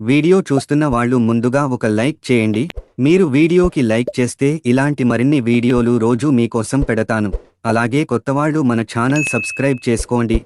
Video చూస్తున్న వాళ్ళు ముందుగా ఒక లైక్ చేయండి. మీరు వీడియోకి లైక్ చేస్తే ఇలాంటి మరిన్ని వీడియోలు రోజు మీకోసం పెడతాను. అలాగే కొత్తవాళ్ళు మన ఛానల్ సబ్స్క్రైబ్ చేసుకోండి.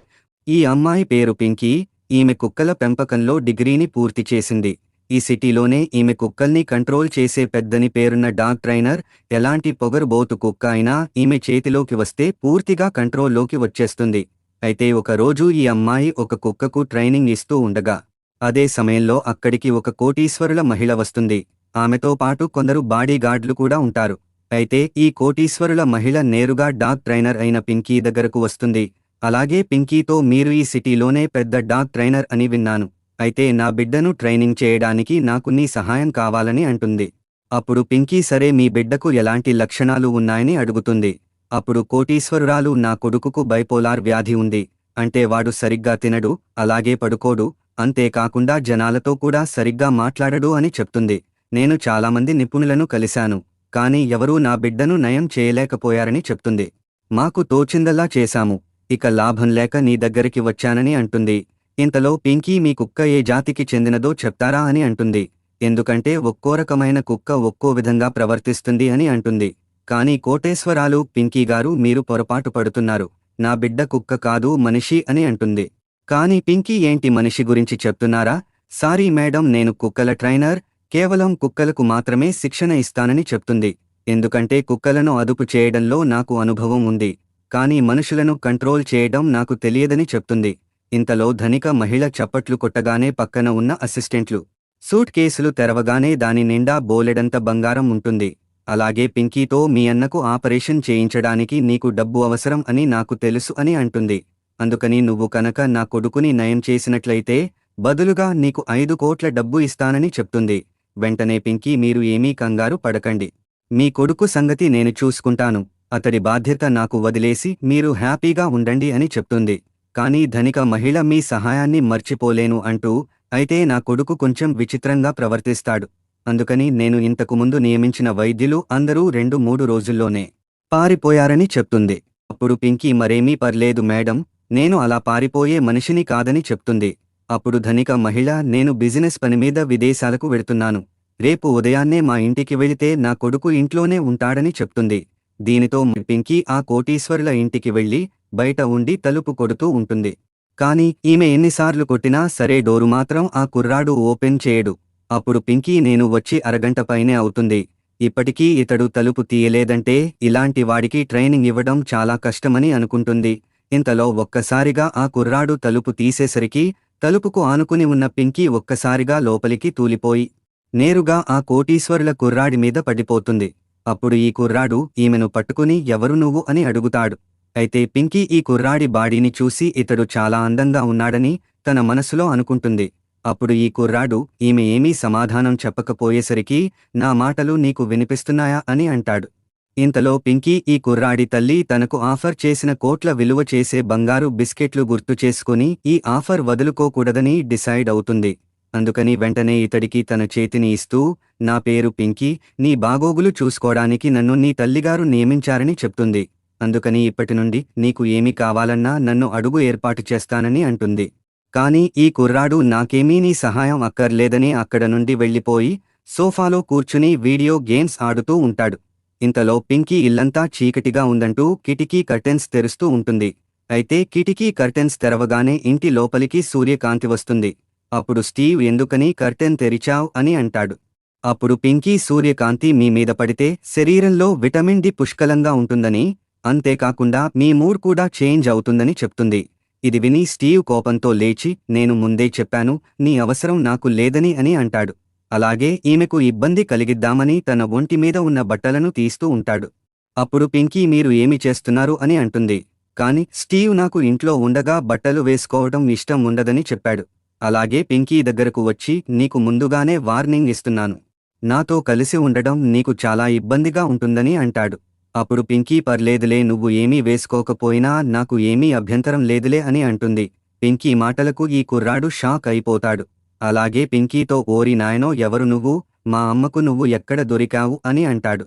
ఈ అమ్మాయి పేరు పింకీ. ఈమె కుక్కల పెంపకంలో డిగ్రీని పూర్తి చేసింది. ఈ సిటీలోనే ఈమె కుక్కల్ని కంట్రోల్ చేసే పెద్దని పేరున్న డాగ్ ట్రైనర్. ఎలాంటి పొగరుబోతు కుక్క అయినా ఈమె చేతిలోకి వస్తే పూర్తిగా కంట్రోల్లోకి వచ్చేస్తుంది. అయితే ఒక రోజు ఈ అమ్మాయి ఒక కుక్కకు ట్రైనింగ్ ఇస్తూ ఉండగా అదే సమయంలో అక్కడికి ఒక కోటీశ్వరుల మహిళ వస్తుంది. ఆమెతో పాటు కొందరు బాడీగార్డ్లు కూడా ఉంటారు. అయితే ఈ కోటీశ్వరుల మహిళ నేరుగా డాగ్ ట్రైనర్ అయిన పింకీ దగ్గరకు వస్తుంది. అలాగే పింకీతో, మీరు ఈ సిటీలోనే పెద్ద డాగ్ ట్రైనర్ అని విన్నాను. అయితే నా బిడ్డను ట్రైనింగ్ చేయడానికి నాకు నీ సహాయం కావాలని అంటుంది. అప్పుడు పింకీ, సరే, మీ బిడ్డకు ఎలాంటి లక్షణాలు ఉన్నాయని అడుగుతుంది. అప్పుడు కోటీశ్వరురాలు, నా కొడుకుకు బైపోలార్ వ్యాధి ఉంది. అంటే వాడు సరిగ్గా తినడు, అలాగే పడుకోడు, అంతేకాకుండా జనాలతో కూడా సరిగ్గా మాట్లాడడు అని చెప్తుంది. నేను చాలామంది నిపుణులను కలిశాను, కానీ ఎవరూ నా బిడ్డను నయం చేయలేకపోయారని చెప్తుంది. మాకు తోచిందల్లా చేశాము, ఇక లాభం లేక నీ దగ్గరికి వచ్చానని అంటుంది. ఇంతలో పింకీ, మీ కుక్క ఏ జాతికి చెందినదో చెప్తారా అని అంటుంది. ఎందుకంటే ఒక్కో రకమైన కుక్క ఒక్కో విధంగా ప్రవర్తిస్తుంది అని అంటుంది. కానీ కోటేశ్వరాలు, పింకీ గారు, మీరు పొరపాటు పడుతున్నారు. నా బిడ్డ కుక్క కాదు, మనిషి అని అంటుంది. కానీ పింకీ, ఏంటి మనిషి గురించి చెప్తున్నారా? సారీ మేడం, నేను కుక్కల ట్రైనర్, కేవలం కుక్కలకు మాత్రమే శిక్షణ ఇస్తానని చెప్తుంది. ఎందుకంటే కుక్కలను అదుపు చేయడంలో నాకు అనుభవం ఉంది, కానీ మనుషులను కంట్రోల్ చేయడం నాకు తెలియదని చెప్తుంది. ఇంతలో ధనిక మహిళ చప్పట్లు కొట్టగానే పక్కన ఉన్న అసిస్టెంట్లు సూట్ కేసులు తెరవగానే దాని నిండా బోలెడంత బంగారం ఉంటుంది. అలాగే పింకీతో, మీ అన్నకు ఆపరేషన్ చేయించడానికి నీకు డబ్బు అవసరం అని నాకు తెలుసు అని అంటుంది. అందుకని నువ్వు కనుక నా కొడుకుని నయం చేసినట్లయితే బదులుగా నీకు 5 కోట్ల డబ్బు ఇస్తానని చెప్తుంది. వెంటనే పింకీ, మీరు ఏమీ కంగారు పడకండి, మీ కొడుకు సంగతి నేను చూసుకుంటాను, అతడి బాధ్యత నాకు వదిలేసి మీరు హ్యాపీగా ఉండండి అని చెప్తుంది. కానీ ధనిక మహిళ, మీ సహాయాన్ని మర్చిపోలేను అంటూ, అయితే నా కొడుకు కొంచెం విచిత్రంగా ప్రవర్తిస్తాడు, అందుకని నేను ఇంతకుముందు నియమించిన వైద్యులు అందరూ 2-3 రోజుల్లోనే పారిపోయారని చెప్తుంది. అప్పుడు పింకీ, మరేమీ పర్లేదు మేడం, నేను అలా పారిపోయే మనిషిని కాదని చెప్తుంది. అప్పుడు ధనిక మహిళ, నేను బిజినెస్ పనిమీద విదేశాలకు వెళుతున్నాను, రేపు ఉదయాన్నే మా ఇంటికి వెళితే నా కొడుకు ఇంట్లోనే ఉంటాడని చెప్తుంది. దీనితో పింకీ ఆ కోటీశ్వరుల ఇంటికి వెళ్లి బయట ఉండి తలుపు కొడుతూ ఉంటుంది. కానీ ఈమె ఎన్నిసార్లు కొట్టినా సరే డోరు మాత్రం ఆ కుర్రాడు ఓపెన్ చేయడు. అప్పుడు పింకీ, నేను వచ్చి అరగంట పైనే అవుతుంది, ఇప్పటికీ ఇతడు తలుపు తీయలేదంటే ఇలాంటి వాడికి ట్రైనింగ్ ఇవ్వడం చాలా కష్టమని అనుకుంటుంది. ఇంతలో ఒక్కసారిగా ఆ కుర్రాడు తలుపు తీసేసరికి తలుపుకు ఆనుకుని ఉన్న పింకీ ఒక్కసారిగా లోపలికి తూలిపోయి నేరుగా ఆ కోటీశ్వరుల కుర్రాడి మీద పడిపోతుంది. అప్పుడు ఈ కుర్రాడు ఈమెను పట్టుకుని, ఎవరు నువ్వు అని అడుగుతాడు. అయితే పింకీ ఈ కుర్రాడి బాడీని చూసి ఇతడు చాలా అందంగా ఉన్నాడని తన మనసులో అనుకుంటుంది. అప్పుడు ఈ కుర్రాడు ఈమె ఏమీ సమాధానం చెప్పకపోయేసరికి, నా మాటలు నీకు వినిపిస్తున్నాయా అని అంటాడు. ఇంతలో పింకీ ఈ కుర్రాడి తల్లి తనకు ఆఫర్ చేసిన కోట్ల విలువ చేసే బంగారు బిస్కెట్లు గుర్తు చేసుకుని ఈ ఆఫర్ వదులుకోకూడదని డిసైడ్ అవుతుంది. అందుకని వెంటనే ఇతడికి తన చేతిని ఇస్తూ, నా పేరు పింకీ, నీ బాగోగులు చూసుకోవడానికి నన్ను నీ తల్లిగారు నియమించారని చెప్తుంది. అందుకని ఇప్పటినుండి నీకు ఏమి కావాలన్నా నన్ను అడుగు, ఏర్పాటు చేస్తానని అంటుంది. కానీ ఈ కుర్రాడు నాకేమీ నీ సహాయం అక్కర్లేదని అక్కడ నుండి వెళ్ళిపోయి సోఫాలో కూర్చుని వీడియో గేమ్స్ ఆడుతూ ఉంటాడు. ఇంతలో పింకీ ఇల్లంతా చీకటిగా ఉందంటూ కిటికీ కర్టెన్స్ తెరుస్తూ ఉంటుంది. అయితే కిటికీ కర్టెన్స్ తెరవగానే ఇంటి లోపలికి సూర్యకాంతి వస్తుంది. అప్పుడు స్టీవ్, ఎందుకని కర్టెన్ తెరిచావ్ అని అంటాడు. అప్పుడు పింకీ, సూర్యకాంతి మీ మీద పడితే శరీరంలో విటమిన్ డి పుష్కలంగా ఉంటుందని, అంతేకాకుండా మీ మూడ్ కూడా చేంజ్ అవుతుందని చెప్తుంది. ఇది విని స్టీవ్ కోపంతో లేచి, నేను ముందే చెప్పాను, నీ అవసరం నాకు లేదని అని అంటాడు. అలాగే ఈమెకు ఇబ్బంది కలిగిద్దామని తన ఒంటి మీద ఉన్న బట్టలను తీస్తూ ఉంటాడు. అప్పుడు పింకీ, మీరు ఏమి చేస్తున్నారు అని అంటుంది. కాని స్టీవ్ నాకు ఇంట్లో ఉండగా బట్టలు వేసుకోవడం ఇష్టం ఉండదని చెప్పాడు. అలాగే పింకీ దగ్గరకు వచ్చి, నీకు ముందుగానే వార్నింగ్ ఇస్తున్నాను, నాతో కలిసి ఉండడం నీకు చాలా ఇబ్బందిగా ఉంటుందని అంటాడు. అప్పుడు పింకీ, పర్లేదులే, నువ్వు ఏమీ వేసుకోకపోయినా నాకు ఏమీ అభ్యంతరం లేదులే అని అంటుంది. పింకీ మాటలకు ఈ కుర్రాడు షాక్ అయిపోతాడు. అలాగే పింకీతో, ఓరి నాయనో, ఎవరు నువ్వు, మా అమ్మకు నువ్వు ఎక్కడ దొరికావు అని అంటాడు.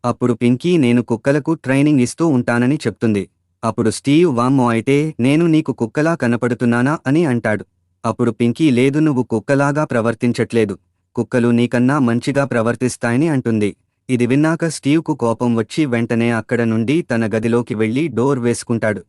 అప్పుడు పింకీ, నేను కుక్కలకు ట్రైనింగ్ ఇస్తూ ఉంటానని చెప్తుంది. అప్పుడు స్టీవ్, వామ్మో, అయితే నేను నీకు కుక్కలా కనపడుతున్నానా అని అంటాడు. అప్పుడు పింకీ లేదు, నువ్వు కుక్కలాగా ప్రవర్తించట్లేదు, కుక్కలు నీకన్నా మంచిగా ప్రవర్తిస్తాయని అంటుంది. ఇది విన్నాక స్టీవ్కు కోపం వచ్చి వెంటనే అక్కడ నుండి తన గదిలోకి వెళ్లి డోర్ వేసుకుంటాడు.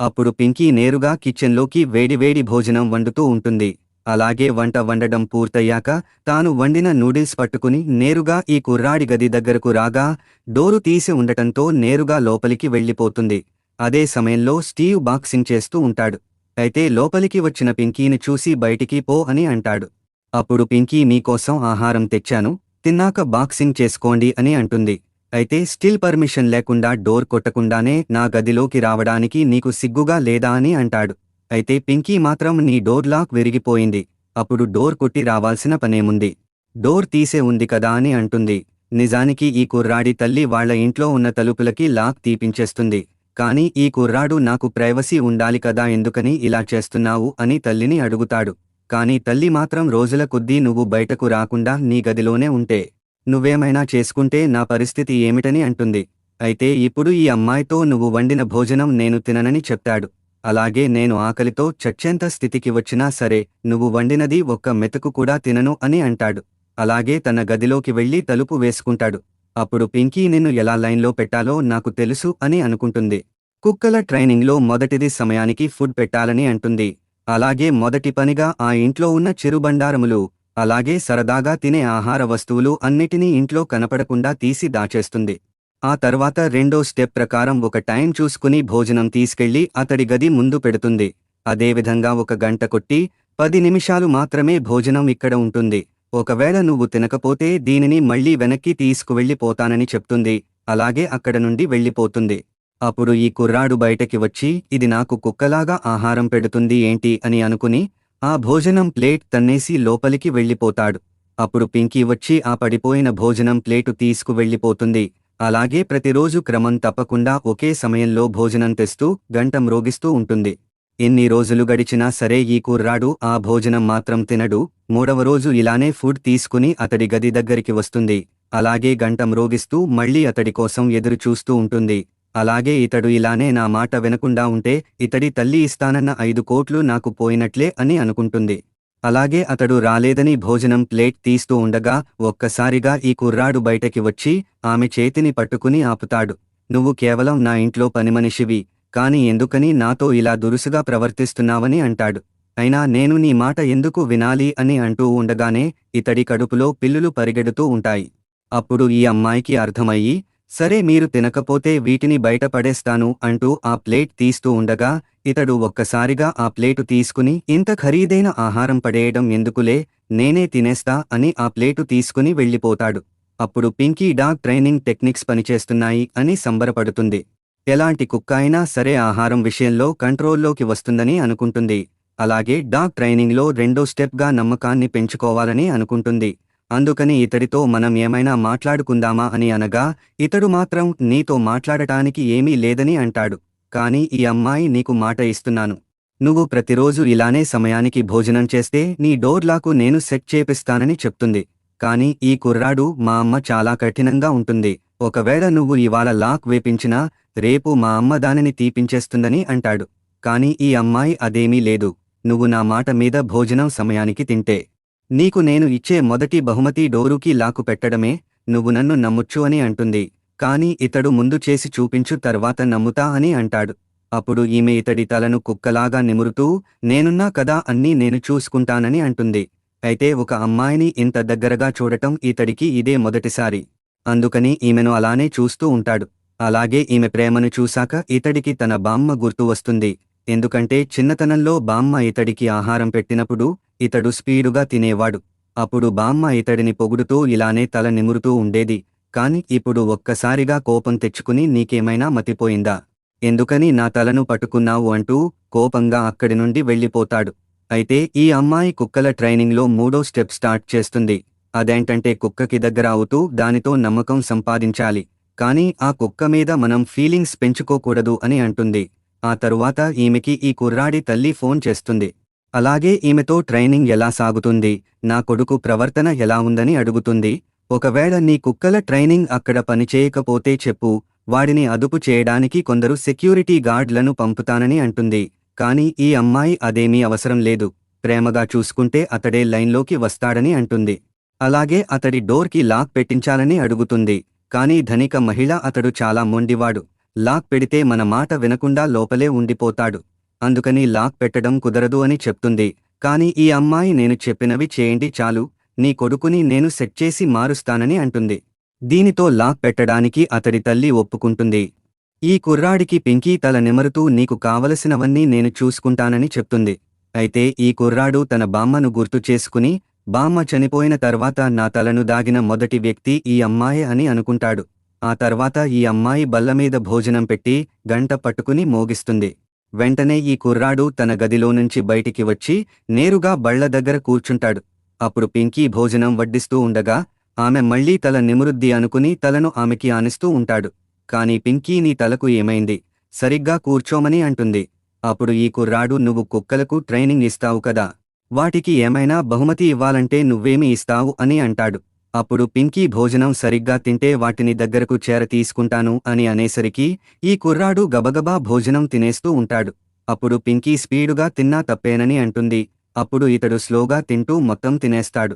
అప్పుడు పింకీ నేరుగా కిచెన్లోకి వేడివేడి భోజనం వండుతూ ఉంటుంది. అలాగే వంట వండడం పూర్తయ్యాక తాను వండిన నూడిల్స్ పట్టుకుని నేరుగా ఈ కుర్రాడి గది దగ్గరకు రాగా డోరు తీసి ఉండటంతో నేరుగా లోపలికి వెళ్ళిపోతుంది. అదే సమయంలో స్టీవ్ బాక్సింగ్ చేస్తూ ఉంటాడు. అయితే లోపలికి వచ్చిన పింకీని చూసి బయటికి పో అని అంటాడు. అప్పుడు పింకీ మీకోసం ఆహారం తెచ్చాను, తిన్నాక బాక్సింగ్ చేసుకోండి అని అంటుంది. అయితే స్టిల్ పర్మిషన్ లేకుండా డోర్ కొట్టకుండానే నా గదిలోకి రావడానికి నీకు సిగ్గుగా లేదా అని అంటాడు. అయితే పింకీ మాత్రం నీ డోర్ లాక్ విరిగిపోయింది, అప్పుడు డోర్ కొట్టి రావాల్సిన పనేముంది, డోర్ తీసే ఉంది కదా అని అంటుంది. నిజానికి ఈ కుర్రాడి తల్లి వాళ్ల ఇంట్లో ఉన్న తలుపులకి లాక్ తీపించేస్తుంది. కానీ ఈ కుర్రాడు నాకు ప్రైవసీ ఉండాలి కదా, ఎందుకని ఇలా చేస్తున్నావు అని తల్లిని అడుగుతాడు. కానీ తల్లి మాత్రం రోజుల కొద్దీ నువ్వు బయటకు రాకుండా నీ గదిలోనే ఉంటే నువ్వేమైనా చేసుకుంటే నా పరిస్థితి ఏమిటని అంటుంది. అయితే ఇప్పుడు ఈ అమ్మాయితో నువ్వు వండిన భోజనం నేను తిననని చెప్తాడు. అలాగే నేను ఆకలితో చచ్చేంత స్థితికి వచ్చినా సరే నువ్వు వండినది ఒక్క మెతుకు కూడా తినను అని అంటాడు. అలాగే తన గదిలోకి వెళ్లి తలుపు వేసుకుంటాడు. అప్పుడు పింకీ నిన్ను ఎలా లైన్లో పెట్టాలో నాకు తెలుసు అని అనుకుంటుంది. కుక్కల ట్రైనింగ్లో మొదటిది సమయానికి ఫుడ్ పెట్టాలని అంటుంది. అలాగే మొదటి పనిగా ఆ ఇంట్లో ఉన్న చిరుబండారములు అలాగే సరదాగా తినే ఆహార వస్తువులు అన్నిటినీ ఇంట్లో కనపడకుండా తీసి దాచేస్తుంది. ఆ తర్వాత రెండో స్టెప్ ప్రకారం ఒక టైం చూసుకుని భోజనం తీసుకెళ్లి అతడి గది ముందు పెడుతుంది. అదేవిధంగా 1 గంట కొట్టి 10 నిమిషాలు మాత్రమే భోజనం ఇక్కడ ఉంటుంది, ఒకవేళ నువ్వు తినకపోతే దీనిని మళ్లీ వెనక్కి తీసుకువెళ్లిపోతానని చెప్తుంది. అలాగే అక్కడ నుండి వెళ్లిపోతుంది. అప్పుడు ఈ కుర్రాడు బయటకి వచ్చి ఇది నాకు కుక్కలాగా ఆహారం పెడుతుంది ఏంటి అని అనుకుని ఆ భోజనం ప్లేట్ తన్నేసి లోపలికి వెళ్ళిపోతాడు. అప్పుడు పింకీ వచ్చి ఆ పడిపోయిన భోజనం ప్లేటు తీసుకువెళ్ళిపోతుంది. అలాగే ప్రతిరోజు క్రమం తప్పకుండా ఒకే సమయంలో భోజనం తెస్తూ గంట మ్రోగిస్తూ ఉంటుంది. ఎన్ని రోజులు గడిచినా సరే ఈ కుర్రాడు ఆ భోజనం మాత్రం తినడు. 3వ రోజు ఇలానే ఫుడ్ తీసుకుని అతడి గది దగ్గరికి వస్తుంది. అలాగే గంట మ్రోగిస్తూ మళ్లీ అతడి కోసం ఎదురు చూస్తూ ఉంటుంది. అలాగే ఇతడు ఇలానే నా మాట వినకుండా ఉంటే ఇతడి తల్లి ఇస్తానన్న 5 కోట్లు నాకు పోయినట్లే అని అనుకుంటుంది. అలాగే అతడు రాలేదని భోజనం ప్లేట్ తీస్తూ ఉండగా ఒక్కసారిగా ఈ కుర్రాడు బయటకి వచ్చి ఆమె చేతిని పట్టుకుని ఆపుతాడు. నువ్వు కేవలం నా ఇంట్లో పనిమనిషివి, కాని ఎందుకని నాతో ఇలా దురుసుగా ప్రవర్తిస్తున్నావని అంటాడు. అయినా నేను నీ మాట ఎందుకు వినాలి అని అంటూ ఉండగానే ఇతడి కడుపులో పిల్లులు పరిగెడుతూ ఉంటాయి. అప్పుడు ఈ అమ్మాయికి అర్థమయ్యి సరే మీరు తినకపోతే వీటిని బయట పడేస్తాను అంటూ ఆ ప్లేట్ తీస్తూ ఉండగా ఇతడు ఒక్కసారిగా ఆ ప్లేటు తీసుకుని ఇంత ఖరీదైన ఆహారం పడేయడం ఎందుకులే, నేనే తినేస్తా అని ఆ ప్లేటు తీసుకుని వెళ్ళిపోతాడు. అప్పుడు పింకీ డాగ్ ట్రైనింగ్ టెక్నిక్స్ పనిచేస్తున్నాయి అని సంబరపడుతుంది. ఎలాంటి కుక్క అయినా సరే ఆహారం విషయంలో కంట్రోల్లోకి వస్తుందని అనుకుంటుంది. అలాగే డాగ్ ట్రైనింగ్లో రెండో స్టెప్గా నమ్మకాన్ని పెంచుకోవాలని అనుకుంటుంది. అందుకని ఇతడితో మనం ఏమైనా మాట్లాడుకుందామా అని అనగా ఇతడు మాత్రం నీతో మాట్లాడటానికి ఏమీ లేదని అంటాడు. కానీ ఈ అమ్మాయి నీకు మాట ఇస్తున్నాను, నువ్వు ప్రతిరోజు ఇలానే సమయానికి భోజనం చేస్తే నీ డోర్ లాకు నేను సెట్ చేపిస్తానని చెప్తుంది. కానీ ఈ కుర్రాడు మా అమ్మ చాలా కఠినంగా ఉంటుంది, ఒకవేళ నువ్వు ఇవాళ లాక్ వేపించినా రేపు మా అమ్మ దానిని తీపించేస్తుందని అంటాడు. కానీ ఈ అమ్మాయి అదేమీ లేదు, నువ్వు నా మాట మీద భోజనం సమయానికి తింటే నీకు నేను ఇచ్చే మొదటి బహుమతి డోరుకి లాకు పెట్టడమే, నువ్వు నన్ను నమ్ముచ్చు అని అంటుంది. కాని ఇతడు ముందు చేసి చూపించు తర్వాత నమ్ముతా అని అంటాడు. అప్పుడు ఈమె ఇతడి తలను కుక్కలాగా నిమురుతూ నేనున్నా కదా అన్నీ నేను చూసుకుంటానని అంటుంది. అయితే ఒక అమ్మాయిని ఇంత దగ్గరగా చూడటం ఇతడికి ఇదే మొదటిసారి. అందుకని ఈమెను అలానే చూస్తూ ఉంటాడు. అలాగే ఈమె ప్రేమను చూశాక ఇతడికి తన బామ్మ గుర్తు వస్తుంది. ఎందుకంటే చిన్నతనంలో బామ్మ ఇతడికి ఆహారం పెట్టినప్పుడు ఇతడు స్పీడుగా తినేవాడు. అప్పుడు బామ్మ ఇతడిని పొగుడుతూ ఇలానే తల నిమురుతూ ఉండేది. కాని ఇప్పుడు ఒక్కసారిగా కోపం తెచ్చుకుని నీకేమైనా మతిపోయిందా, ఎందుకని నా తలను పట్టుకున్నావు అంటూ కోపంగా అక్కడి నుండి వెళ్ళిపోతాడు. అయితే ఈ అమ్మాయి కుక్కల ట్రైనింగ్లో 3వ స్టెప్ స్టార్ట్ చేస్తుంది. అదేంటంటే కుక్కకి దగ్గర అవుతూ దానితో నమ్మకం సంపాదించాలి, కానీ ఆ కుక్క మీద మనం ఫీలింగ్స్ పెంచుకోకూడదు అని అంటుంది. ఆ తరువాత ఈమెకి ఈ కుర్రాడి తల్లి ఫోన్ చేస్తుంది. అలాగే ఈమెతో ట్రైనింగ్ ఎలా సాగుతుంది, నా కొడుకు ప్రవర్తన ఎలా ఉందని అడుగుతుంది. ఒకవేళ నీ కుక్కల ట్రైనింగ్ అక్కడ పనిచేయకపోతే చెప్పు, వాడిని అదుపు చేయడానికి కొందరు సెక్యూరిటీ గార్డ్లను పంపుతానని అంటుంది. కానీ ఈ అమ్మాయి అదేమీ అవసరం లేదు, ప్రేమగా చూసుకుంటే అతడే లైన్లోకి వస్తాడని అంటుంది. అలాగే అతడి డోర్కి లాక్ పెట్టించాలని అడుగుతుంది. కానీ ధనిక మహిళ అతడు చాలా మొండివాడు. లాక్ పెడితే మన మాట వినకుండా లోపలే ఉండిపోతాడు. అందుకని లాక్ పెట్టడం కుదరదు అని చెప్తుంది. కానీ ఈ అమ్మాయి నేను చెప్పినవి చేయండి చాలు, నీ కొడుకుని నేను సెట్ చేసి మారుస్తానని అంటుంది. దీనితో లాక్ పెట్టడానికి అతడి తల్లి ఒప్పుకుంటుంది. ఈ కుర్రాడికి పింకీ తల నిమరుతూ నీకు కావలసినవన్నీ నేను చూసుకుంటానని చెప్తుంది. అయితే ఈ కుర్రాడు తన బామ్మను గుర్తు చేసుకుని, బామ్మ చనిపోయిన తర్వాత నా తలను దాగిన మొదటి వ్యక్తి ఈ అమ్మాయే అని అనుకుంటాడు. ఆ తర్వాత ఈ అమ్మాయి బల్లమీద భోజనం పెట్టి గంట పట్టుకుని మోగిస్తుంది. వెంటనే ఈ కుర్రాడు తన గదిలోనుంచి బయటికి వచ్చి నేరుగా బళ్ళ దగ్గర కూర్చుంటాడు. అప్పుడు పింకీ భోజనం వడ్డిస్తూ ఉండగా ఆమె మళ్లీ తల నిమురుద్ది అనుకుని తలను ఆమెకి ఆనిస్తూ ఉంటాడు. కాని పింకీ నీ తలకు ఏమైంది, సరిగ్గా కూర్చోమని అంటుంది. అప్పుడు ఈ కుర్రాడు నువ్వు కుక్కలకు ట్రైనింగ్ ఇస్తావు కదా, వాటికి ఏమైనా బహుమతి ఇవ్వాలంటే నువ్వేమి ఇస్తావు అని అంటాడు. అప్పుడు పింకీ భోజనం సరిగ్గా తింటే వాటిని దగ్గరకు చేర తీసుకుంటాను అని అనేసరికి ఈ కుర్రాడు గబగబా భోజనం తినేస్తూ ఉంటాడు. అప్పుడు పింకీ స్పీడుగా తిన్నా తప్పేనని అంటుంది. అప్పుడు ఇతడు స్లోగా తింటూ మొత్తం తినేస్తాడు.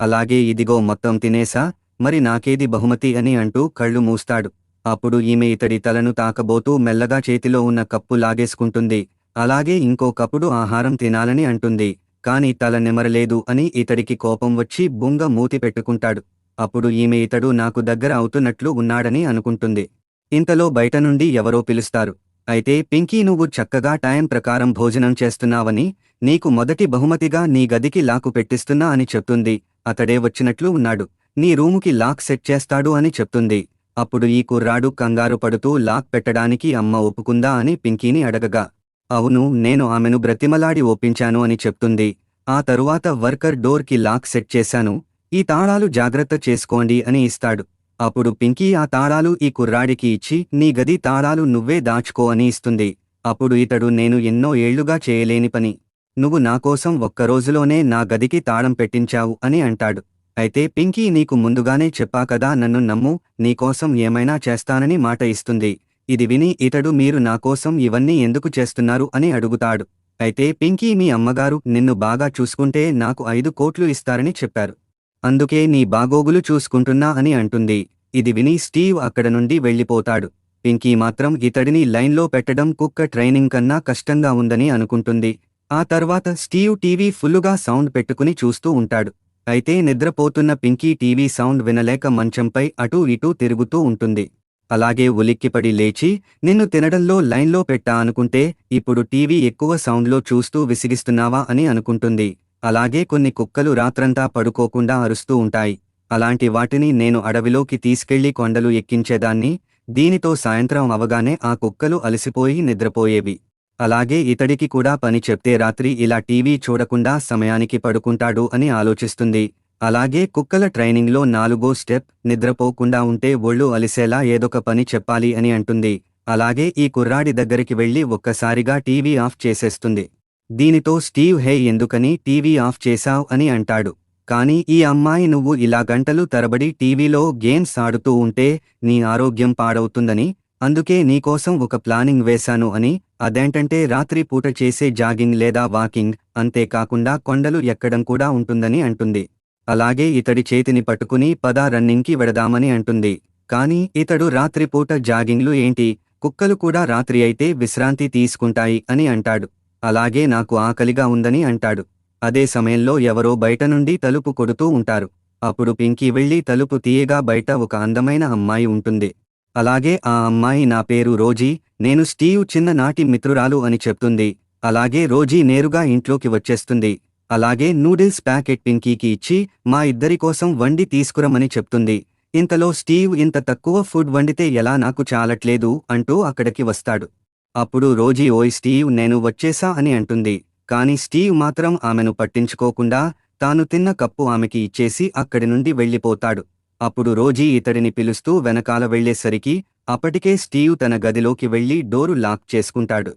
అలాగే ఇదిగో మొత్తం తినేసా, మరి నాకేది బహుమతి అని అంటూ కళ్ళు మూస్తాడు. అప్పుడు ఈమె ఇతడి తలను తాకబోతూ మెల్లగా చేతిలో ఉన్న కప్పు లాగేసుకుంటుంది. అలాగే ఇంకో కప్పుడు ఆహారం తినాలని అంటుంది. కాని తల నిమరలేదు అని ఇతడికి కోపం వచ్చి బుంగ మూతి పెట్టుకుంటాడు. అప్పుడు ఈమె ఇతడు నాకు దగ్గర అవుతున్నట్లు ఉన్నాడని అనుకుంటుంది. ఇంతలో బయట నుండి ఎవరో పిలుస్తారు. అయితే పింకీ నువ్వు చక్కగా టైం ప్రకారం భోజనం చేస్తున్నావని, నీకు మొదటి బహుమతిగా నీ గదికి లాకు పెట్టిస్తున్నా అని చెప్తుంది. అతడే వచ్చినట్లు ఉన్నాడు, నీ రూముకి లాక్ సెట్ చేస్తాడు అని చెప్తుంది. అప్పుడు ఈ కుర్రాడు కంగారు పడుతూ లాక్ పెట్టడానికి అమ్మ ఒప్పుకుందా అని పింకీని అడగగా, అవును, నేను ఆమెను బ్రతిమలాడి ఒప్పించాను అని చెప్తుంది. ఆ తరువాత వర్కర్ డోర్కి లాక్ సెట్ చేశాను, ఈ తాళాలు జాగ్రత్త చేసుకోండి అని ఇస్తాడు. అప్పుడు పింకీ ఆ తాళాలు ఈ కుర్రాడికి ఇచ్చి నీ గది తాళాలు నువ్వే దాచుకో అని ఇస్తుంది. అప్పుడు ఇతడు నేను ఎన్నో ఏళ్లుగా చేయలేని పని, నువ్వు నాకోసం ఒక్కరోజులోనే నా గదికి తాళం పెట్టించావు అని అంటాడు. అయితే పింకీ నీకు ముందుగానే చెప్పాకదా, నన్ను నమ్ము, నీకోసం ఏమైనా చేస్తానని మాట ఇస్తుంది. ఇది విని ఇతడు మీరు నాకోసం ఇవన్నీ ఎందుకు చేస్తున్నారు అని అడుగుతాడు. అయితే పింకీ మీ అమ్మగారు నిన్ను బాగా చూసుకుంటే నాకు 5 కోట్లు ఇస్తారని చెప్పారు, అందుకే నీ బాగోగులు చూసుకుంటున్నా అని అంటుంది. ఇది విని స్టీవ్ అక్కడ నుండి వెళ్ళిపోతాడు. పింకీ మాత్రం ఇతడిని లైన్లో పెట్టడం కుక్క ట్రైనింగ్ కన్నా కష్టంగా ఉందని అనుకుంటుంది. ఆ తర్వాత స్టీవ్ టీవీ ఫుల్లుగా సౌండ్ పెట్టుకుని చూస్తూ ఉంటాడు. అయితే నిద్రపోతున్న పింకీ టీవీ సౌండ్ వినలేక మంచంపై అటూ ఇటూ తిరుగుతూ ఉంటుంది. అలాగే ఉలిక్కిపడి లేచి నిన్ను తినడంలో లైన్లో పెట్టా అనుకుంటే ఇప్పుడు టీవీ ఎక్కువ సౌండ్లో చూస్తూ విసిగిస్తున్నావా అని అనుకుంటుంది. అలాగే కొన్ని కుక్కలు రాత్రంతా పడుకోకుండా అరుస్తూ ఉంటాయి. అలాంటి వాటిని నేను అడవిలోకి తీసుకెళ్లి కొండలు ఎక్కించేదాన్ని. దీనితో సాయంత్రం అవగానే ఆ కుక్కలు అలసిపోయి నిద్రపోయేవి. అలాగే ఇతడికి కూడా పని చెప్తే రాత్రి ఇలా టీవీ చూడకుండా సమయానికి పడుకుంటాడు అని ఆలోచిస్తుంది. అలాగే కుక్కల ట్రైనింగ్లో 4వ స్టెప్, నిద్రపోకుండా ఉంటే ఒళ్ళు అలిసేలా ఏదొక పని చెప్పాలి అని అంటుంది. అలాగే ఈ కుర్రాడి దగ్గరికి వెళ్లి ఒక్కసారిగా టీవీ ఆఫ్ చేసేస్తుంది. దీనితో స్టీవ్ హే ఎందుకని టీవీ ఆఫ్ చేశావ్ అని అంటాడు. కానీ ఈ అమ్మాయి నువ్వు ఇలా గంటలు తరబడి టీవీలో గేమ్స్ ఆడుతూ ఉంటే నీ ఆరోగ్యం పాడవుతుందని, అందుకే నీకోసం ఒక ప్లానింగ్ వేశాను అని, అదేంటంటే రాత్రి పూట చేసే జాగింగ్ లేదా వాకింగ్, అంతేకాకుండా కొండలు ఎక్కడం కూడా ఉంటుందని అంటుంది. అలాగే ఇతడి చేతిని పట్టుకుని పద రన్నింగ్కి వెడదామని అంటుంది. కానీ ఇతడు రాత్రిపూట జాగింగ్లు ఏంటి, కుక్కలు కూడా రాత్రి అయితే విశ్రాంతి తీసుకుంటాయి అని అంటాడు. అలాగే నాకు ఆకలిగా ఉందని అంటాడు. అదే సమయంలో ఎవరో బయట నుండి తలుపు కొడుతూ ఉంటారు. అప్పుడు పింకీ వెళ్లి తలుపు తీయగా బయట ఒక అందమైన అమ్మాయి ఉంటుంది. అలాగే ఆ అమ్మాయి నా పేరు రోజీ, నేను స్టీవ్ చిన్ననాటి మిత్రురాలు అని చెప్తుంది. అలాగే రోజీ నేరుగా ఇంట్లోకి వచ్చేస్తుంది. అలాగే నూడిల్స్ ప్యాకెట్ పింకీకి ఇచ్చి మా ఇద్దరి కోసం వండి తీసుకురమని చెప్తుంది. ఇంతలో స్టీవ్ ఇంత తక్కువ ఫుడ్ వండితే ఎలా, నాకు చాలట్లేదు అంటూ అక్కడికి వస్తాడు. అప్పుడు రోజీ ఓయ్ స్టీవ్ నేను వచ్చేసా అని అంటుంది. కాని స్టీవ్ మాత్రం ఆమెను పట్టించుకోకుండా తాను తిన్న కప్పు ఆమెకి ఇచ్చేసి అక్కడి నుండి వెళ్ళిపోతాడు. అప్పుడు రోజీ ఇతడిని పిలుస్తూ వెనకాల వెళ్లేసరికి అప్పటికే స్టీవ్ తన గదిలోకి వెళ్లి డోరు లాక్ చేసుకుంటాడు.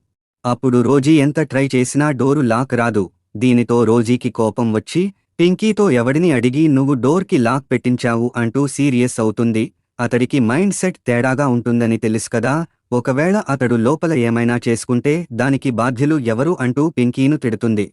అప్పుడు రోజీ ఎంత ట్రై చేసినా డోరు లాక్ రాదు. దీనితో రోజీకి కోపం వచ్చి పింకీతో ఎవడిని అడిగి నువ్వు డోర్కి లాక్ పెట్టించావు అంటూ సీరియస్ అవుతుంది. అతడికి మైండ్ సెట్ తేడాగా ఉంటుందని తెలుసు కదా, ఒకవేళ అతడు లోపల ఏమైనా చేసుకుంటే దానికి బాధ్యులు ఎవరు అంటూ పింకీను తిడుతుంది.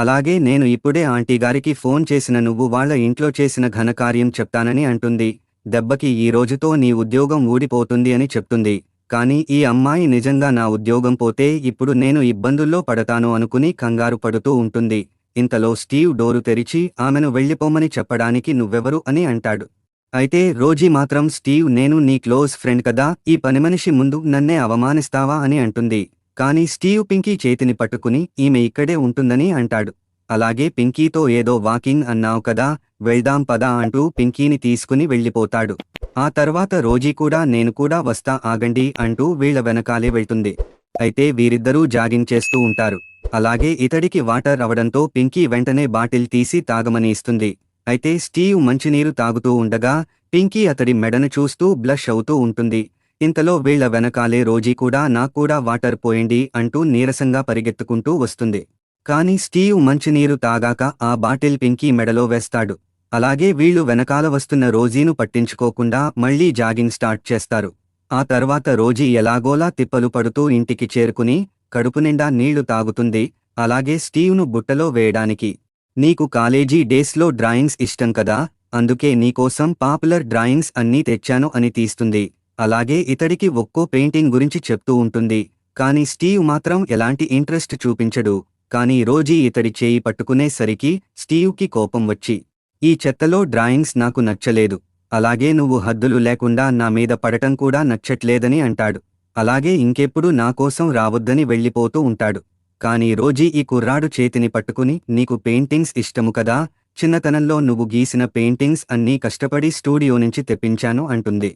అలాగే నేను ఇప్పుడే ఆంటీగారికి ఫోన్ చేసిన నువ్వు వాళ్ళ ఇంట్లో చేసిన ఘనకార్యం చెప్తానని అంటుంది. దెబ్బకి ఈ రోజుతో నీ ఉద్యోగం ఊడిపోతుంది అని చెప్తుంది. కానీ ఈ అమ్మాయి నిజంగా నా ఉద్యోగం పోతే ఇప్పుడు నేను ఇబ్బందుల్లో పడతాను అనుకుని కంగారు పడుతూ ఉంటుంది. ఇంతలో స్టీవ్ డోరు తెరిచి ఆమెను వెళ్ళిపోమని చెప్పడానికి నువ్వెవరు అని అంటాడు. అయితే రోజీ మాత్రం స్టీవ్ నేను నీ క్లోజ్ ఫ్రెండ్ కదా, ఈ పనిమనిషి ముందు నన్నే అవమానిస్తావా అని అంటుంది. కానీ స్టీవ్ పింకీ చేతిని పట్టుకుని ఈమె ఇక్కడే ఉంటుందని అంటాడు. అలాగే పింకీతో ఏదో వాకింగ్ అన్నావు కదా, వెళ్దాం పదా అంటూ పింకీని తీసుకుని వెళ్ళిపోతాడు. ఆ తర్వాత రోజీ కూడా నేను కూడా వస్తా ఆగండి అంటూ వీళ్ల వెనకాలే వెళ్తుంది. అయితే వీరిద్దరూ జాగింగ్ చేస్తూ ఉంటారు. అలాగే ఇతడికి వాటర్ అవడంతో పింకీ వెంటనే బాటిల్ తీసి తాగమని ఇస్తుంది. అయితే స్టీవ్ మంచినీరు తాగుతూ ఉండగా పింకీ అతడి మెడను చూస్తూ బ్లష్ అవుతూ ఉంటుంది. ఇంతలో వీళ్ల వెనకాలే రోజీ కూడా నాక్కూడా వాటర్ పోయండి అంటూ నీరసంగా పరిగెత్తుకుంటూ వస్తుంది. కానీ స్టీవ్ మంచినీరు తాగాక ఆ బాటిల్ పింకీ మెడలో వేస్తాడు. అలాగే వీళ్లు వెనకాల వస్తున్న రోజీను పట్టించుకోకుండా మళ్లీ జాగింగ్ స్టార్ట్ చేస్తారు. ఆ తర్వాత రోజీ ఎలాగోలా తిప్పలు పడుతూ ఇంటికి చేరుకుని కడుపునిండా నీళ్లు తాగుతుంది. అలాగే స్టీవ్ను బుట్టలో వేయడానికి, నీకు కాలేజీ డేస్లో డ్రాయింగ్స్ ఇష్టం కదా, అందుకే నీకోసం పాపులర్ డ్రాయింగ్స్ అన్నీ తెచ్చాను అని తీస్తుంది. అలాగే ఇతడికి ఒక్కో పెయింటింగ్ గురించి చెప్తూ ఉంటుంది. కానీ స్టీవ్ మాత్రం ఎలాంటి ఇంట్రెస్ట్ చూపించడు. కానీ రోజీ ఇతడి చేయి పట్టుకునేసరికి స్టీవ్కి కోపం వచ్చి, ఈ చెత్తలో డ్రాయింగ్స్ నాకు నచ్చలేదు, అలాగే నువ్వు హద్దులు లేకుండా నా మీద పడటం కూడా నచ్చట్లేదని అంటాడు. అలాగే ఇంకెప్పుడు నాకోసం రావద్దని వెళ్ళిపోతూ ఉంటాడు. కానీ రోజీ ఈ కుర్రాడు చేతిని పట్టుకుని నీకు పెయింటింగ్స్ ఇష్టము కదా, చిన్నతనంలో నువ్వు గీసిన పెయింటింగ్స్ అన్నీ కష్టపడి స్టూడియో నుంచి తెప్పించాను అంటుంది.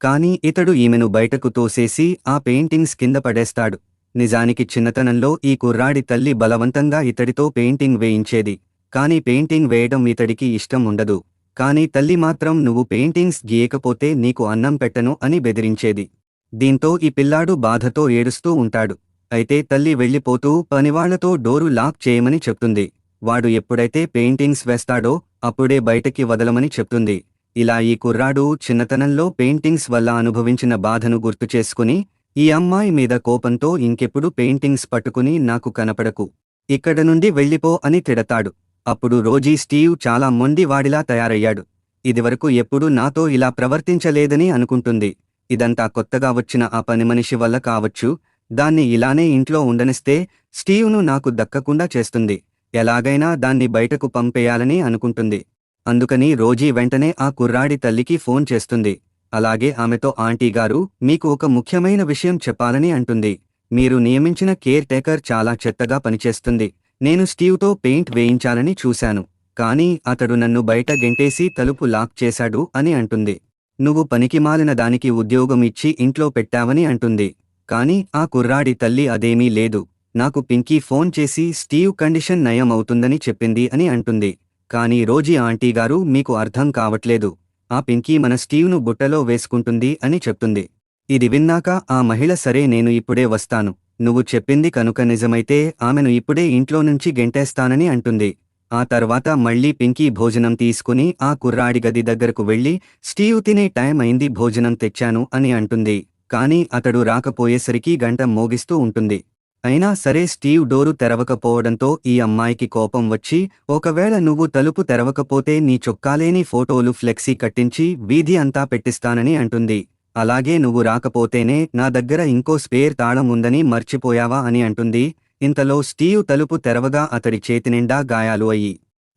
కానీ ఇతడు ఈమెను బయటకు తోసేసి ఆ పెయింటింగ్స్ కింద పడేస్తాడు. నిజానికి చిన్నతనంలో ఈ కుర్రాడి తల్లి బలవంతంగా ఇతడితో పెయింటింగ్ వేయించేది. కానీ పెయింటింగ్ వేయడం ఇతడికి ఇష్టం ఉండదు. కానీ తల్లి మాత్రం నువ్వు పెయింటింగ్స్ గీయకపోతే నీకు అన్నం పెట్టను అని బెదిరించేది. దీంతో ఈ పిల్లాడు బాధతో ఏడుస్తూ ఉంటాడు. అయితే తల్లి వెళ్ళిపోతూ పనివాళ్లతో డోరు లాక్ చేయమని చెప్తుంది. వాడు ఎప్పుడైతే పెయింటింగ్స్ వేస్తాడో అప్పుడే బయటకి వదలమని చెప్తుంది. ఇలా ఈ కుర్రాడు చిన్నతనంలో పెయింటింగ్స్ వల్ల అనుభవించిన బాధను గుర్తుచేసుకుని ఈ అమ్మాయి మీద కోపంతో ఇంకెప్పుడు పెయింటింగ్స్ పట్టుకుని నాకు కనపడకు, ఇక్కడ నుండి వెళ్ళిపో అని తిడతాడు. అప్పుడు రోజీ స్టీవ్ చాలా మొండివాడిలా తయారయ్యాడు. ఇదివరకు ఎప్పుడూ నాతో ఇలా ప్రవర్తించలేదని అనుకుంటుంది. ఇదంతా కొత్తగా వచ్చిన ఆ పనిమనిషి వల్ల కావచ్చు. దాన్ని ఇలానే ఇంట్లో ఉండనిస్తే స్టీవ్ను నాకు దక్కకుండా చేస్తుంది. ఎలాగైనా దాన్ని బయటకు పంపేయాలని అనుకుంటుంది. అందుకని రోజీ వెంటనే ఆ కుర్రాడి తల్లికి ఫోన్ చేస్తుంది. అలాగే ఆమెతో ఆంటీగారు మీకు ఒక ముఖ్యమైన విషయం చెప్పాలని అంటుంది. మీరు నియమించిన కేర్ టేకర్ చాలా చెత్తగా పనిచేస్తుంది. నేను స్టీవ్తో పెయింట్ వేయించాలని చూశాను, కానీ అతడు నన్ను బయట గెంటేసి తలుపు లాక్ చేశాడు అని అంటుంది. నువ్వు పనికిమాలిన దానికి ఉద్యోగం ఇచ్చి ఇంట్లో పెట్టావని అంటుంది. కానీ ఆ కుర్రాడి తల్లి అదేమీ లేదు, నాకు పింకీ ఫోన్ చేసి స్టీవ్ కండిషన్ నయం అవుతుందని చెప్పింది అని అంటుంది. కానీ రోజీ ఆంటీగారు మీకు అర్థం కావట్లేదు, ఆ పింకీ మన స్టీవ్ను బుట్టలో వేసుకుంటుంది అని చెప్తుంది. ఇది విన్నాక ఆ మహిళ సరే నేను ఇప్పుడే వస్తాను, నువ్వు చెప్పింది కనుక నిజమైతే ఆమెను ఇప్పుడే ఇంట్లో నుంచి గెంటేస్తానని అంటుంది. ఆ తర్వాత మళ్లీ పింకీ భోజనం తీసుకుని ఆ కుర్రాడి గది దగ్గరకు వెళ్లి స్టీవ్ తినే టైం అయింది, భోజనం తెచ్చాను అని అంటుంది. కానీ అతడు రాకపోయేసరికి గంట మోగిస్తూ ఉంటుంది. అయినా సరే స్టీవ్ డోరు తెరవకపోవడంతో ఈ అమ్మాయికి కోపం వచ్చి ఒకవేళ నువ్వు తలుపు తెరవకపోతే నీ చొక్కాలేని ఫోటోలు ఫ్లెక్సీ కట్టించి వీధి అంతా పెట్టిస్తానని అంటుంది. అలాగే నువ్వు రాకపోతేనే నా దగ్గర ఇంకో స్పేర్ తాళం ఉందని మర్చిపోయావా అని అంటుంది. ఇంతలో స్టీవ్ తలుపు తెరవగా అతడి చేతినిండా గాయాలు అయ్యి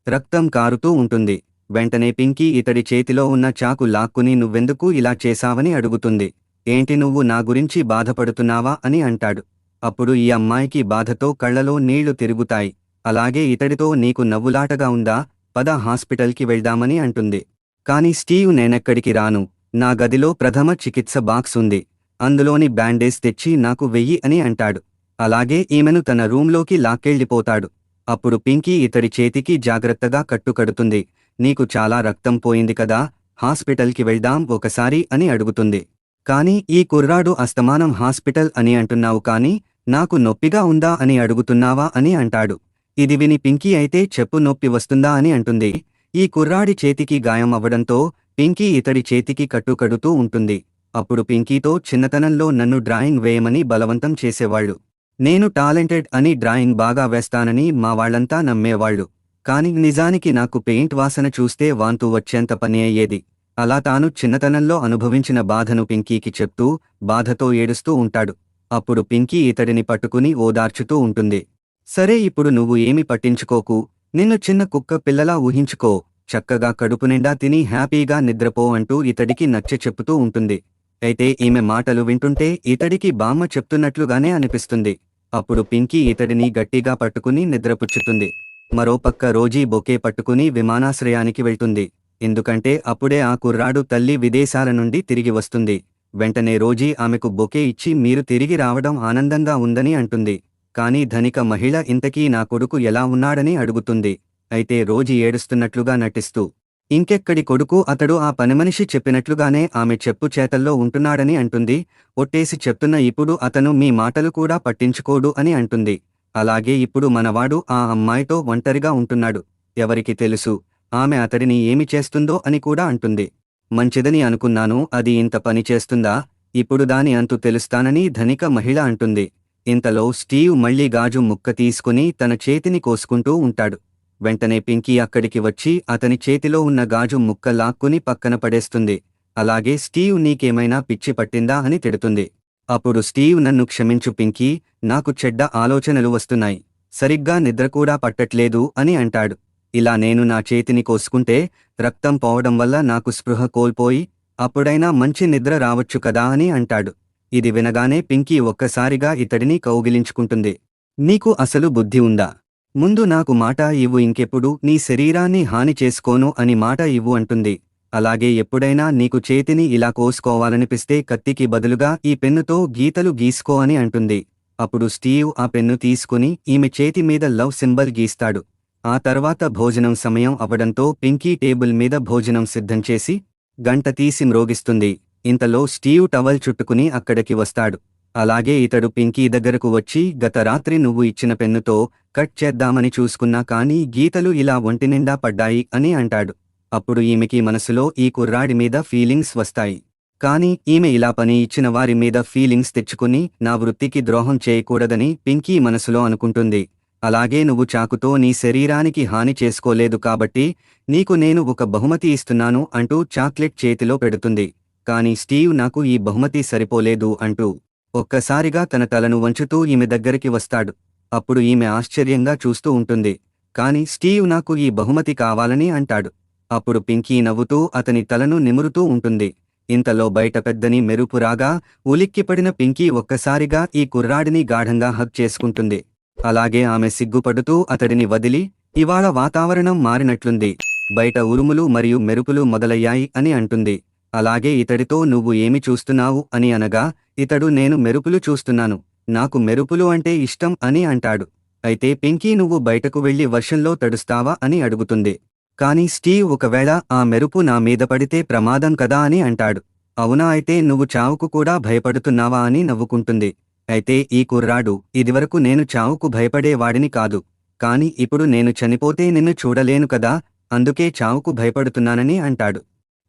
రక్తం కారుతూ ఉంటుంది. వెంటనే పింకీ ఇతడి చేతిలో ఉన్న చాకు లాక్కుని నువ్వెందుకు ఇలా చేశావని అడుగుతుంది. ఏంటి నువ్వు నా గురించి బాధపడుతున్నావా అని అంటాడు. అప్పుడు ఈ అమ్మాయికి బాధతో కళ్లలో నీళ్లు తిరుగుతాయి. అలాగే ఇతడితో నీకు నవ్వులాటగా ఉందా, పద హాస్పిటల్కి వెళ్దామని అంటుంది. కాని స్టీవ్ నేనెక్కడికి రాను, నా గదిలో ప్రథమ చికిత్స బాక్స్ ఉంది, అందులోని బ్యాండేజ్ తెచ్చి నాకు వెయ్యి అని అంటాడు. అలాగే ఈమెను తన రూంలోకి లాక్కెళ్ళిపోతాడు. అప్పుడు పింకీ ఇతడి చేతికి జాగ్రత్తగా కట్టుకడుతుంది. నీకు చాలా రక్తం పోయింది కదా, హాస్పిటల్కి వెళ్దాం ఒకసారి అని అడుగుతుంది. కాని ఈ కుర్రాడు అస్తమానం హాస్పిటల్ అని అంటున్నావు కానీ నాకు నొప్పిగా ఉందా అని అడుగుతున్నావా అని అంటాడు. ఇది విని పింకీ అయితే చెప్పు నొప్పి వస్తుందా అని అంటుంది. ఈ కుర్రాడి చేతికి గాయం అవ్వడంతో పింకీ ఇతడి చేతికి కట్టుకడుతూ ఉంటుంది. అప్పుడు పింకీతో చిన్నతనంలో నన్ను డ్రాయింగ్ వేయమని బలవంతం చేసేవాళ్ళు, నేను టాలెంటెడ్ అని, డ్రాయింగ్ బాగా వేస్తానని మా వాళ్ళంతా నమ్మేవాళ్లు. కాని నిజానికి నాకు పెయింట్ వాసన చూస్తే వాంతు వచ్చేంత పని అయ్యేది. అలా తాను చిన్నతనంలో అనుభవించిన బాధను పింకీకి చెప్తూ బాధతో ఏడుస్తూ ఉంటాడు. అప్పుడు పింకీ ఇతడిని పట్టుకుని ఓదార్చుతూ ఉంటుంది. సరే, ఇప్పుడు నువ్వు ఏమి పట్టించుకోకు, నిన్ను చిన్న కుక్క పిల్లలా ఊహించుకో, చక్కగా కడుపునిండా తిని హ్యాపీగా నిద్రపో అంటూ ఇతడికి నచ్చచెప్పుతూ ఉంటుంది. అయితే ఈమె మాటలు వింటుంటే ఇతడికి బామ్మ చెప్తున్నట్లుగానే అనిపిస్తుంది. అప్పుడు పింకీ ఇతడిని గట్టిగా పట్టుకుని నిద్రపుచ్చుతుంది. మరోపక్క రోజీ బొకే పట్టుకుని విమానాశ్రయానికి వెళ్తుంది. ఎందుకంటే అప్పుడే ఆ కుర్రాడు తల్లి విదేశాల నుండి తిరిగి వస్తుంది. వెంటనే రోజీ ఆమెకు బొకే ఇచ్చి మీరు తిరిగి రావడం ఆనందంగా ఉందని అంటుంది. కానీ ధనిక మహిళ ఇంతకీ నా కొడుకు ఎలా ఉన్నాడని అడుగుతుంది. అయితే రోజీ ఏడుస్తున్నట్లుగా నటిస్తూ ఇంకెక్కడి కొడుకు, అతడు ఆ పనిమనిషి చెప్పినట్లుగానే ఆమె చెప్పు చేతల్లో ఉంటున్నాడని అంటుంది. ఒట్టేసి చెప్తున్న, ఇప్పుడు అతను మీ మాటలు కూడా పట్టించుకోడు అని అంటుంది. అలాగే ఇప్పుడు మనవాడు ఆ అమ్మాయితో ఒంటరిగా ఉంటున్నాడు. ఎవరికి తెలుసు ఆమె అతడిని ఏమి చేస్తుందో అని కూడా అంటుంది. మంచిదని అనుకున్నాను, అది ఇంత పని చేస్తుందా, ఇప్పుడు దాని అంతు తెలుస్తానని ధనిక మహిళ అంటుంది. ఇంతలో స్టీవ్ మళ్లీ గాజు ముక్క తీసుకుని తన చేతిని కోసుకుంటూ ఉంటాడు. వెంటనే పింకీ అక్కడికి వచ్చి అతని చేతిలో ఉన్న గాజు ముక్క లాక్కుని పక్కన పడేస్తుంది. అలాగే స్టీవ్, నీకేమైనా పిచ్చి పట్టిందా అని తిడుతుంది. అప్పుడు స్టీవ్, నన్ను క్షమించు పింకీ, నాకు చెడ్డ ఆలోచనలు వస్తున్నాయి, సరిగ్గా నిద్ర కూడా పట్టట్లేదు అని అంటాడు. ఇలా నేను నా చేతిని కోసుకుంటే రక్తం పోవడం వల్ల నాకు స్పృహ కోల్పోయి అప్పుడైనా మంచి నిద్ర రావచ్చు కదా అని అంటాడు. ఇది వినగానే పింకీ ఒక్కసారిగా ఇతడిని కౌగిలించుకుంటుంది. నీకు అసలు బుద్ధి ఉందా? ముందు నాకు మాట ఇవ్వు, ఇంకెప్పుడు నీ శరీరాన్ని హాని చేసుకోను అని మాట ఇవ్వు అంటుంది. అలాగే ఎప్పుడైనా నీకు చేతిని ఇలా కోసుకోవాలనిపిస్తే కత్తికి బదులుగా ఈ పెన్నుతో గీతలు గీసుకో అని అంటుంది. అప్పుడు స్టీవ్ ఆ పెన్ను తీసుకుని ఈమె చేతి మీద లవ్ సింబల్ గీస్తాడు. ఆ తర్వాత భోజనం సమయం అవడంతో పింకీ టేబుల్ మీద భోజనం సిద్ధం చేసి గంట తీసి మ్రోగిస్తుంది. ఇంతలో స్టీవ్ టవల్ చుట్టుకుని అక్కడికి వస్తాడు. అలాగే ఇతడు పింకీ దగ్గరకు వచ్చి, గత రాత్రి నువ్వు ఇచ్చిన పెన్నుతో కట్ చేద్దామని చూసుకున్నా కానీ గీతలు ఇలా ఒంటినిండా పడ్డాయి అని అంటాడు. అప్పుడు ఈమెకి మనసులో ఈ కుర్రాడి మీద ఫీలింగ్స్ వస్తాయి. కాని ఈమె ఇలా పని ఇచ్చిన వారి మీద ఫీలింగ్స్ తెచ్చుకుని నా వృత్తికి ద్రోహం చేయకూడదని పింకీ మనసులో అనుకుంటుంది. అలాగే నువ్వు చాకుతో నీ శరీరానికి హాని చేసుకోలేదు కాబట్టి నీకు నేను ఒక బహుమతి ఇస్తున్నాను అంటూ చాక్లెట్ చేతిలో పెడుతుంది. కాని స్టీవ్, నాకు ఈ బహుమతి సరిపోలేదు అంటూ ఒక్కసారిగా తన తలను వంచుతూ ఈమె దగ్గరికి వస్తాడు. అప్పుడు ఈమె ఆశ్చర్యంగా చూస్తూ ఉంటుంది. కాని స్టీవ్ నాకు ఈ బహుమతి కావాలని అంటాడు. అప్పుడు పింకీ నవ్వుతూ అతని తలను నిమురుతూ ఉంటుంది. ఇంతలో బయట పెద్దని మెరుపు రాగా ఉలిక్కిపడిన పింకీ ఒక్కసారిగా ఈ కుర్రాడిని గాఢంగా హగ్ చేసుకుంటుంది. అలాగే ఆమె సిగ్గుపడుతూ అతడిని వదిలి, ఇవాళ వాతావరణం మారినట్లుంది, బయట ఉరుములు మరియు మెరుపులు మొదలయ్యాయి అని అంటుంది. అలాగే ఇతడితో నువ్వు ఏమి చూస్తున్నావు అని అనగా ఇతడు, నేను మెరుపులు చూస్తున్నాను, నాకు మెరుపులు అంటే ఇష్టం అని అంటాడు. అయితే పింకీ, నువ్వు బయటకు వెళ్లి వర్షంలో తడుస్తావా అని అడుగుతుంది. కాని స్టీవ్, ఒకవేళ ఆ మెరుపు నా మీద పడితే ప్రమాదం కదా అని అంటాడు. అవునా, అయితే నువ్వు చావుకు కూడా భయపడుతున్నావా అని నవ్వుకుంటుంది. అయితే ఈ కుర్రాడు, ఇదివరకు నేను చావుకు భయపడేవాడిని కాదు, కాని ఇప్పుడు నేను చనిపోతే నిన్ను చూడలేను కదా, అందుకే చావుకు భయపడుతున్నానని అంటాడు.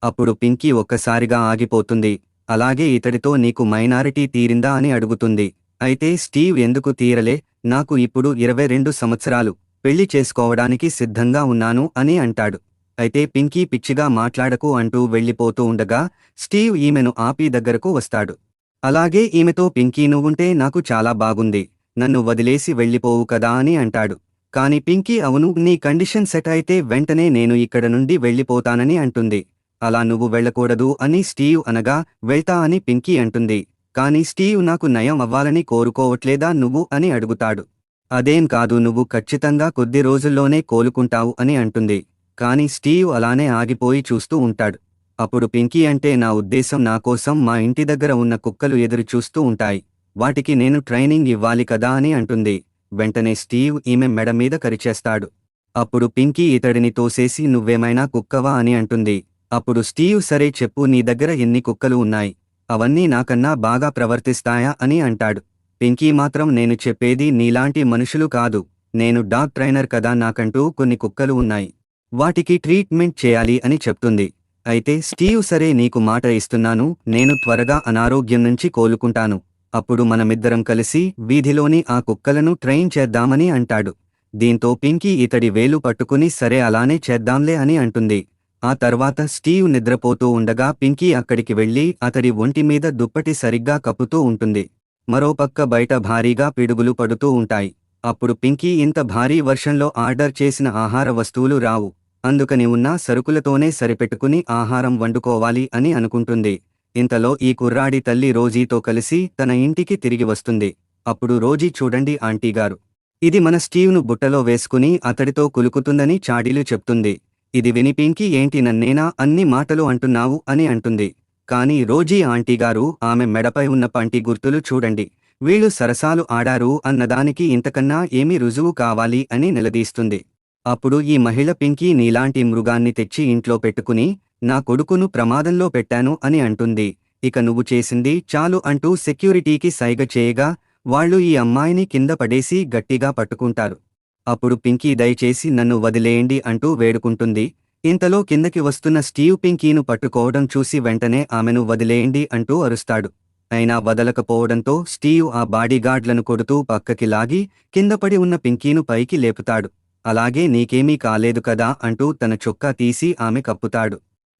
అప్పుడు పింకీ ఒక్కసారిగా ఆగిపోతుంది. అలాగే ఇతడితో నీకు మైనారిటీ తీరిందా అని అడుగుతుంది. అయితే స్టీవ్, ఎందుకు తీరలే, నాకు ఇప్పుడు 22 సంవత్సరాలు, పెళ్లి చేసుకోవడానికి సిద్ధంగా ఉన్నాను అని అంటాడు. అయితే పింకీ, పిచ్చిగా మాట్లాడకు అంటూ వెళ్ళిపోతూ ఉండగా స్టీవ్ ఈమెను ఆపి దగ్గరకు వస్తాడు. అలాగే ఈమెతో, పింకీ, నువ్వుంటే నాకు చాలా బాగుంది, నన్ను వదిలేసి వెళ్ళిపోవు కదా అని అంటాడు. కాని పింకీ, అవును, నీ కండిషన్ సెట్ అయితే వెంటనే నేను ఇక్కడ నుండి వెళ్ళిపోతానని అంటుంది. అలా నువ్వు వెళ్ళకూడదు అని స్టీవ్ అనగా వెళ్తా అని పింకీ అంటుంది. కాని స్టీవ్, నాకు నయం అవ్వాలని కోరుకోవట్లేదా నువ్వు అని అడుగుతాడు. అదేం కాదు, నువ్వు ఖచ్చితంగా కొద్ది రోజుల్లోనే కోలుకుంటావు అని అంటుంది. కాని స్టీవ్ అలానే ఆగిపోయి చూస్తూ ఉంటాడు. అప్పుడు పింకీ, అంటే నా ఉద్దేశం, నా కోసం మా ఇంటి దగ్గర ఉన్న కుక్కలు ఎదురు చూస్తూ ఉంటాయి, వాటికి నేను ట్రైనింగ్ ఇవ్వాలి కదా అని అంటుంది. వెంటనే స్టీవ్ ఈమె మెడ మీద కరిచేస్తాడు. అప్పుడు పింకీ ఇతడిని తోసేసి, నువ్వేమైనా కుక్కవా అని అంటుంది. అప్పుడు స్టీవ్, సరే చెప్పు, నీ దగ్గర ఎన్ని కుక్కలు ఉన్నాయి, అవన్నీ నాకన్నా బాగా ప్రవర్తిస్తాయా అని అంటాడు. పింకీ మాత్రం, నేను చెప్పేది నీలాంటి మనుషులు కాదు, నేను డాగ్ ట్రైనర్ కదా, నాకంటూ కొన్ని కుక్కలు ఉన్నాయి, వాటికి ట్రీట్మెంట్ చేయాలి అని చెప్తుంది. అయితే స్టీవ్, సరే నీకు మాట ఇస్తున్నాను, నేను త్వరగా అనారోగ్యం నుంచి కోలుకుంటాను, అప్పుడు మనమిద్దరం కలిసి వీధిలోని ఆ కుక్కలను ట్రైన్ చేద్దామని అంటాడు. దీంతో పింకీ ఇతడి వేలు పట్టుకుని సరే అలానే చేద్దాంలే అని అంటుంది. ఆ తర్వాత స్టీవ్ నిద్రపోతూ ఉండగా పింకీ అక్కడికి వెళ్లి అతడి ఒంటి మీద దుప్పటి సరిగ్గా కప్పుతూ ఉంటుంది. మరోపక్క బయట భారీగా పిడుగులు పడుతూ ఉంటాయి. అప్పుడు పింకీ ఇంత భారీ వర్షంలో ఆర్డర్ చేసిన ఆహార వస్తువులు రావు, అందుకని ఉన్న సరుకులతోనే సరిపెట్టుకుని ఆహారం వండుకోవాలి అని అనుకుంటుంది. ఇంతలో ఈ కుర్రాడి తల్లి రోజీతో కలిసి తన ఇంటికి తిరిగి వస్తుంది. అప్పుడు రోజీ చూడండి ఆంటీగారు, ఇది మన స్టీవ్ను బుట్టలో వేసుకుని అతడితో కులుకుతుందని చాడీలు చెప్తుంది. ఇది విని పింకీ ఏంటి నన్నేనా అన్ని మాటలు అంటున్నావు అని అంటుంది. కాని రోజీ ఆంటీగారు ఆమె మెడపై ఉన్న పంటి గుర్తులు చూడండి, వీళ్ళు సరసాలు ఆడారు అన్నదానికి ఇంతకన్నా ఏమి రుజువు కావాలి అని నిలదీస్తుంది. అప్పుడు ఈ మహిళ పింకీ నీలాంటి మృగాన్ని తెచ్చి ఇంట్లో పెట్టుకుని నా కొడుకును ప్రమాదంలో పెట్టాను అని అంటుంది. ఇక నువ్వు చేసింది చాలు అంటూ సెక్యూరిటీకి సైగ చేయగా వాళ్ళు ఈ అమ్మాయిని కింద పడేసి గట్టిగా పట్టుకుంటారు. అప్పుడు పింకీ దయచేసి నన్ను వదిలేయండి అంటూ వేడుకుంటుంది. ఇంతలో కిందకి వస్తున్న స్టీవ్ పింకీను పట్టుకోవడం చూసి వెంటనే ఆమెను వదిలేయండి అంటూ అరుస్తాడు. అయినా వదలకపోవడంతో స్టీవ్ ఆ బాడీగార్డ్లను కొడుతూ పక్కకి లాగి కిందపడి ఉన్న పింకీను పైకి లేపుతాడు. అలాగే నీకేమీ కాలేదు కదా అంటూ తన చొక్కా తీసి ఆమె కప్పుతాడు.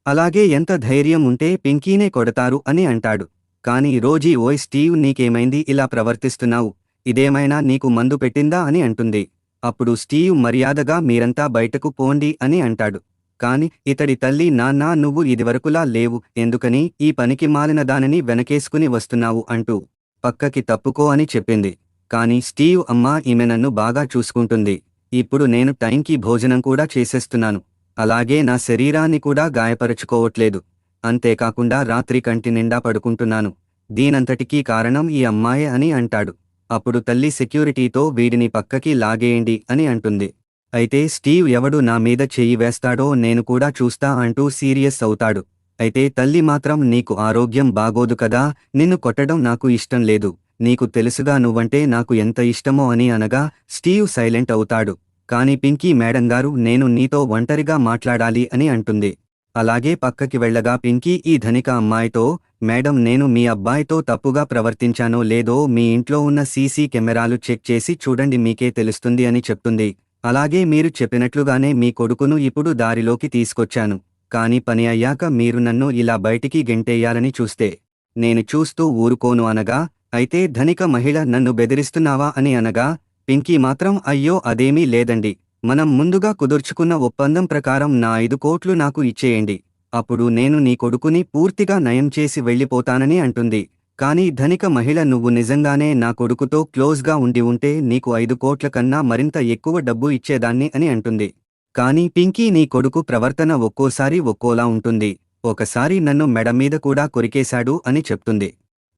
అలాగే ఎంత ధైర్యం ఉంటే పింకీనే కొడతారు అని అంటాడు. కాని రోజీ ఓయ్ స్టీవ్ నీకేమైంది ఇలా ప్రవర్తిస్తున్నావు, ఇదేమైనా నీకు మందు పెట్టిందా అని అంటుంది. అప్పుడు స్టీవ్ మర్యాదగా మీరంతా బయటకు పోండి అని అంటాడు. కాని ఇతడి తల్లి నాన్నా నువ్వు ఇదివరకులా లేవు, ఎందుకని ఈ పనికి మాలిన దానిని వెనకేసుకుని వస్తున్నావు అంటూ పక్కకి తప్పుకో అని చెప్పింది. కాని స్టీవ్ అమ్మా ఈమె నన్ను బాగా చూసుకుంటుంది, ఇప్పుడు నేను టైంకి భోజనం కూడా చేసేస్తున్నాను, అలాగే నా శరీరాన్ని కూడా గాయపరచుకోవట్లేదు, అంతేకాకుండా రాత్రి కంటి నిండా పడుకుంటున్నాను, దీనంతటికీ కారణం ఈ అమ్మాయే అని అంటాడు. అప్పుడు తల్లి సెక్యూరిటీతో వీడిని పక్కకి లాగేయండి అని అంటుంది. అయితే స్టీవ్ ఎవడు నా మీద చెయ్యి వేస్తాడో నేను కూడా చూస్తా అంటూ సీరియస్ అవుతాడు. అయితే తల్లి మాత్రం నీకు ఆరోగ్యం బాగోదు కదా, నిన్ను కొట్టడం నాకు ఇష్టం లేదు, నీకు తెలుసుగా నువ్వంటే నాకు ఎంత ఇష్టమో అని అనగా స్టీవ్ సైలెంట్ అవుతాడు. కాని పింకీ మేడంగారు నేను నీతో ఒంటరిగా మాట్లాడాలి అని అంటుంది. అలాగే పక్కకి వెళ్లగా పింకీ ఈ ధనిక అమ్మాయితో మేడం నేను మీ అబ్బాయితో తప్పుగా ప్రవర్తించానో లేదో మీ ఇంట్లో ఉన్న సీసీ కెమెరాలు చెక్ చేసి చూడండి మీకే తెలుస్తుంది అని చెప్తుంది. అలాగే మీరు చెప్పినట్లుగానే మీ కొడుకును ఇప్పుడు దారిలోకి తీసుకొచ్చాను, కాని పని అయ్యాక మీరు నన్ను ఇలా బయటికి గెంటేయాలని చూస్తే నేను చూస్తూ ఊరుకోను అనగా అయితే ధనిక మహిళ నన్ను బెదిరిస్తున్నావా అని అనగా పింకీ మాత్రం అయ్యో అదేమీ లేదండి, మనం ముందుగా కుదుర్చుకున్న ఒప్పందం ప్రకారం నా 5 కోట్లు నాకు ఇచ్చేయండి, అప్పుడు నేను నీ కొడుకుని పూర్తిగా నయం చేసి వెళ్ళిపోతానని అంటుంది. కాని ధనిక మహిళ నువ్వు నిజంగానే నా కొడుకుతో క్లోజ్గా ఉండి ఉంటే నీకు 5 కోట్ల కన్నా మరింత ఎక్కువ డబ్బు ఇచ్చేదాన్ని అని అంటుంది. కాని పింకీ నీ కొడుకు ప్రవర్తన ఒక్కోసారి ఒక్కోలా ఉంటుంది, ఒకసారి నన్ను మెడ మీద కూడా కొరికేశాడు అని చెప్తుంది.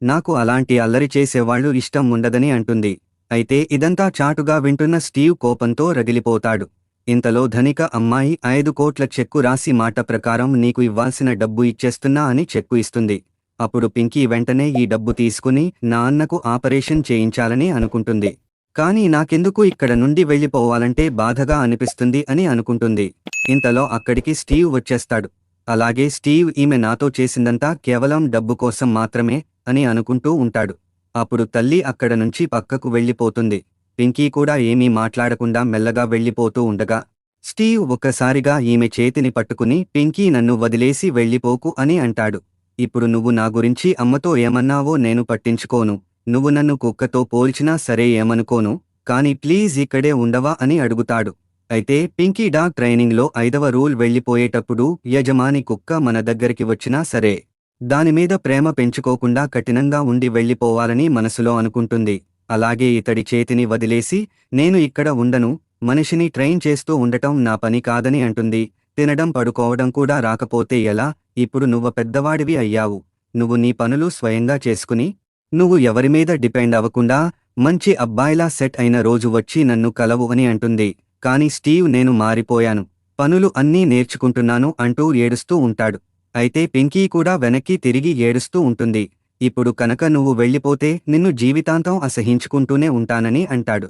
నాకు అలాంటి అల్లరి చేసేవాళ్లు ఇష్టం ఉండదని అంటుంది. అయితే ఇదంతా చాటుగా వింటున్న స్టీవ్ కోపంతో రగిలిపోతాడు. ఇంతలో ధనిక అమ్మాయి 5 కోట్ల చెక్కు రాసి మాట ప్రకారం నీకు ఇవ్వాల్సిన డబ్బు ఇచ్చేస్తున్నా అని చెక్కు ఇస్తుంది. అప్పుడు పింకీ వెంటనే ఈ డబ్బు తీసుకుని నా అన్నకు ఆపరేషన్ చేయించాలని అనుకుంటుంది. కాని నాకెందుకు ఇక్కడ నుండి వెళ్ళిపోవాలంటే బాధగా అనిపిస్తుంది అని అనుకుంటుంది. ఇంతలో అక్కడికి స్టీవ్ వచ్చేస్తాడు. అలాగే స్టీవ్ ఈమె నాతో చేసిందంతా కేవలం డబ్బు కోసం మాత్రమే అని అనుకుంటూ ఉంటాడు. అప్పుడు తల్లి అక్కడ నుంచి పక్కకు వెళ్ళిపోతుంది. పింకీ కూడా ఏమీ మాట్లాడకుండా మెల్లగా వెళ్ళిపోతూ ఉండగా స్టీవ్ ఒక్కసారిగా ఈమె చేతిని పట్టుకుని పింకీ నన్ను వదిలేసి వెళ్ళిపోకు అని అంటాడు. ఇప్పుడు నువ్వు నా గురించి అమ్మతో ఏమన్నావో నేను పట్టించుకోను, నువ్వు నన్ను కుక్కతో పోల్చినా సరే ఏమనుకోను, కాని ప్లీజ్ ఇక్కడే ఉండవా అని అడుగుతాడు. అయితే పింకీ డాగ్ ట్రైనింగ్లో 5వ రూల్ వెళ్ళిపోయేటప్పుడు యజమాని కుక్క మన దగ్గరికి వచ్చినా సరే దానిమీద ప్రేమ పెంచుకోకుండా కఠినంగా ఉండి వెళ్ళిపోవాలని మనసులో అనుకుంటుంది. అలాగే ఇతడి చేతిని వదిలేసి నేను ఇక్కడ ఉండను, మనిషిని ట్రైన్ చేస్తూ ఉండటం నా పని కాదని అంటుంది. తినడం పడుకోవడం కూడా రాకపోతే ఎలా, ఇప్పుడు నువ్వు పెద్దవాడివి అయ్యావు, నువ్వు నీ పనులు స్వయంగా చేసుకుని నువ్వు ఎవరిమీద డిపెండ్ అవ్వకుండా మంచి అబ్బాయిలా సెట్ అయిన రోజు వచ్చి నన్ను కలవు అని అంటుంది. కాని స్టీవ్ నేను మారిపోయాను, పనులు అన్నీ నేర్చుకుంటున్నాను అంటూ ఏడుస్తూ ఉంటాడు. అయితే పింకీ కూడా వెనక్కి తిరిగి ఏడుస్తూ ఉంటుంది. ఇప్పుడు కనుక నువ్వు వెళ్ళిపోతే నిన్ను జీవితాంతం అసహించుకుంటూనే ఉంటానని అంటాడు.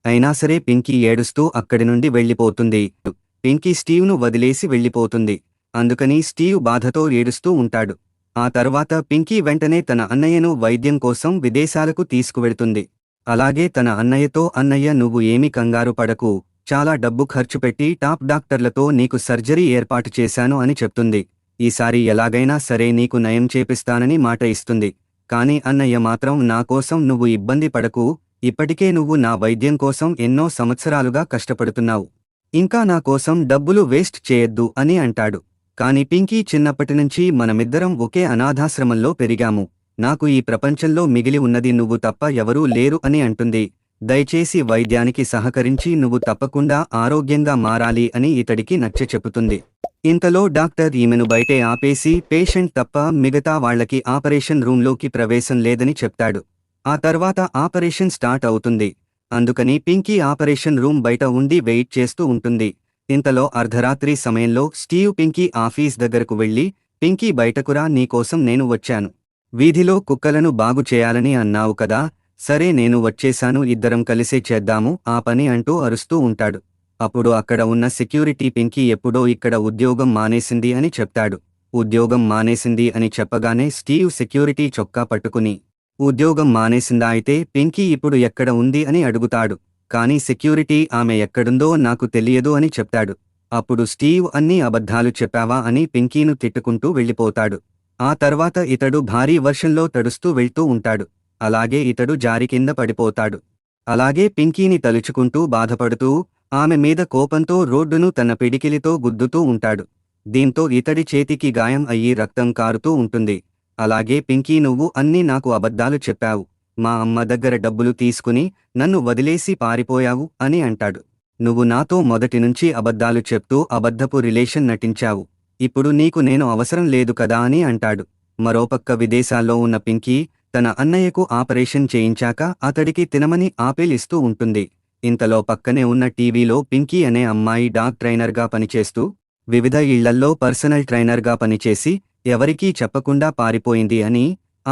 అయినా సరే పింకీ ఏడుస్తూ అక్కడి నుండి వెళ్ళిపోతుంది. పింకీ స్టీవ్ను వదిలేసి వెళ్ళిపోతుంది. అందుకని స్టీవ్ బాధతో ఏడుస్తూ ఉంటాడు. ఆ తర్వాత పింకీ వెంటనే తన అన్నయ్యను వైద్యం కోసం విదేశాలకు తీసుకువెడుతుంది. అలాగే తన అన్నయ్యతో, అన్నయ్య నువ్వు ఏమీ కంగారు పడకు, చాలా డబ్బు ఖర్చు పెట్టి టాప్ డాక్టర్లతో నీకు సర్జరీ ఏర్పాటు చేశాను అని చెప్తుంది. ఈసారి ఎలాగైనా సరే నీకు నయం చేపిస్తానని మాట ఇస్తుంది. కాని అన్నయ్య మాత్రం నా కోసం నువ్వు ఇబ్బంది పడకు, ఇప్పటికే నువ్వు నా వైద్యం కోసం ఎన్నో సంవత్సరాలుగా కష్టపడుతున్నావు. ఇంకా నా కోసం డబ్బులు వేస్ట్ చేయొద్దు అని అంటాడు. కాని పింకీ చిన్నప్పటినుంచి మనమిద్దరం ఒకే అనాథాశ్రమంలో పెరిగాము. నాకు ఈ ప్రపంచంలో మిగిలి ఉన్నది నువ్వు తప్ప ఎవరూ లేరు అని అంటుంది. దయచేసి వైద్యానికి సహకరించి నువ్వు తప్పకుండా ఆరోగ్యంగా మారాలి అని ఇతడికి నచ్చచెపుతుంది. ఇంతలో డాక్టర్ ఈమెను బయటే ఆపేసి పేషెంట్ తప్ప మిగతా వాళ్లకి ఆపరేషన్ రూంలోకి ప్రవేశం లేదని చెప్తాడు. ఆ తర్వాత ఆపరేషన్ స్టార్ట్ అవుతుంది. అందుకని పింకీ ఆపరేషన్ రూమ్ బయట ఉండి వెయిట్ చేస్తూ ఉంటుంది. ఇంతలో అర్ధరాత్రి సమయంలో స్టీవ్ పింకీ ఆఫీస్ దగ్గరకు వెళ్లి, పింకీ బయటకురా, నీకోసం నేను వచ్చాను. వీధిలో కుక్కలను బాగు చేయాలని అన్నావు కదా, సరే నేను వచ్చేశాను, ఇద్దరం కలిసే చేద్దాము ఆ పని అంటూ అరుస్తూ ఉంటాడు. అప్పుడు అక్కడ ఉన్న సెక్యూరిటీ పింకీ ఎప్పుడో ఇక్కడ ఉద్యోగం మానేసింది అని చెప్తాడు. ఉద్యోగం మానేసింది అని చెప్పగానే స్టీవ్ సెక్యూరిటీ చొక్కా పట్టుకుని, ఉద్యోగం మానేసిందా, అయితే పింకీ ఇప్పుడు ఎక్కడ ఉంది అని అడుగుతాడు. కానీ సెక్యూరిటీ ఆమె ఎక్కడుందో నాకు తెలియదు అని చెప్తాడు. అప్పుడు స్టీవ్ అన్నీ అబద్ధాలు చెప్పావా అని పింకీను తిట్టుకుంటూ వెళ్ళిపోతాడు. ఆ తర్వాత ఇతడు భారీ వర్షంలో తడుస్తూ వెళ్తూ ఉంటాడు. అలాగే ఇతడు జారి కింద పడిపోతాడు. అలాగే పింకీని తలుచుకుంటూ బాధపడుతూ ఆమె మీద కోపంతో రోడ్డును తన పిడికిలితో గుద్దుతూ ఉంటాడు. దీంతో ఇతడి చేతికి గాయం అయ్యి రక్తం కారుతూ ఉంటుంది. అలాగే పింకీ, నువ్వు అన్నీ నాకు అబద్ధాలు చెప్పావు, మా అమ్మ దగ్గర డబ్బులు తీసుకుని నన్ను వదిలేసి పారిపోయావు అని అంటాడు. నువ్వు నాతో మొదటినుంచి అబద్ధాలు చెప్తూ అబద్ధపు రిలేషన్ నటించావు, ఇప్పుడు నీకు నేను అవసరం లేదు కదా అని అంటాడు. మరోపక్క విదేశాల్లో ఉన్న పింకీ తన అన్నయ్యకు ఆపరేషన్ చేయించాక అతడికి తినమని ఆపిల్ ఇస్తూ ఉంటుంది. ఇంతలో పక్కనే ఉన్న టీవీలో పింకీ అనే అమ్మాయి డాగ్ ట్రైనర్గా పనిచేస్తూ వివిధ ఇళ్లల్లో పర్సనల్ ట్రైనర్గా పనిచేసి ఎవరికీ చెప్పకుండా పారిపోయింది అని,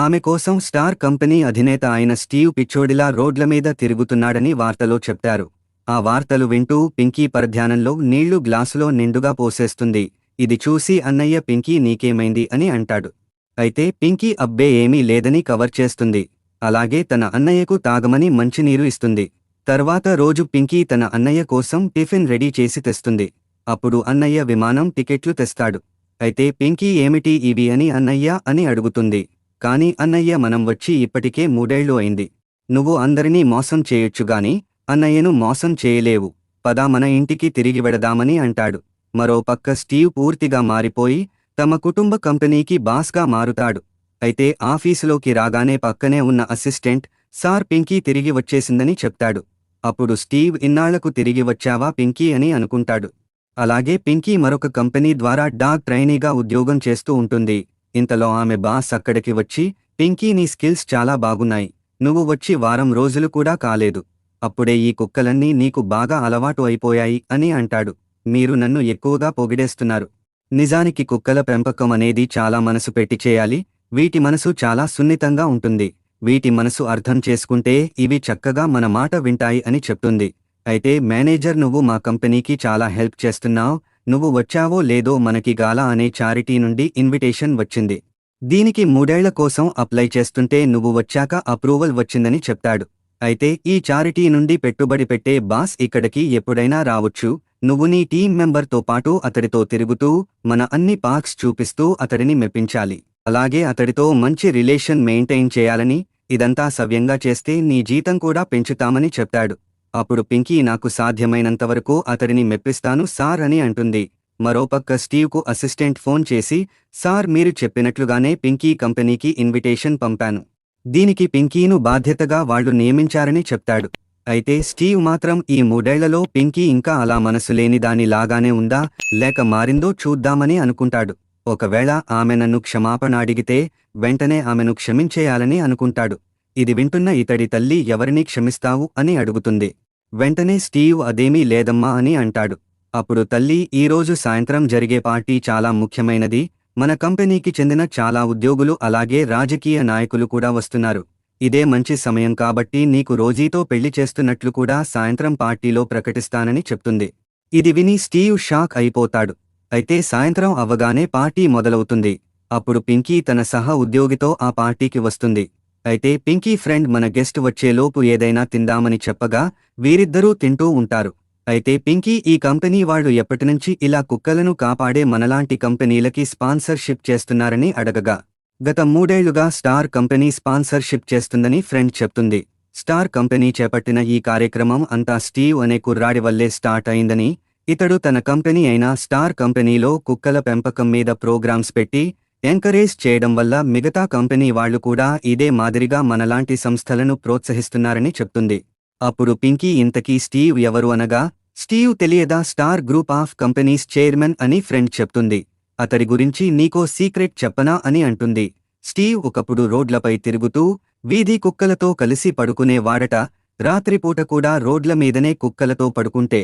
ఆమె కోసం స్టార్ కంపెనీ అధినేత అయిన స్టీవ్ పిచ్చోడిలా రోడ్ల మీద తిరుగుతున్నాడని వార్తలో చెప్తారు. ఆ వార్తలు వింటూ పింకీ పరధ్యానంలో నీళ్లు గ్లాసులో నిండుగా పోసేస్తుంది. ఇది చూసి అన్నయ్య, పింకీ నీకేమైంది అని అంటాడు. అయితే పింకీ అబ్బే ఏమీ లేదని కవర్ చేస్తుంది. అలాగే తన అన్నయ్యకు తాగమని మంచినీరు ఇస్తుంది. తర్వాత రోజు పింకీ తన అన్నయ్య కోసం టిఫిన్ రెడీ చేసి తెస్తుంది. అప్పుడు అన్నయ్య విమానం టికెట్లు తెస్తాడు. అయితే పింకీ ఏమిటి ఇవి అని అన్నయ్య అని అడుగుతుంది. కాని అన్నయ్య, మనం వచ్చి ఇప్పటికే 3 ఏళ్లు అయింది. నువ్వు అందరినీ మోసం చేయొచ్చుగాని అన్నయ్యను మోసం చేయలేవు, పద మన ఇంటికి తిరిగి వెడదామని అంటాడు. మరోపక్క స్టీవ్ పూర్తిగా మారిపోయి తమ కుటుంబ కంపెనీకి బాస్గా మారుతాడు. అయితే ఆఫీసులోకి రాగానే పక్కనే ఉన్న అసిస్టెంట్, సార్ పింకీ తిరిగి వచ్చేసిందని చెప్తాడు. అప్పుడు స్టీవ్, ఇన్నాళ్లకు తిరిగి వచ్చావా పింకీ అని అనుకుంటాడు. అలాగే పింకీ మరొక కంపెనీ ద్వారా డాగ్ ట్రైనీగా ఉద్యోగం చేస్తూ ఉంటుంది. ఇంతలో ఆమె బాస్ అక్కడికి వచ్చి, పింకీ నీ స్కిల్స్ చాలా బాగున్నాయి, నువ్వు వచ్చి వారం రోజులు కూడా కాలేదు, అప్పుడే ఈ కుక్కలన్నీ నీకు బాగా అలవాటు అయిపోయాయి అని అంటాడు. మీరు నన్ను ఎక్కువగా పొగిడేస్తున్నారు. నిజానికి కుక్కల పెంపకం అనేది చాలా మనసు పెట్టి చేయాలి. వీటి మనసు చాలా సున్నితంగా ఉంటుంది. వీటి మనసు అర్థం చేసుకుంటే ఇవి చక్కగా మన మాట వింటాయి అని చెప్తుంది. అయితే మేనేజర్, నువ్వు మా కంపెనీకి చాలా హెల్ప్ చేస్తున్నావ్, నువ్వు వచ్చావో లేదో మనకి గాలా అనే చారిటీ నుండి ఇన్విటేషన్ వచ్చింది. దీనికి 3 ఏళ్ల కోసం అప్లై చేస్తుంటే నువ్వు వచ్చాక అప్రూవల్ వచ్చిందని చెప్తాడు. అయితే ఈ చారిటీ నుండి పెట్టుబడి పెట్టే బాస్ ఇక్కడికి ఎప్పుడైనా రావచ్చు. నువ్వు నీ టీం మెంబర్తో పాటు అతడితో తిరుగుతూ మన అన్ని పార్క్స్ చూపిస్తూ అతడిని మెప్పించాలి. అలాగే అతడితో మంచి రిలేషన్ మెయింటైన్ చేయాలని, ఇదంతా సవ్యంగా చేస్తే నీ జీతం కూడా పెంచుతామని చెప్తాడు. అప్పుడు పింకీ, నాకు సాధ్యమైనంతవరకు అతడిని మెప్పిస్తాను సార్ అని అంటుంది. మరోపక్క స్టీవ్కు అసిస్టెంట్ ఫోన్ చేసి, సార్ మీరు చెప్పినట్లుగానే పింకీ కంపెనీకి ఇన్విటేషన్ పంపాను. దీనికి పింకీను బాధ్యతగా వాళ్లు నియమించారని చెప్తాడు. అయితే స్టీవ్ మాత్రం ఈ 3 ఏళ్లలో పింకీ ఇంకా అలా మనసు లేని దాని లాగానే ఉందా లేక మారిందో చూద్దామని అనుకుంటాడు. ఒకవేళ ఆమె నన్ను క్షమాపణ అడిగితే వెంటనే ఆమెను క్షమించేయాలని అనుకుంటాడు. ఇది వింటున్న ఇతడి తల్లి, ఎవరిని క్షమిస్తావు అని అడుగుతుంది. వెంటనే స్టీవ్, అదేమీ లేదమ్మా అని అంటాడు. అప్పుడు తల్లి, ఈరోజు సాయంత్రం జరిగే పార్టీ చాలా ముఖ్యమైనది, మన కంపెనీకి చెందిన చాలా ఉద్యోగులు అలాగే రాజకీయ నాయకులు కూడా వస్తున్నారు. ఇదే మంచి సమయం కాబట్టి నీకు రోజీతో పెళ్లి చేస్తున్నట్లు కూడా సాయంత్రం పార్టీలో ప్రకటిస్తానని చెప్తుంది. ఇది విని స్టీవ్ షాక్ అయిపోతాడు. అయితే సాయంత్రం అవ్వగానే పార్టీ మొదలవుతుంది. అప్పుడు పింకీ తన సహ ఉద్యోగితో ఆ పార్టీకి వస్తుంది. అయితే పింకీ ఫ్రెండ్ మన గెస్ట్ వచ్చేలోపు ఏదైనా తిందామని చెప్పగా వీరిద్దరూ తింటూ ఉంటారు. అయితే పింకీ ఈ కంపెనీ వాళ్ళు ఎప్పటినుంచి ఇలా కుక్కలను కాపాడే మనలాంటి కంపెనీలకి స్పాన్సర్షిప్ చేస్తున్నారని అడగగా గత 3 ఏళ్లుగా స్టార్ కంపెనీ స్పాన్సర్షిప్ చేస్తుందని ఫ్రెండ్ చెప్తుంది. స్టార్ కంపెనీ చేపట్టిన ఈ కార్యక్రమం అంతా స్టీవ్ అనే కుర్రాడి వల్లే స్టార్ట్ అయిందని, ఇతడు తన కంపెనీ అయిన స్టార్ కంపెనీలో కుక్కల పెంపకం మీద ప్రోగ్రామ్స్ పెట్టి ఎంకరేజ్ చేయడం వల్ల మిగతా కంపెనీ వాళ్లు కూడా ఇదే మాదిరిగా మనలాంటి సంస్థలను ప్రోత్సహిస్తున్నారని చెప్తుంది. అప్పుడు పింకీ ఇంతకీ స్టీవ్ ఎవరు అనగా, స్టీవ్ తెలియదా, star group of companies chairman అని ఫ్రెండ్ చెప్తుంది. అతడి గురించి నీకో సీక్రెట్ చెప్పనా అని అంటుంది. స్టీవ్ ఒకప్పుడు రోడ్లపై తిరుగుతూ వీధి కుక్కలతో కలిసి పడుకునేవాడట. రాత్రిపూట కూడా రోడ్ల మీదనే కుక్కలతో పడుకుంటే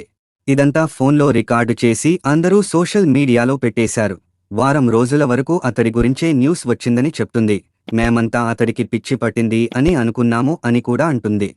ఇదంతా ఫోన్లో రికార్డు చేసి అందరూ సోషల్ మీడియాలో పెట్టేశారు. వారం రోజుల వరకు అతడి గురించే న్యూస్ వచ్చిందని చెప్తుంది. మేమంతా అతడికి పిచ్చి పట్టింది అని అనుకున్నాము అని కూడా అంటుంది.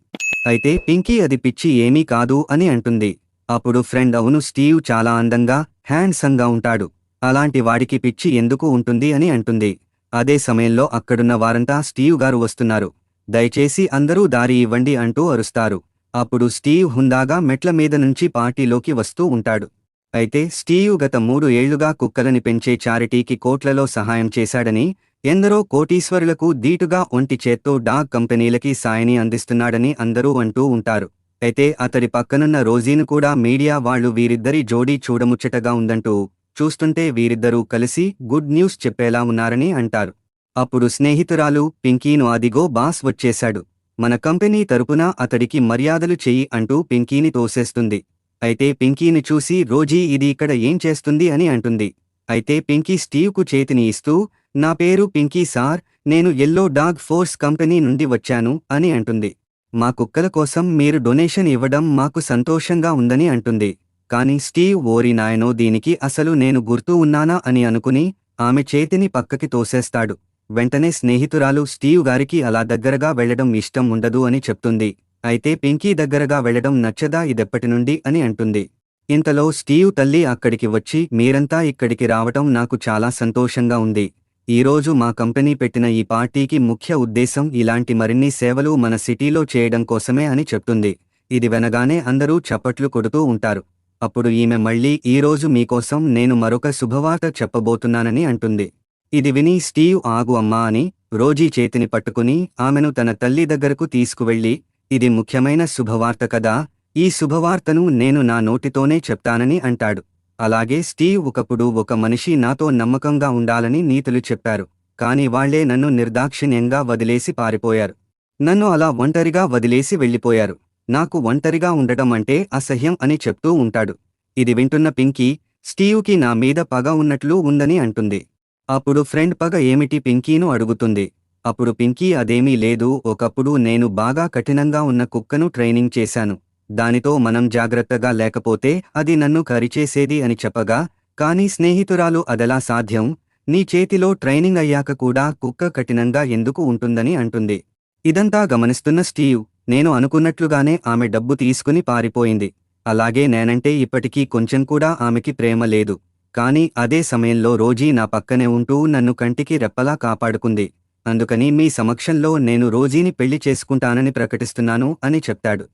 అయితే పింకీ అది పిచ్చి ఏమీ కాదు అని అంటుంది. అప్పుడు ఫ్రెండ్ అవును, స్టీవ్ చాలా అందంగా హ్యాండ్సమ్గా ఉంటాడు, అలాంటి వాడికి పిచ్చి ఎందుకు ఉంటుంది అని అంటుంది. అదే సమయంలో అక్కడున్న వారంతా స్టీవ్ గారు వస్తున్నారు, దయచేసి అందరూ దారి ఇవ్వండి అంటూ అరుస్తారు. అప్పుడు స్టీవ్ హుందాగా మెట్ల మీద నుంచి పార్టీలోకి వస్తూ ఉంటాడు. అయితే స్టీవ్ గత 3 ఏళ్లుగా కుక్కలని పెంచే చారిటీకి కోట్లలో సహాయం చేశాడని, ఎందరో కోటీశ్వరులకు దీటుగా ఒంటి చేత్తో డాగ్ కంపెనీలకి సాయాన్ని అందిస్తున్నాడని అందరూ అంటూ ఉంటారు. అయితే అతడి పక్కనున్న రోజీను కూడా మీడియా వాళ్లు వీరిద్దరి జోడీ చూడముచ్చటగా ఉందంటూ, చూస్తుంటే వీరిద్దరూ కలిసి గుడ్ న్యూస్ చెప్పేలా ఉన్నారని అంటారు. అప్పుడు స్నేహితురాలు పింకీను అదిగో బాస్ వచ్చేశాడు, మన కంపెనీ తరపున అతడికి మర్యాదలు చెయ్యి అంటూ పింకీని తోసేస్తుంది. అయితే పింకీని చూసి రోజీ ఇది ఇక్కడ ఏం చేస్తుంది అని అంటుంది. అయితే పింకీ స్టీవ్కు చేతిని ఇస్తూ, నా పేరు పింకీ సార్, నేను ఎల్లో డాగ్ ఫోర్స్ కంపెనీ నుండి వచ్చాను అని అంటుంది. మా కుక్కల కోసం మీరు డొనేషన్ ఇవ్వడం మాకు సంతోషంగా ఉందని అంటుంది. కాని స్టీవ్ ఓరి నాయనో, దీనికి అసలు నేను గుర్తు ఉన్నానా అని అనుకుని ఆమె చేతిని పక్కకి తోసేస్తాడు. వెంటనే స్నేహితురాలు స్టీవ్ గారికి అలా దగ్గరగా వెళ్లడం ఇష్టం ఉండదు అని చెప్తుంది. అయితే పింకీ దగ్గరగా వెళ్లడం నచ్చదా ఇదెప్పటి నుండి అని అంటుంది. ఇంతలో స్టీవ్ తల్లి అక్కడికి వచ్చి, మీరంతా ఇక్కడికి రావటం నాకు చాలా సంతోషంగా ఉంది. ఈరోజు మా కంపెనీ పెట్టిన ఈ పార్టీకి ముఖ్య ఉద్దేశం ఇలాంటి మరిన్ని సేవలు మన సిటీలో చేయడం కోసమే అని చెప్తుంది. ఇది వినగానే అందరూ చప్పట్లు కొడుతూ ఉంటారు. అప్పుడు ఈమె మళ్ళీ, ఈరోజు మీకోసం నేను మరొక శుభవార్త చెప్పబోతున్నానని అంటుంది. ఇది విని స్టీవ్ ఆగు అమ్మా అని రోజీ చేతిని పట్టుకుని ఆమెను తన తల్లి దగ్గరకు తీసుకువెళ్ళి, ఇది ముఖ్యమైన శుభవార్త కదా, ఈ శుభవార్తను నేను నా నోటితోనే చెప్తానని అంటాడు. అలాగే స్టీవ్ ఒకప్పుడు ఒక మనిషి నాతో నమ్మకంగా ఉండాలని నీతులు చెప్పారు, కాని వాళ్లే నన్ను నిర్దాక్షిణ్యంగా వదిలేసి పారిపోయారు. నన్ను అలా ఒంటరిగా వదిలేసి వెళ్ళిపోయారు. నాకు ఒంటరిగా ఉండటం అంటే అసహ్యం అని చెప్తూ ఉంటాడు. ఇది వింటున్న పింకీ, స్టీవ్కి నా మీద పగ ఉన్నట్లు ఉందని అంటుంది. అప్పుడు ఫ్రెండ్ పగ ఏమిటి పింకీను అడుగుతుంది. అప్పుడు పింకీ అదేమీ లేదు, ఒకప్పుడు నేను బాగా కఠినంగా ఉన్న కుక్కను ట్రైనింగ్ చేశాను, దానితో మనం జాగ్రత్తగా లేకపోతే అది నన్ను కరిచేసేది అని చెప్పగా, కానీ స్నేహితురాలు అదెలా సాధ్యం, నీ చేతిలో ట్రైనింగ్ అయ్యాక కూడా కుక్క కఠినంగా ఎందుకు ఉంటుందని అంటుంది. ఇదంతా గమనిస్తున్న స్టీవ్, నేను అనుకున్నట్లుగానే ఆమె డబ్బు తీసుకుని పారిపోయింది, అలాగే నేనంటే ఇప్పటికీ కొంచెం కూడా ఆమెకి ప్రేమ లేదు, కానీ అదే సమయంలో రోజీ నా పక్కనే ఉంటూ నన్ను కంటికి రెప్పలా కాపాడుకుంది, అందుకని మీ సమక్షంలో నేను రోజీని పెళ్లి చేసుకుంటానని ప్రకటిస్తున్నాను అని చెప్తాడు.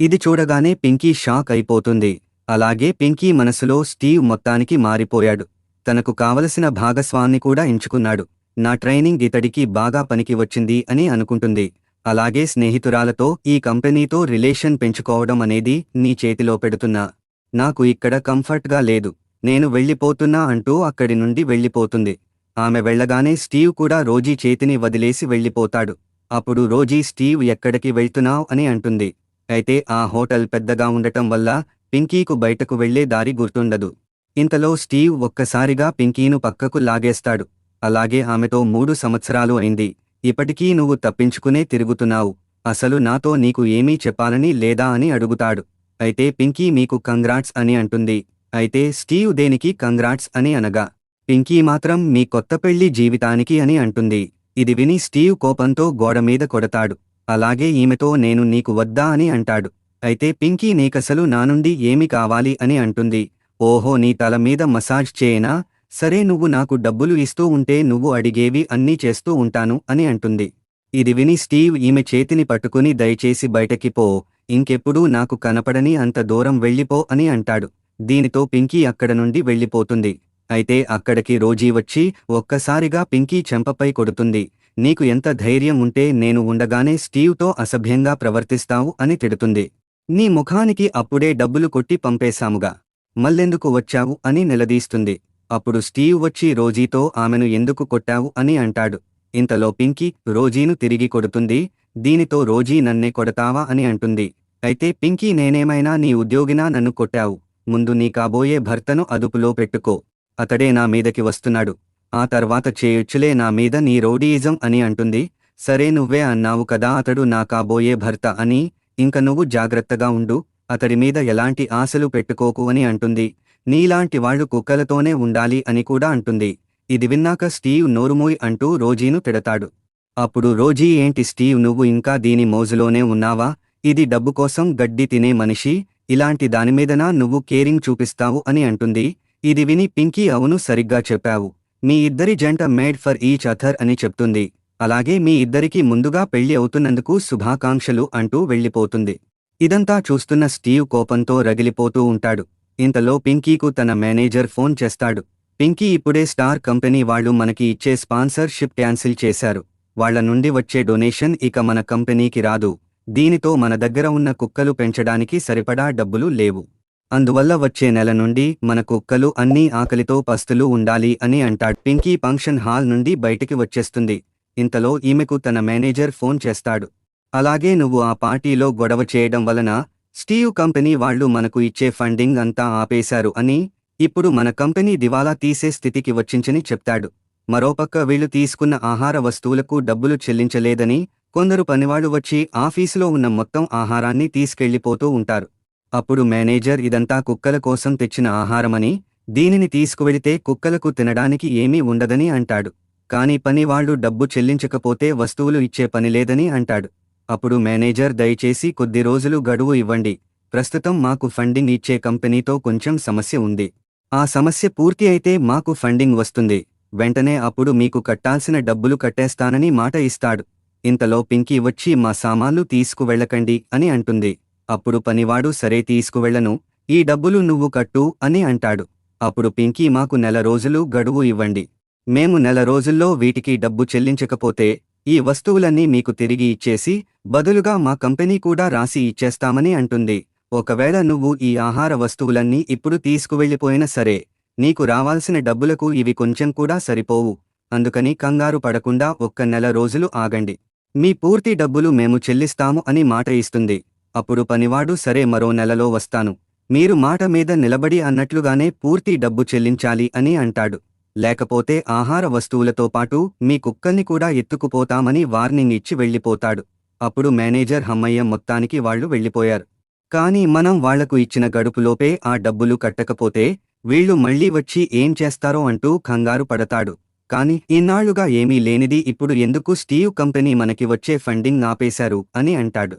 ఇది చూడగానే పింకీ షాక్ అయిపోతుంది. అలాగే పింకీ మనసులో స్టీవ్ మొత్తానికి మారిపోయాడు, తనకు కావలసిన భాగస్వాన్ని కూడా ఎంచుకున్నాడు, నా ట్రైనింగ్ ఇతడికి బాగా పనికి వచ్చింది అని అనుకుంటుంది. అలాగే స్నేహితురాలతో ఈ కంపెనీతో రిలేషన్ పెంచుకోవడం అనేది నీ చేతిలో పెడుతున్నా, నాకు ఇక్కడ కంఫర్ట్గా లేదు, నేను వెళ్ళిపోతున్నా అంటూ అక్కడి నుండి వెళ్ళిపోతుంది. ఆమె వెళ్లగానే స్టీవ్ కూడా రోజీ చేతిని వదిలేసి వెళ్ళిపోతాడు. అప్పుడు రోజీ, స్టీవ్ ఎక్కడికి వెళ్తున్నావ్ అని అంటుంది. అయితే ఆ హోటల్ పెద్దగా ఉండటం వల్ల పింకీకు బయటకు వెళ్లే దారి గుర్తుండదు. ఇంతలో స్టీవ్ ఒక్కసారిగా పింకీను పక్కకు లాగేస్తాడు. అలాగే ఆమెతో 3 సంవత్సరాలు అయింది, ఇప్పటికీ నువ్వు తప్పించుకునే తిరుగుతున్నావు, అసలు నాతో నీకు ఏమీ చెప్పాలని లేదా అని అడుగుతాడు. అయితే పింకీ మీకు కంగ్రాట్స్ అని అంటుంది. అయితే స్టీవ్ దేనికి కంగ్రాట్స్ అని అనగా, పింకీ మాత్రం మీ కొత్త పెళ్లి జీవితానికి అని అంటుంది. ఇది విని స్టీవ్ కోపంతో గోడమీద కొడతాడు. అలాగే ఈమెతో నేను నీకు వద్దా అని అంటాడు. అయితే పింకీ నీకసలు నా నుండి ఏమి కావాలి అని అంటుంది. ఓహో, నీ తల మీద మసాజ్ చేయనా, సరే నువ్వు నాకు డబ్బులు ఇస్తూ ఉంటే నువ్వు అడిగేవి అన్నీ చేస్తూ ఉంటాను అని అంటుంది. ఇది విని స్టీవ్ ఈమె చేతిని పట్టుకుని దయచేసి బయటకి పో, ఇంకెప్పుడూ నాకు కనపడని అంత దూరం వెళ్ళిపో అని అంటాడు. దీనితో పింకీ అక్కడ నుండి వెళ్ళిపోతుంది. అయితే అక్కడికి రోజీ వచ్చి ఒక్కసారిగా పింకీ చెంపపై కొడుతుంది. నీకు ఎంత ధైర్యం ఉంటే నేను ఉండగానే స్టీవ్తో అసభ్యంగా ప్రవర్తిస్తావు అని తిడుతుంది. నీ ముఖానికి అప్పుడే డబ్బులు కొట్టి పంపేశాముగా, మళ్ళెందుకు వచ్చావు అని నిలదీస్తుంది. అప్పుడు స్టీవ్ వచ్చి రోజీతో ఆమెను ఎందుకు కొట్టావు అని అంటాడు. ఇంతలో పింకీ రోజీను తిరిగి కొడుతుంది. దీనితో రోజీ నన్నే కొడతావా అని అంటుంది. అయితే పింకీ నేనేమైనా నీ ఉద్యోగినా నన్ను కొట్టావు, ముందు నీ కాబోయే భర్తను అదుపులో పెట్టుకో, అతడే నా మీదకి వస్తున్నాడు, ఆ తర్వాత చేయొచ్చులే నా మీద నీ రౌడీయిజం అని అంటుంది. సరే నువ్వే అన్నావు కదా అతడు నా కాబోయే భర్త అని, ఇంక నువ్వు జాగ్రత్తగా ఉండు, అతడి మీద ఎలాంటి ఆశలు పెట్టుకోకు అని అంటుంది. నీలాంటి వాళ్లు కుక్కలతోనే ఉండాలి అని కూడా అంటుంది. ఇది విన్నాక స్టీవ్ నోరుమూయ్ అంటూ రోజీను తిడతాడు. అప్పుడు రోజీ ఏంటి స్టీవ్ నువ్వు ఇంకా దీని మోజులోనే ఉన్నావా, ఇది డబ్బు కోసం గడ్డి తినే మనిషి, ఇలాంటి దానిమీదనా నువ్వు కేరింగ్ చూపిస్తావు అని అంటుంది. ఇది విని పింకీ అవును సరిగ్గా చెప్పావు, మీ ఇద్దరి జంట మేడ్ ఫర్ ఈచ్ అథర్ అని చెప్తుంది. అలాగే మీ ఇద్దరికీ ముందుగా పెళ్లి అవుతున్నందుకు శుభాకాంక్షలు అంటూ వెళ్ళిపోతుంది. ఇదంతా చూస్తున్న స్టీవ్ కోపంతో రగిలిపోతూ ఉంటాడు. ఇంతలో పింకీకు తన మేనేజర్ ఫోన్ చేస్తాడు. పింకీ ఇప్పుడే స్టార్ కంపెనీ వాళ్ళు మనకి ఇచ్చే స్పాన్సర్షిప్ క్యాన్సిల్ చేశారు, వాళ్ల నుండి వచ్చే డొనేషన్ ఇక మన కంపెనీకి రాదు, దీనితో మన దగ్గర ఉన్న కుక్కలు పెంచడానికి సరిపడా డబ్బులు లేవు, అందువల్ల వచ్చే నెల నుండి మన కుక్కలు అన్నీ ఆకలితో పస్తులు ఉండాలి అని అంటాడు. పింకీ ఫంక్షన్ హాల్ నుండి బయటికి వచ్చేస్తుంది. ఇంతలో ఈమెకు తన మేనేజర్ ఫోన్ చేస్తాడు. అలాగే నువ్వు ఆ పార్టీలో గొడవ చేయడం వలన స్టీవ్ కంపెనీ వాళ్లు మనకు ఇచ్చే ఫండింగ్ అంతా ఆపేశారు అని, ఇప్పుడు మన కంపెనీ దివాలా తీసే స్థితికి వచ్చించని చెప్తాడు. మరోపక్క వీళ్లు తీసుకున్న ఆహార వస్తువులకు డబ్బులు చెల్లించలేదని కొందరు పనివాళ్లు వచ్చి ఆఫీసులో ఉన్న మొత్తం ఆహారాన్ని తీసుకెళ్లిపోతూ ఉంటారు. అప్పుడు మేనేజర్ ఇదంతా కుక్కల కోసం తెచ్చిన ఆహారమని, దీనిని తీసుకువెళితే కుక్కలకు తినడానికి ఏమీ ఉండదని అంటాడు. కాని పనివాళ్లు డబ్బు చెల్లించకపోతే వస్తువులు ఇచ్చే పనిలేదని అంటాడు. అప్పుడు మేనేజర్ దయచేసి కొద్ది రోజులు గడువు ఇవ్వండి, ప్రస్తుతం మాకు ఫండింగ్ ఇచ్చే కంపెనీతో కొంచెం సమస్య ఉంది, ఆ సమస్య పూర్తి అయితే మాకు ఫండింగ్ వస్తుంది, వెంటనే అప్పుడు మీకు కట్టాల్సిన డబ్బులు కట్టేస్తానని మాట ఇస్తాడు. ఇంతలో పింకీ వచ్చి మా సామాన్లు తీసుకువెళ్లకండి అని అంటుంది. అప్పుడు పనివాడు సరే తీసుకువెళ్లను, ఈ డబ్బులు నువ్వు కట్టు అని అంటాడు. అప్పుడు పింకీ మాకు నెల రోజులు గడువు ఇవ్వండి, మేము నెల రోజుల్లో వీటికి డబ్బు చెల్లించకపోతే ఈ వస్తువులన్నీ మీకు తిరిగి ఇచ్చేసి బదులుగా మా కంపెనీ కూడా రాసి ఇచ్చేస్తామని అంటుంది. ఒకవేళ నువ్వు ఈ ఆహార వస్తువులన్నీ ఇప్పుడు తీసుకువెళ్లిపోయినా సరే నీకు రావాల్సిన డబ్బులకు ఇవి కొంచెం కూడా సరిపోవు, అందుకని కంగారు పడకుండా ఒక్క నెల రోజులు ఆగండి, మీ పూర్తి డబ్బులు మేము చెల్లిస్తాము అని మాట ఇస్తుంది. అప్పుడు పనివాడు సరే మరో నెలలో వస్తాను, మీరు మాట మీద నిలబడి అన్నట్లుగానే పూర్తి డబ్బు చెల్లించాలి అని అంటాడు. లేకపోతే ఆహార వస్తువులతో పాటు మీ కుక్కల్ని కూడా ఎత్తుకుపోతామని వార్నింగ్ ఇచ్చి వెళ్ళిపోతాడు. అప్పుడు మేనేజర్ హమ్మయ్య మొత్తానికి వాళ్లు వెళ్ళిపోయారు. కాని మనం వాళ్లకు ఇచ్చిన గడుపులోపే ఆ డబ్బులు కట్టకపోతే వీళ్లు మళ్లీ వచ్చి ఏం చేస్తారో అంటూ కంగారు పడతాడు. కాని ఇన్నాళ్లుగా ఏమీ లేనిది ఇప్పుడు ఎందుకు స్టీవ్ కంపెనీ మనకి వచ్చే ఫండింగ్ ఆపేశారు అని అంటాడు.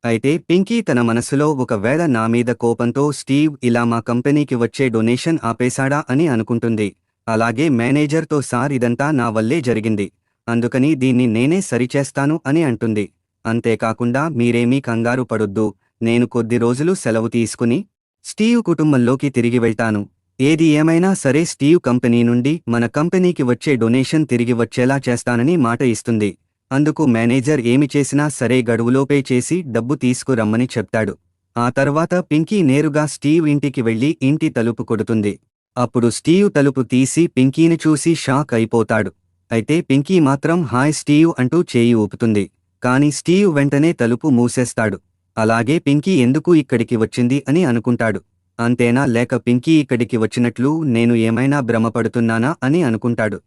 అయితే పింకీ తన మనసులో ఒకవేళ నా మీద కోపంతో స్టీవ్ ఇలా మా కంపెనీకి వచ్చే డొనేషన్ ఆపేశాడా అని అనుకుంటుంది. అలాగే మేనేజర్తో సార్ ఇదంతా నా వల్లే జరిగింది, అందుకని దీన్ని నేనే సరిచేస్తాను అని అంటుంది. అంతేకాకుండా మీరేమీ కంగారు పడొద్దు, నేను కొద్ది రోజులు సెలవు తీసుకుని స్టీవ్ కుటుంబంలోకి తిరిగి వెళ్తాను, ఏది ఏమైనా సరే స్టీవ్ కంపెనీ నుండి మన కంపెనీకి వచ్చే డొనేషన్ తిరిగి వచ్చేలా చేస్తానని మాట ఇస్తుంది. అందుకు మేనేజర్ ఏమి చేసినా సరే గడువులోపే చేసి డబ్బు తీసుకురమ్మని చెప్తాడు. ఆ తర్వాత పింకీ నేరుగా స్టీవ్ ఇంటికి వెళ్లి ఇంటి తలుపు కొడుతుంది. అప్పుడు స్టీవ్ తలుపు తీసి పింకీని చూసి షాక్ అయిపోతాడు. అయితే పింకీ మాత్రం హాయ్ స్టీవ్ అంటూ చేయి ఊపుతుంది. కాని స్టీవ్ వెంటనే తలుపు మూసేస్తాడు. అలాగే పింకీ ఎందుకు ఇక్కడికి వచ్చింది అని అనుకుంటాడు. అంతేనా లేక పింకీ ఇక్కడికి వచ్చినట్లు నేను ఏమైనా భ్రమపడుతున్నానా అని అనుకుంటాడు.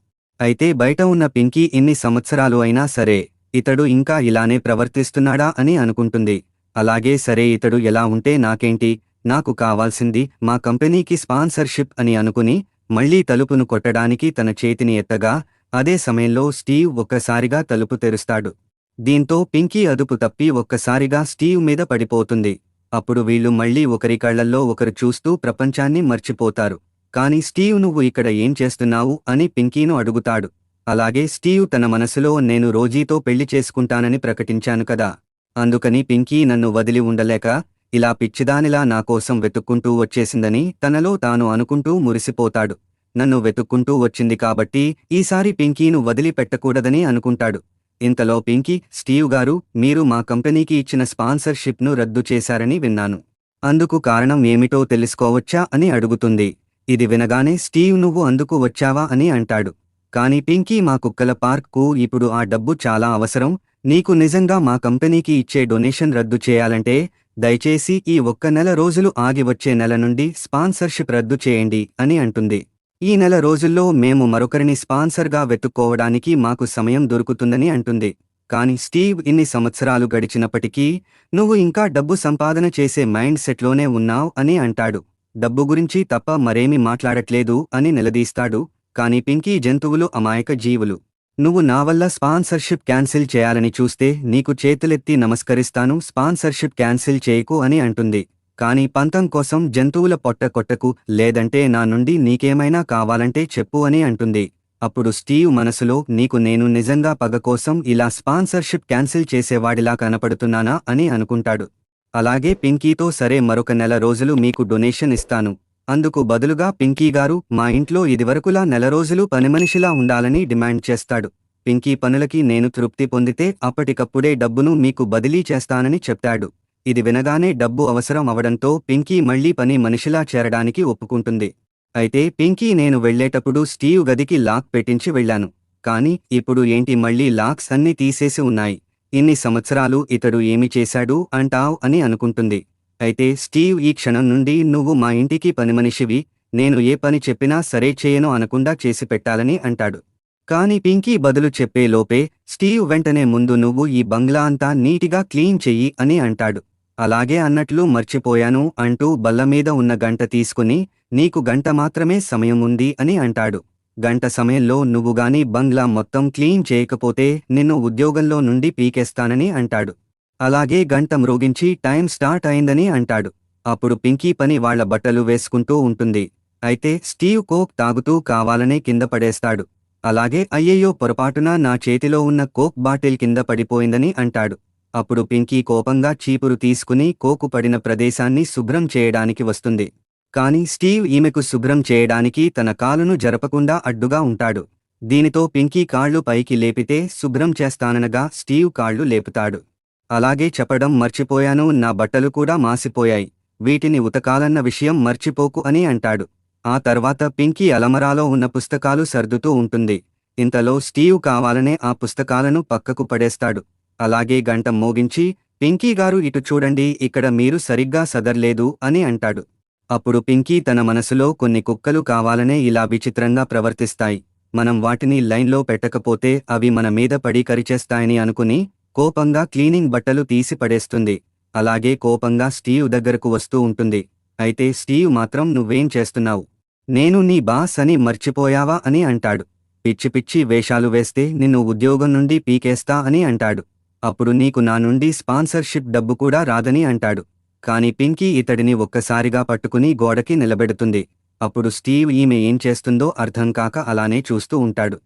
అయితే బయట ఉన్న పింకీ ఇన్ని సంవత్సరాలు అయినా సరే ఇతడు ఇంకా ఇలానే ప్రవర్తిస్తున్నాడా అని అనుకుంటుంది. అలాగే సరే ఇతడు ఎలా ఉంటే నాకేంటి, నాకు కావాల్సింది మా కంపెనీకి స్పాన్సర్షిప్ అని అనుకుని మళ్లీ తలుపును కొట్టడానికి తన చేతిని ఎత్తగా అదే సమయంలో స్టీవ్ ఒక్కసారిగా తలుపు తెరుస్తాడు. దీంతో పింకీ అదుపు తప్పి ఒక్కసారిగా స్టీవ్ మీద పడిపోతుంది. అప్పుడు వీళ్లు మళ్లీ ఒకరి కళ్లల్లో ఒకరు చూస్తూ ప్రపంచాన్ని మర్చిపోతారు. కానీ స్టీవ్ నువ్వు ఇక్కడ ఏం చేస్తున్నావు అని పింకీను అడుగుతాడు. అలాగే స్టీవ్ తన మనసులో నేను రోజీతో పెళ్లి చేసుకుంటానని ప్రకటించాను కదా, అందుకని పింకీ నన్ను వదిలి ఉండలేక ఇలా పిచ్చిదానిలా నాకోసం వెతుక్కుంటూ వచ్చేసిందని తనలో తాను అనుకుంటూ మురిసిపోతాడు. నన్ను వెతుక్కుంటూ వచ్చింది కాబట్టి ఈసారి పింకీను వదిలిపెట్టకూడదని అనుకుంటాడు. ఇంతలో పింకీ, స్టీవ్ గారు, మీరు మా కంపెనీకి ఇచ్చిన స్పాన్సర్షిప్ను రద్దు చేశారని విన్నాను. అందుకు కారణం ఏమిటో తెలుసుకోవచ్చా అని అడుగుతుంది. ఇది వినగానే స్టీవ్ నువ్వు అందుకు వచ్చావా అని అంటాడు. కానీ పింకీ, మా కుక్కల పార్క్కు ఇప్పుడు ఆ డబ్బు చాలా అవసరం. నీకు నిజంగా మా కంపెనీకి ఇచ్చే డొనేషన్ రద్దు చేయాలంటే దయచేసి ఈ ఒక్క నెల రోజులు ఆగి వచ్చే నెల నుండి స్పాన్సర్షిప్ రద్దు చేయండి అని అంటుంది. ఈ నెల రోజుల్లో మేము మరొకరిని స్పాన్సర్గా వెతుక్కోవడానికి మాకు సమయం దొరుకుతుందని అంటుంది. కాని స్టీవ్, ఇన్ని సంవత్సరాలు గడిచినప్పటికీ నువ్వు ఇంకా డబ్బు సంపాదన చేసే మైండ్ సెట్లోనే ఉన్నావ్ అని అంటాడు. డబ్బు గురించి తప్ప మరేమీ మాట్లాడట్లేదు అని నిలదీస్తాడు. కాని పింకీ, జంతువులు అమాయక జీవులు. నువ్వు నా వల్ల స్పాన్సర్షిప్ క్యాన్సిల్ చేయాలని చూస్తే నీకు చేతులెత్తి నమస్కరిస్తాను, స్పాన్సర్షిప్ క్యాన్సిల్ చేయకు అని అంటుంది. కాని పంతం కోసం జంతువుల పొట్ట కొట్టకు, లేదంటే నా నుండి నీకేమైనా కావాలంటే చెప్పు అని అంటుంది. అప్పుడు స్టీవ్ మనసులో నీకు నేను నిజంగా పగ కోసం ఇలా స్పాన్సర్షిప్ క్యాన్సిల్ చేసేవాడిలా కనపడుతున్నానా అని అనుకుంటాడు. అలాగే పింకీతో సరే, మరొక నెల రోజులు మీకు డొనేషన్ ఇస్తాను. అందుకు బదులుగా పింకీ గారు మా ఇంట్లో ఇదివరకులా నెల రోజులు పనిమనిషిలా ఉండాలని డిమాండ్ చేస్తాడు. పింకీ పనులకి నేను తృప్తి పొందితే అప్పటికప్పుడే డబ్బును మీకు బదిలీ చేస్తానని చెప్తాడు. ఇది వినగానే డబ్బు అవసరం అవడంతో పింకీ మళ్లీ పని మనిషిలా చేరడానికి ఒప్పుకుంటుంది. అయితే పింకీ, నేను వెళ్లేటప్పుడు స్టీవ్ గదికి లాక్ పెట్టించి వెళ్లాను. కాని ఇప్పుడు ఏంటి మళ్లీ లాక్స్ అన్నీ తీసేసి ఉన్నాయి. ఇన్ని సంవత్సరాలు ఇతడు ఏమి చేశాడు అంటావ్ అని అనుకుంటుంది. అయితే స్టీవ్ ఈ క్షణం నుండి నువ్వు మా ఇంటికి పనిమనిషివి, నేను ఏ పని చెప్పినా సరే చేయను అనకుండా చేసి పెట్టాలని అంటాడు. కాని పింకీ బదులు చెప్పే లోపే స్టీవ్ వెంటనే ముందు నువ్వు ఈ బంగ్లా అంతా నీటిగా క్లీన్ చెయ్యి అని అంటాడు. అలాగే అన్నట్లు మర్చిపోయాను అంటూ బల్లమీద ఉన్న గంట తీసుకుని నీకు గంట మాత్రమే సమయం ఉంది అని అంటాడు. గంట సమయంలో నువ్వుగాని బంగ్లా మొత్తం క్లీన్ చేయకపోతే నిన్ను ఉద్యోగంలో నుండి పీకేస్తానని అంటాడు. అలాగే గంట మ్రోగించి టైం స్టార్ట్ అయిందని అంటాడు. అప్పుడు పింకీ పని వాళ్ల బట్టలు వేసుకుంటూ ఉంటుంది. అయితే స్టీవ్ కోక్ తాగుతూ కావాలనే కింద పడేస్తాడు. అలాగే అయ్యయ్యో, పొరపాటున నా చేతిలో ఉన్న కోక్ బాటిల్ కింద పడిపోయిందని అంటాడు. అప్పుడు పింకీ కోపంగా చీపురు తీసుకుని కోకు పడిన ప్రదేశాన్ని శుభ్రం చేయడానికి వస్తుంది. కాని స్టీవ్ ఈమెకు శుభ్రం చేయడానికి తన కాలును జరపకుండా అడ్డుగా ఉంటాడు. దీనితో పింకీ కాళ్లు పైకి లేపితే శుభ్రం చేస్తాననగా స్టీవ్ కాళ్లు లేపుతాడు. అలాగే చెప్పడం మర్చిపోయాను, నా బట్టలు కూడా మాసిపోయాయి, వీటిని ఉతకాలన్న విషయం మర్చిపోకు అని అంటాడు. ఆ తర్వాత పింకీ అలమరాలో ఉన్న పుస్తకాలు సర్దుతూ ఉంటుంది. ఇంతలో స్టీవ్ కావాలనే ఆ పుస్తకాలను పక్కకు పడేస్తాడు. అలాగే గంట మోగించి, పింకీ గారు ఇటు చూడండి, ఇక్కడ మీరు సరిగ్గా సదర్లేదు అని అంటాడు. అప్పుడు పింకీ తన మనసులో కొన్ని కుక్కలు కావాలనే ఇలా విచిత్రంగా ప్రవర్తిస్తాయి, మనం వాటిని లైన్లో పెట్టకపోతే అవి మన మీద పడి కరిచేస్తాయని అనుకుని కోపంగా క్లీనింగ్ బట్టలు తీసి పడేస్తుంది. అలాగే కోపంగా స్టీవ్ దగ్గరకు వస్తూ ఉంటుంది. అయితే స్టీవ్ మాత్రం నువ్వేం చేస్తున్నావు, నేను నీ బాస్ అని మర్చిపోయావా అని అంటాడు. పిచ్చి పిచ్చి వేషాలు వేస్తే నిన్ను ఉద్యోగం నుండి పీకేస్తా అని అంటాడు. అప్పుడు నీకు నా నుండి స్పాన్సర్షిప్ డబ్బు కూడా రాదని అంటాడు. కాని పింకీ ఇతడిని ఒక్కసారిగా పట్టుకుని గోడకి నిలబెడుతుంది. అప్పుడు స్టీవ్ ఈమె ఏం చేస్తుందో అర్థం కాక అలానే చూస్తూ ఉంటాడు.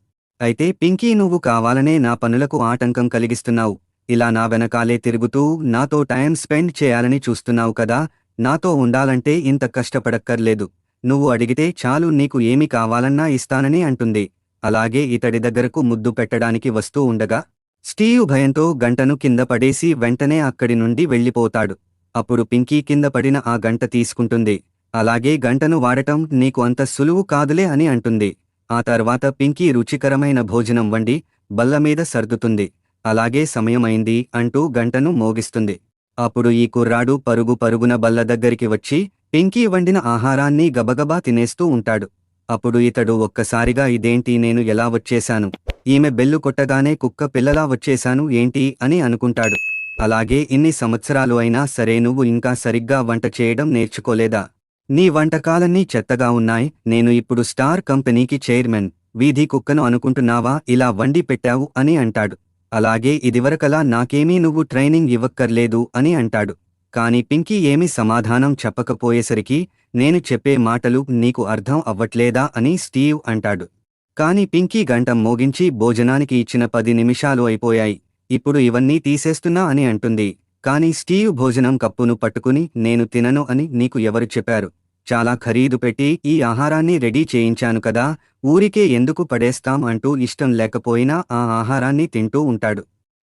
అయితే పింకీ, నువ్వు కావాలనే నా పనులకు ఆటంకం కలిగిస్తున్నావు, ఇలా నా వెనకాలే తిరుగుతూ నాతో టైం స్పెండ్ చేయాలని చూస్తున్నావు కదా, నాతో ఉండాలంటే ఇంత కష్టపడక్కర్లేదు, నువ్వు అడిగితే చాలు, నీకు ఏమి కావాలన్నా ఇస్తానని అంటుంది. అలాగే ఇతడి దగ్గరకు ముద్దు పెట్టడానికి వస్తూ ఉండగా స్టీవ్ భయంతో గంటను కింద పడేసి వెంటనే అక్కడి నుండి వెళ్ళిపోతాడు. అప్పుడు పింకీ కింద పడిన ఆ గంట తీసుకుంటుంది. అలాగే గంటను వాడటం నీకు అంత సులువు కాదులే అని అంటుంది. ఆ తర్వాత పింకీ రుచికరమైన భోజనం వండి బల్లమీద సర్దుతుంది. అలాగే సమయమైంది అంటూ గంటను మోగిస్తుంది. అప్పుడు ఈ కుర్రాడు పరుగు పరుగున బల్ల దగ్గరికి వచ్చి పింకీ వండిన ఆహారాన్ని గబగబా తినేస్తూ ఉంటాడు. అప్పుడు ఇతడు ఒక్కసారిగా ఇదేంటి, నేను ఎలా వచ్చేశాను, ఈమె బెల్లు కొట్టగానే కుక్క పిల్లలా వచ్చేశాను ఏంటి అని అనుకుంటాడు. అలాగే ఇన్ని సంవత్సరాలు అయినా సరే నువ్వు ఇంకా సరిగ్గా వంట చేయడం నేర్చుకోలేదా, నీ వంటకాలన్నీ చెత్తగా ఉన్నాయి, నేను ఇప్పుడు స్టార్ కంపెనీకి చైర్మన్, వీధి కుక్కను అనుకుంటున్నావా ఇలా వండి పెట్టావు అని అంటాడు. అలాగే ఇదివరకలా నాకేమీ నువ్వు ట్రైనింగ్ ఇవ్వక్కర్లేదు అని అంటాడు. కాని పింకీ ఏమీ సమాధానం చెప్పకపోయేసరికి నేను చెప్పే మాటలు నీకు అర్థం అవ్వట్లేదా అని స్టీవ్ అంటాడు. కాని పింకీ గంట మోగించి భోజనానికి ఇచ్చిన 10 నిమిషాలు అయిపోయాయి, ఇప్పుడు ఇవన్నీ తీసేస్తున్నా అని అంటుంది. కాని స్టీవ్ భోజనం కప్పును పట్టుకుని నేను తినను అని నీకు ఎవరు చెప్పారు? చాలా ఖరీదు పెట్టి ఈ ఆహారాన్ని రెడీ చేయించాను కదా, ఊరికే ఎందుకు పడేస్తాం అంటూ ఇష్టం లేకపోయినా ఆ ఆహారాన్ని తింటూ ఉంటాడు.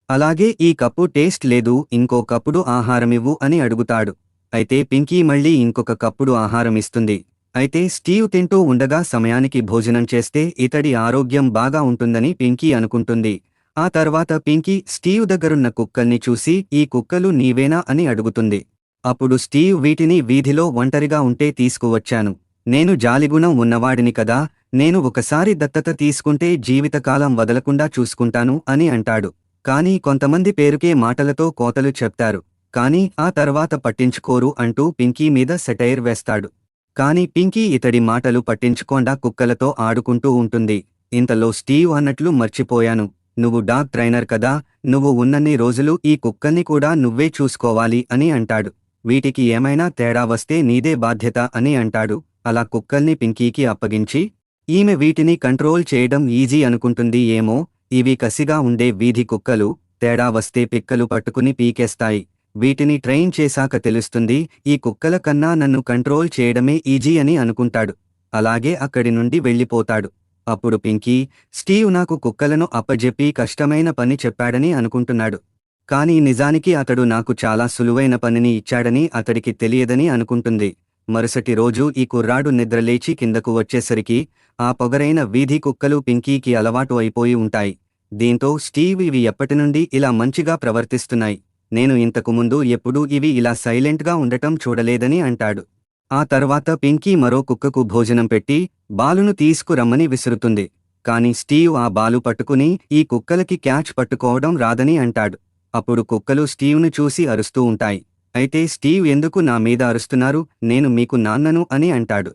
అలాగే ఈ కప్పు టేస్ట్ లేదు, ఇంకో కప్పుడు ఆహారమివ్వు అని అడుగుతాడు. అయితే పింకీ మళ్ళీ ఇంకొక కప్పుడు ఆహారమిస్తుంది. అయితే స్టీవ్ తింటూ ఉండగా సమయానికి భోజనం చేస్తే ఇతడి ఆరోగ్యం బాగా ఉంటుందని పింకీ అనుకుంటుంది. ఆ తర్వాత పింకీ స్టీవ్ దగ్గరున్న కుక్కల్ని చూసి ఈ కుక్కలు నీవేనా అని అడుగుతుంది. అప్పుడు స్టీవ్ వీటిని వీధిలో ఒంటరిగా ఉంటే తీసుకువచ్చాను. నేను జాలిగుణం ఉన్నవాడిని కదా, నేను ఒకసారి దత్తత తీసుకుంటే జీవితకాలం వదలకుండా చూసుకుంటాను అని అంటాడు. కానీ కొంతమంది పేరుకే మాటలతో కోతలు చెప్తారు, కానీ ఆ తర్వాత పట్టించుకోరు అంటూ పింకీ మీద సెటైర్ వేస్తాడు. కాని పింకీ ఇతడి మాటలు పట్టించుకోండా కుక్కలతో ఆడుకుంటూ ఉంటుంది. ఇంతలో స్టీవ్ అన్నట్లు మర్చిపోయాను, నువ్వు డాగ్ ట్రైనర్ కదా, నువ్వు ఉన్నన్ని రోజులు ఈ కుక్కల్ని కూడా నువ్వే చూసుకోవాలి అని అంటాడు. వీటికి ఏమైనా తేడా వస్తే నీదే బాధ్యత అని అంటాడు. అలా కుక్కల్ని పింకీకి అప్పగించి ఈమె వీటిని కంట్రోల్ చేయడం ఈజీ అనుకుంటుంది ఏమో, ఇవి కసిగా ఉండే వీధి కుక్కలు, తేడా వస్తే పిక్కలు పట్టుకుని పీకేస్తాయి. వీటిని ట్రైన్ చేశాక తెలుస్తుంది ఈ కుక్కల కన్నా నన్ను కంట్రోల్ చేయడమే ఈజీ అని అనుకుంటాడు. అలాగే అక్కడి నుండి వెళ్ళిపోతాడు. అప్పుడు పింకీ స్టీవ్ నాకు కుక్కలను అప్పజెప్పి కష్టమైన పని చెప్పాడని అనుకుంటున్నాడు. కానీ నిజానికి అతడు నాకు చాలా సులువైన పనిని ఇచ్చాడని అతడికి తెలియదని అనుకుంటుంది. మరుసటి రోజు ఈ కుర్రాడు నిద్రలేచి కిందకు వచ్చేసరికి ఆ పొగరైన వీధి కుక్కలు పింకీకి అలవాటు అయిపోయి ఉంటాయి. దీంతో స్టీవ్ ఇవి ఎప్పటినుండి ఇలా మంచిగా ప్రవర్తిస్తున్నాయి, నేను ఇంతకుముందు ఎప్పుడూ ఇవి ఇలా సైలెంట్గా ఉండటం చూడలేదని అంటాడు. ఆ తర్వాత పింకీ మరో కుక్కకు భోజనం పెట్టి బాలును తీసుకురమ్మని విసురుతుంది. కాని స్టీవ్ ఆ బాలు పట్టుకుని ఈ కుక్కలకి క్యాచ్ పట్టుకోవడం రాదని అంటాడు. అప్పుడు కుక్కలు స్టీవ్ను చూసి అరుస్తూ ఉంటాయి. అయితే స్టీవ్ ఎందుకు నా మీద అరుస్తున్నారు, నేను మీకు నాన్నను అని అంటాడు.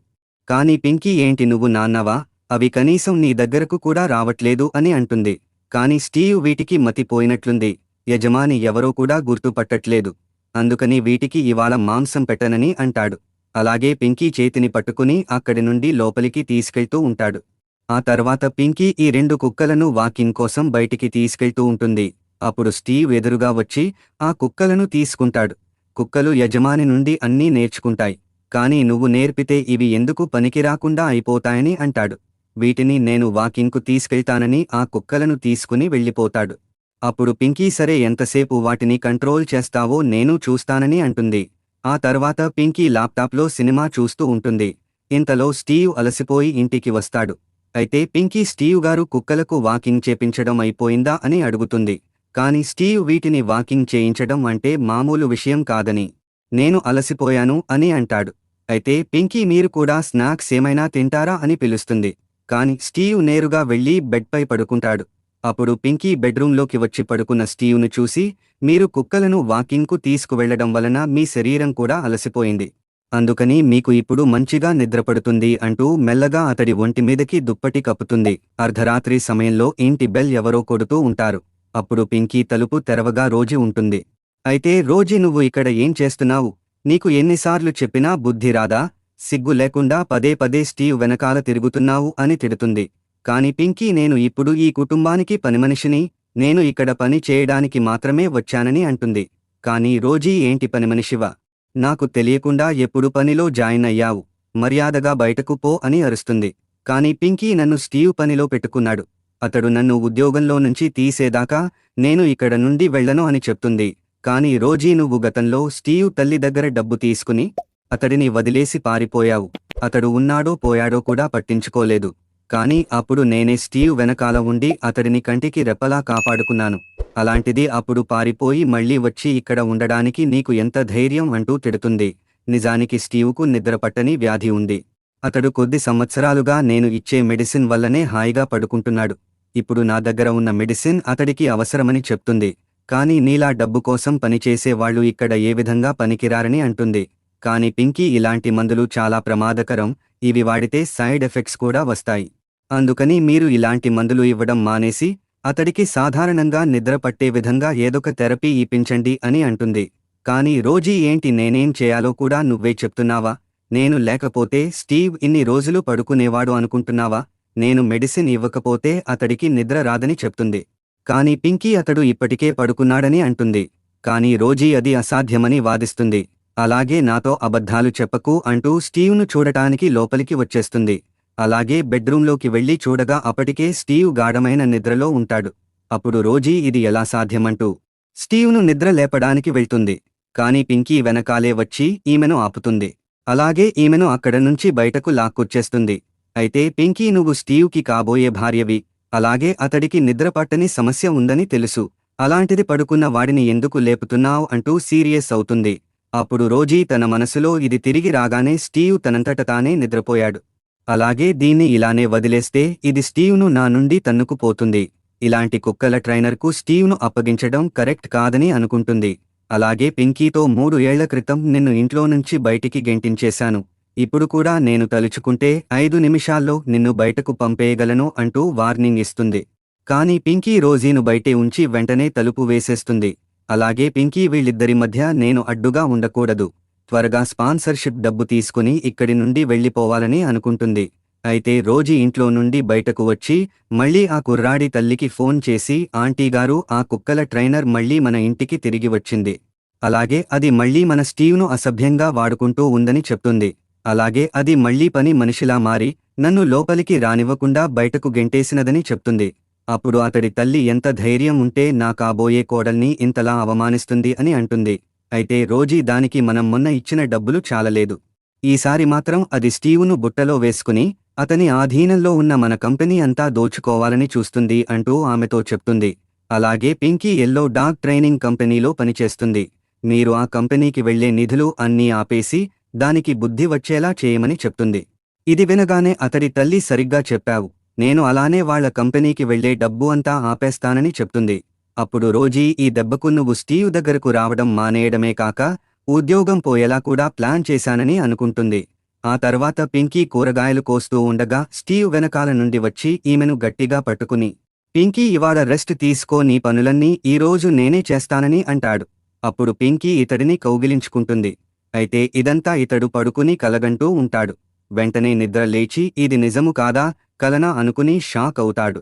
కాని పింకీ ఏంటి నువ్వు నాన్నవా, అవి కనీసం నీ దగ్గరకు కూడా రావట్లేదు అని అంటుంది. కాని స్టీవ్ వీటికి మతిపోయినట్లుంది, యజమాని ఎవరో కూడా గుర్తుపట్టట్లేదు, అందుకని వీటికి ఇవాళ మాంసం పెట్టనని అంటాడు. అలాగే పింకీ చేతిని పట్టుకుని అక్కడి నుండి లోపలికి తీసుకెళ్తూ ఉంటాడు. ఆ తర్వాత పింకీ ఈ 2 కుక్కలను వాకింగ్ కోసం బయటికి తీసుకెళ్తూ ఉంటుంది. అప్పుడు స్టీవ్ ఎదురుగా వచ్చి ఆ కుక్కలను తీసుకుంటాడు. కుక్కలు యజమాని నుండి అన్నీ నేర్చుకుంటాయి, కానీ నువ్వు నేర్పితే ఇవి ఎందుకు పనికిరాకుండా అయిపోతాయని అంటాడు. వీటిని నేను వాకింగ్కు తీసుకెళ్తానని ఆ కుక్కలను తీసుకుని వెళ్ళిపోతాడు. అప్పుడు పింకీ సరే ఎంతసేపు వాటిని కంట్రోల్ చేస్తావో నేను చూస్తానని అంటుంది. ఆ తర్వాత పింకీ ల్యాప్టాప్లో సినిమా చూస్తూ ఉంటుంది. ఇంతలో స్టీవ్ అలసిపోయి ఇంటికి వస్తాడు. అయితే పింకీ స్టీవ్ గారు కుక్కలకు వాకింగ్ చేపించడం అయిపోయిందా అని అడుగుతుంది. కాని స్టీవ్ వీటిని వాకింగ్ చేయించడం అంటే మామూలు విషయం కాదని, నేను అలసిపోయాను అని అంటాడు. అయితే పింకీ మీరు కూడా స్నాక్స్ ఏమైనా తింటారా అని పిలుస్తుంది. కాని స్టీవ్ నేరుగా వెళ్లి బెడ్పై పడుకుంటాడు. అప్పుడు పింకీ బెడ్రూంలోకి వచ్చి పడుకున్న స్టీవ్ను చూసి మీరు కుక్కలను వాకింగ్కు తీసుకువెళ్లడం వలన మీ శరీరం కూడా అలసిపోయింది, అందుకని మీకు ఇప్పుడు మంచిగా నిద్రపడుతుంది అంటూ మెల్లగా అతడి ఒంటిమీదకి దుప్పటి కప్పుతుంది. అర్ధరాత్రి సమయంలో ఇంటి బెల్ ఎవరో కొడుతూ ఉంటారు. అప్పుడు పింకీ తలుపు తెరవగా రోజీ ఉంటుంది. అయితే రోజీ నువ్వు ఇక్కడ ఏం చేస్తున్నావు, నీకు ఎన్నిసార్లు చెప్పినా బుద్ధి రాదా, సిగ్గు లేకుండా పదే పదే స్టీవ్ వెనకాల తిరుగుతున్నావు అని తిడుతుంది. కాని పింకీ నేను ఇప్పుడు ఈ కుటుంబానికి పనిమనిషిని, నేను ఇక్కడ పని చేయడానికి మాత్రమే వచ్చానని అంటుంది. కాని రోజీ ఏంటి పనిమనిషివా, నాకు తెలియకుండా ఎప్పుడు పనిలో జాయిన్ అయ్యావు, మర్యాదగా బయటకు పో అని అరుస్తుంది. కాని పింకీ నన్ను స్టీవ్ పనిలో పెట్టుకున్నాడు, అతడు నన్ను ఉద్యోగంలో నుంచి తీసేదాకా నేను ఇక్కడ నుండి వెళ్లను అని చెప్తుంది. కాని రోజీ నువ్వు గతంలో స్టీవ్ తల్లి దగ్గర డబ్బు తీసుకుని అతడిని వదిలేసి పారిపోయావు, అతడు ఉన్నాడో పోయాడో కూడా పట్టించుకోలేదు. కాని అప్పుడు నేనే స్టీవ్ వెనకాల ఉండి అతడిని కంటికి రెప్పలా కాపాడుకున్నాను, అలాంటిది అప్పుడు పారిపోయి మళ్లీ వచ్చి ఇక్కడ ఉండడానికి నీకు ఎంత ధైర్యం అంటూ తిడుతుంది. నిజానికి స్టీవ్కు నిద్రపట్టని వ్యాధి ఉంది. అతడు కొద్ది సంవత్సరాలుగా నేను ఇచ్చే మెడిసిన్ వల్లనే హాయిగా పడుకుంటున్నాడు. ఇప్పుడు నా దగ్గర ఉన్న మెడిసిన్ అతడికి అవసరమని చెప్తుంది. కాని నీలా డబ్బు కోసం పనిచేసే వాళ్ళు ఇక్కడ ఏ విధంగా పనికిరారని అంటుంది. కాని పింకీ ఇలాంటి మందులు చాలా ప్రమాదకరం, ఇవి వాడితే సైడ్ ఎఫెక్ట్స్ కూడా వస్తాయి, అందుకని మీరు ఇలాంటి మందులు ఇవ్వడం మానేసి అతడికి సాధారణంగా నిద్ర పట్టే విధంగా ఏదొక థెరపీ ఇప్పించండి అని అంటుంది. కానీ రోజీ ఏంటి నేనేం చేయాలో కూడా నువ్వే చెప్తున్నావా? నేను లేకపోతే స్టీవ్ ఇన్ని రోజులు పడుకునేవాడు అనుకుంటున్నావా? నేను మెడిసిన్ ఇవ్వకపోతే అతడికి నిద్ర రాదని చెప్తుంది. కానీ పింకీ అతడు ఇప్పటికే పడుకున్నాడని అంటుంది. కానీ రోజీ అది అసాధ్యమని వాదిస్తుంది. అలాగే నాతో అబద్ధాలు చెప్పకు అంటూ స్టీవ్ను చూడటానికి లోపలికి వచ్చేస్తుంది. అలాగే బెడ్రూంలోకి వెళ్లి చూడగా అప్పటికే స్టీవ్ గాఢమైన నిద్రలో ఉంటాడు. అప్పుడు రోజీ ఇది ఎలా సాధ్యమంటూ స్టీవ్ను నిద్ర లేపడానికి వెళ్తుంది. కాని పింకీ వెనకాలే వచ్చి ఈమెను ఆపుతుంది. అలాగే ఈమెను అక్కడ నుంచి బయటకు లాక్కొచ్చేస్తుంది. అయితే పింకీ నువ్వు స్టీవ్కి కాబోయే భార్యవి. అలాగే అతడికి నిద్రపట్టని సమస్య ఉందని తెలుసు. అలాంటిది పడుకున్న వాడిని ఎందుకు లేపుతున్నావ్ అంటూ సీరియస్ అవుతుంది. అప్పుడు రోజీ తన మనసులో ఇది తిరిగి రాగానే స్టీవ్ తనంతట తానే నిద్రపోయాడు. అలాగే దీన్ని ఇలానే వదిలేస్తే ఇది స్టీవ్ను నా నుండి తన్నుకుపోతుంది. ఇలాంటి కుక్కల ట్రైనర్కు స్టీవ్ను అప్పగించడం కరెక్ట్ కాదని అనుకుంటుంది. అలాగే పింకీతో 3 ఏళ్ల క్రితం నిన్ను ఇంట్లో నుంచి బయటికి గెంటించేశాను. ఇప్పుడు కూడా నేను తలుచుకుంటే 5 నిమిషాల్లో నిన్ను బయటకు పంపేయగలను అంటూ వార్నింగ్ ఇస్తుంది. కానీ పింకీ రోజీను బయటే ఉంచి వెంటనే తలుపు వేసేస్తుంది. అలాగే పింకీ వీళ్ళిద్దరి మధ్య నేను అడ్డుగా ఉండకూడదు. త్వరగా స్పాన్సర్షిప్ డబ్బు తీసుకుని ఇక్కడి నుండి వెళ్ళిపోవాలని అనుకుంటుంది. అయితే రోజీ ఇంట్లో నుండి బయటకు వచ్చి మళ్లీ ఆ కుర్రాడి తల్లికి ఫోన్ చేసి ఆంటీగారు ఆ కుక్కల ట్రైనర్ మళ్లీ మన ఇంటికి తిరిగి వచ్చింది. అలాగే అది మళ్లీ మన స్టీవ్ను అసభ్యంగా వాడుకుంటూ ఉందని చెప్తుంది. అలాగే అది మళ్లీ పని మనిషిలా మారి నన్ను లోపలికి రానివ్వకుండా బయటకు గెంటేసినదని చెప్తుంది. అప్పుడు అతడి తల్లి ఎంత ధైర్యం ఉంటే నా కాబోయే కోడల్ని ఇంతలా అవమానిస్తుంది అని అంటుంది. అయితే రోజీ దానికి మనం మొన్న ఇచ్చిన డబ్బులు చాలలేదు. ఈసారి మాత్రం అది స్టీవ్ను బుట్టలో వేసుకుని అతని ఆధీనంలో ఉన్న మన కంపెనీ అంతా దోచుకోవాలని చూస్తుంది అంటూ ఆమెతో చెప్తుంది. అలాగే పింకీ ఎల్లో డాగ్ ట్రైనింగ్ కంపెనీలో పనిచేస్తుంది. మీరు ఆ కంపెనీకి వెళ్లే నిధులు అన్నీ ఆపేసి దానికి బుద్ధి వచ్చేలా చేయమని చెప్తుంది. ఇది వినగానే అతడి తల్లి సరిగ్గా చెప్పావు, నేను అలానే వాళ్ల కంపెనీకి వెళ్లే డబ్బు అంతా ఆపేస్తానని చెప్తుంది. అప్పుడు రోజీ ఈ దెబ్బకు నువ్వు స్టీవ్ దగ్గరకు రావడం మానేయడమే కాక ఉద్యోగం పోయేలా కూడా ప్లాన్ చేశానని అనుకుంటుంది. ఆ తర్వాత పింకీ కూరగాయలు కోస్తూ ఉండగా స్టీవ్ వెనకాల నుండి వచ్చి ఈమెను గట్టిగా పట్టుకుని పింకీ ఇవాళ రెస్ట్ తీసుకో, నీ పనులన్నీ ఈరోజు నేనే చేస్తానని అంటాడు. అప్పుడు పింకీ ఇతడిని కౌగిలించుకుంటుంది. అయితే ఇదంతా ఇతడు పడుకుని కలగంటూ ఉంటాడు. వెంటనే నిద్ర లేచి ఇది నిజము కాదా కలనా అనుకుని షాక్ అవుతాడు.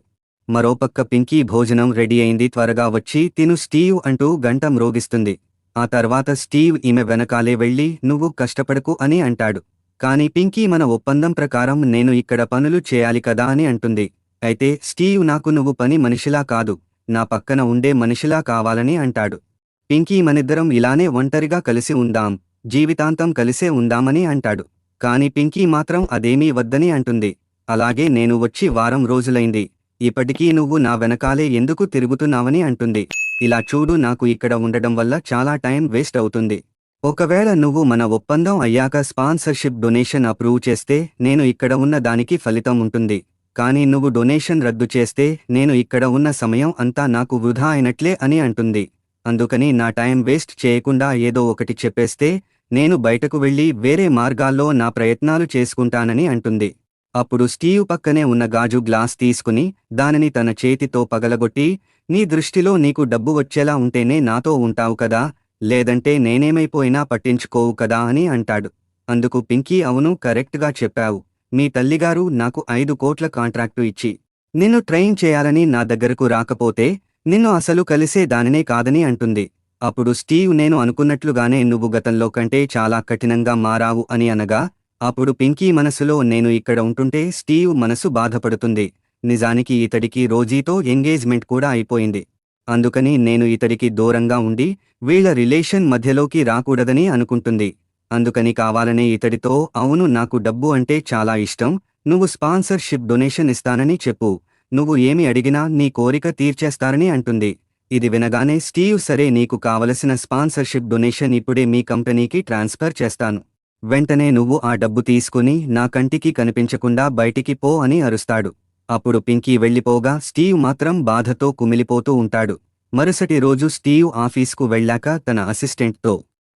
మరోపక్క పింకీ భోజనం రెడీ అయింది, త్వరగా వచ్చి తిను స్టీవ్ అంటూ గంట మ్రోగిస్తుంది. ఆ తర్వాత స్టీవ్ ఈమె వెనకాలే వెళ్లి నువ్వు కష్టపడకు అని అంటాడు. కాని పింకీ మన ఒప్పందం ప్రకారం నేను ఇక్కడ పనులు చేయాలి కదా అని అంటుంది. అయితే స్టీవ్ నాకు నువ్వు పని మనిషిలా కాదు, నా పక్కన ఉండే మనిషిలా కావాలని అంటాడు. పింకీ మనిద్దరం ఇలానే ఒంటరిగా కలిసి ఉందాం, జీవితాంతం కలిసే ఉందామని అంటాడు. కాని పింకీ మాత్రం అదేమీ వద్దని అంటుంది. అలాగే నేను వచ్చి వారం రోజులైంది, ఇప్పటికీ నువ్వు నా వెనకాలే ఎందుకు తిరుగుతున్నావని అంటుంది. ఇలా చూడు, నాకు ఇక్కడ ఉండడం వల్ల చాలా టైం వేస్ట్ అవుతుంది. ఒకవేళ నువ్వు మన ఒప్పందం అయ్యాక స్పాన్సర్షిప్ డొనేషన్ అప్రూవ్ చేస్తే నేను ఇక్కడ ఉన్న దానికి ఫలితం ఉంటుంది. కానీ నువ్వు డొనేషన్ రద్దు చేస్తే నేను ఇక్కడ ఉన్న సమయం అంతా నాకు వృధా అయినట్లే అని అంటుంది. అందుకని నా టైం వేస్ట్ చేయకుండా ఏదో ఒకటి చెప్పేస్తే నేను బయటకు వెళ్లి వేరే మార్గాల్లో నా ప్రయత్నాలు చేసుకుంటానని అంటుంది. అప్పుడు స్టీవ్ పక్కనే ఉన్న గాజు గ్లాస్ తీసుకుని దానిని తన చేతితో పగలగొట్టి, నీ దృష్టిలో నీకు డబ్బు వచ్చేలా ఉంటేనే నాతో ఉంటావు కదా, లేదంటే నేనేమైపోయినా పట్టించుకోవు కదా అని అంటాడు. అందుకు పింకీ అవును, కరెక్ట్గా చెప్పావు. మీ తల్లిగారు నాకు 5 కోట్ల కాంట్రాక్టు ఇచ్చి నిన్ను ట్రైన్ చేయాలని నా దగ్గరకు రాకపోతే నిన్ను అసలు కలిసే దానినే కాదని అంటుంది. అప్పుడు స్టీవ్ నేను అనుకున్నట్లుగానే నువ్వు గతంలో కంటే చాలా కఠినంగా మారావు అని అనగా అప్పుడు పింకీ మనసులో నేను ఇక్కడ ఉంటుంటే స్టీవ్ మనసు బాధపడుతుంది. నిజానికి ఇతడికి రోజీతో ఎంగేజ్మెంట్ కూడా అయిపోయింది. అందుకని నేను ఇతడికి దూరంగా ఉండి వీళ్ల రిలేషన్ మధ్యలోకి రాకూడదని అనుకుంటుంది. అందుకని కావాలనే ఇతడితో అవును, నాకు డబ్బు అంటే చాలా ఇష్టం, నువ్వు స్పాన్సర్షిప్ డొనేషన్ ఇస్తానని చెప్పు, నువ్వు ఏమి అడిగినా నీ కోరిక తీర్చేస్తారని అంటుంది. ఇది వినగానే స్టీవ్ సరే, నీకు కావలసిన స్పాన్సర్షిప్ డొనేషన్ ఇప్పుడే మీ కంపెనీకి ట్రాన్స్ఫర్ చేస్తాను, వెంటనే నువ్వు ఆ డబ్బు తీసుకుని నా కంటికి కనిపించకుండా బయటికి పో అని అరుస్తాడు. అప్పుడు పింకీ వెళ్లిపోగా స్టీవ్ మాత్రం బాధతో కుమిలిపోతూ ఉంటాడు. మరుసటి రోజు స్టీవ్ ఆఫీస్కు వెళ్ళాక తన అసిస్టెంట్తో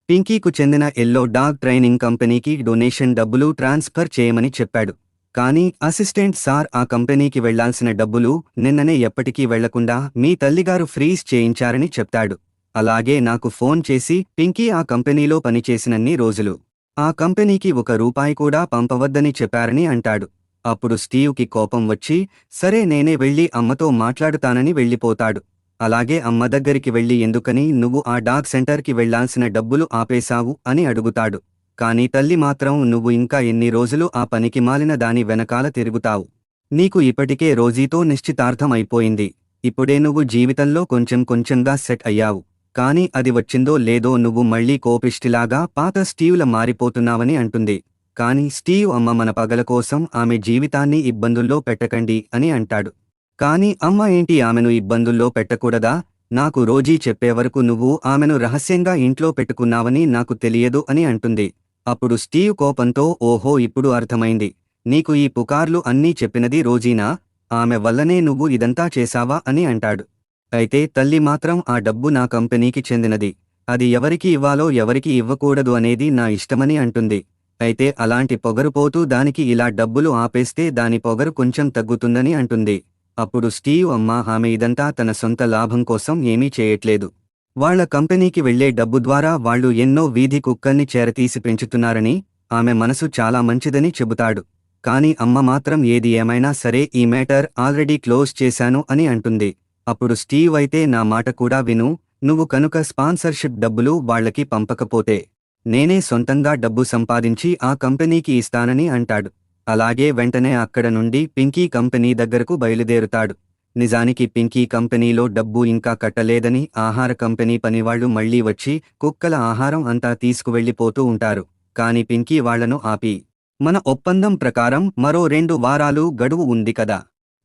పింకీకు చెందిన ఎల్లో డాగ్ ట్రైనింగ్ కంపెనీకి డొనేషన్ డబ్బులు ట్రాన్స్ఫర్ చేయమని చెప్పాడు. కానీ అసిస్టెంట్ సార్, ఆ కంపెనీకి వెళ్లాల్సిన డబ్బులు నిన్ననే ఎప్పటికీ వెళ్లకుండా మీ తల్లిగారు ఫ్రీజ్ చేయించారని చెప్తాడు. అలాగే నాకు ఫోన్ చేసి పింకీ ఆ కంపెనీలో పనిచేసినన్ని రోజులు ఆ కంపెనీకి ₹1 కూడా పంపవద్దని చెప్పారని అంటాడు. అప్పుడు స్టీవ్కి కోపం వచ్చి సరే నేనే వెళ్ళి అమ్మతో మాట్లాడుతానని వెళ్ళిపోతాడు. అలాగే అమ్మ దగ్గరికి వెళ్ళి ఎందుకని నువ్వు ఆ డాగ్ సెంటర్కి వెళ్లాల్సిన డబ్బులు ఆపేశావు అని అడుగుతాడు. కానీ తల్లి మాత్రం నువ్వు ఇంకా ఎన్ని రోజులు ఆ పనికి మాలిన దాని వెనకాల తిరుగుతావు. నీకు ఇప్పటికే రోజీతో నిశ్చితార్థం అయిపోయింది. ఇప్పుడే నువ్వు జీవితంలో కొంచెం కొంచెంగా సెట్ అయ్యావు. కానీ అది వచ్చిందో లేదో నువ్వు మళ్లీ కోపిష్టిలాగా పాత స్టీవ్ల మారిపోతున్నావని అంటుంది. కానీ స్టీవ్ అమ్మ మన పగల కోసం ఆమె జీవితాన్ని ఇబ్బందుల్లో పెట్టకండి అని అంటాడు. కానీ అమ్మ ఏంటి ఆమెను ఇబ్బందుల్లో పెట్టకూడదా? నాకు రోజీ చెప్పేవరకు నువ్వు ఆమెను రహస్యంగా ఇంట్లో పెట్టుకున్నావని నాకు తెలియదు అని అంటుంది. అప్పుడు స్టీవ్ కోపంతో ఓహో ఇప్పుడు అర్థమైంది. నీకు ఈ పుకార్లు అన్నీ చెప్పినది రోజీనా? ఆమె వల్లనే నువ్వు ఇదంతా చేశావా అని అంటాడు. అయితే తల్లి మాత్రం ఆ డబ్బు నా కంపెనీకి చెందినది. అది ఎవరికి ఇవ్వాలో ఎవరికి ఇవ్వకూడదు అనేది నా ఇష్టమని అంటుంది. అయితే అలాంటి పొగరుపోతూ దానికి ఇలా డబ్బులు ఆపేస్తే దాని పొగరు కొంచెం తగ్గుతుందని అంటుంది. అప్పుడు స్టీవ్ అమ్మ ఆమె ఇదంతా తన సొంత లాభం కోసం ఏమీ చేయట్లేదు. వాళ్ల కంపెనీకి వెళ్లే డబ్బు ద్వారా వాళ్లు ఎన్నో వీధి కుక్కల్ని చేరతీసి పెంచుతున్నారని, ఆమె మనసు చాలా మంచిదని చెబుతాడు. కాని అమ్మ మాత్రం ఏది ఏమైనా సరే ఈ మేటర్ ఆల్రెడీ క్లోజ్ చేశాను అని అంటుంది. అప్పుడు స్టీవ్ అయితే నా మాట కూడా విను, నువ్వు కనుక స్పాన్సర్షిప్ డబ్బులు వాళ్లకి పంపకపోతే నేనే సొంతంగా డబ్బు సంపాదించి ఆ కంపెనీకి ఇస్తానని అంటాడు. అలాగే వెంటనే అక్కడ నుండి పింకీ కంపెనీ దగ్గరకు బయలుదేరుతాడు. నిజానికి పింకీ కంపెనీలో డబ్బు ఇంకా కట్టలేదని ఆహార కంపెనీ పనివాళ్లు మళ్లీ వచ్చి కుక్కల ఆహారం అంతా తీసుకువెళ్లిపోతూ ఉంటారు. కాని పింకీ వాళ్లను ఆపి మన ఒప్పందం ప్రకారం మరో 2 వారాలు గడువు ఉంది కదా,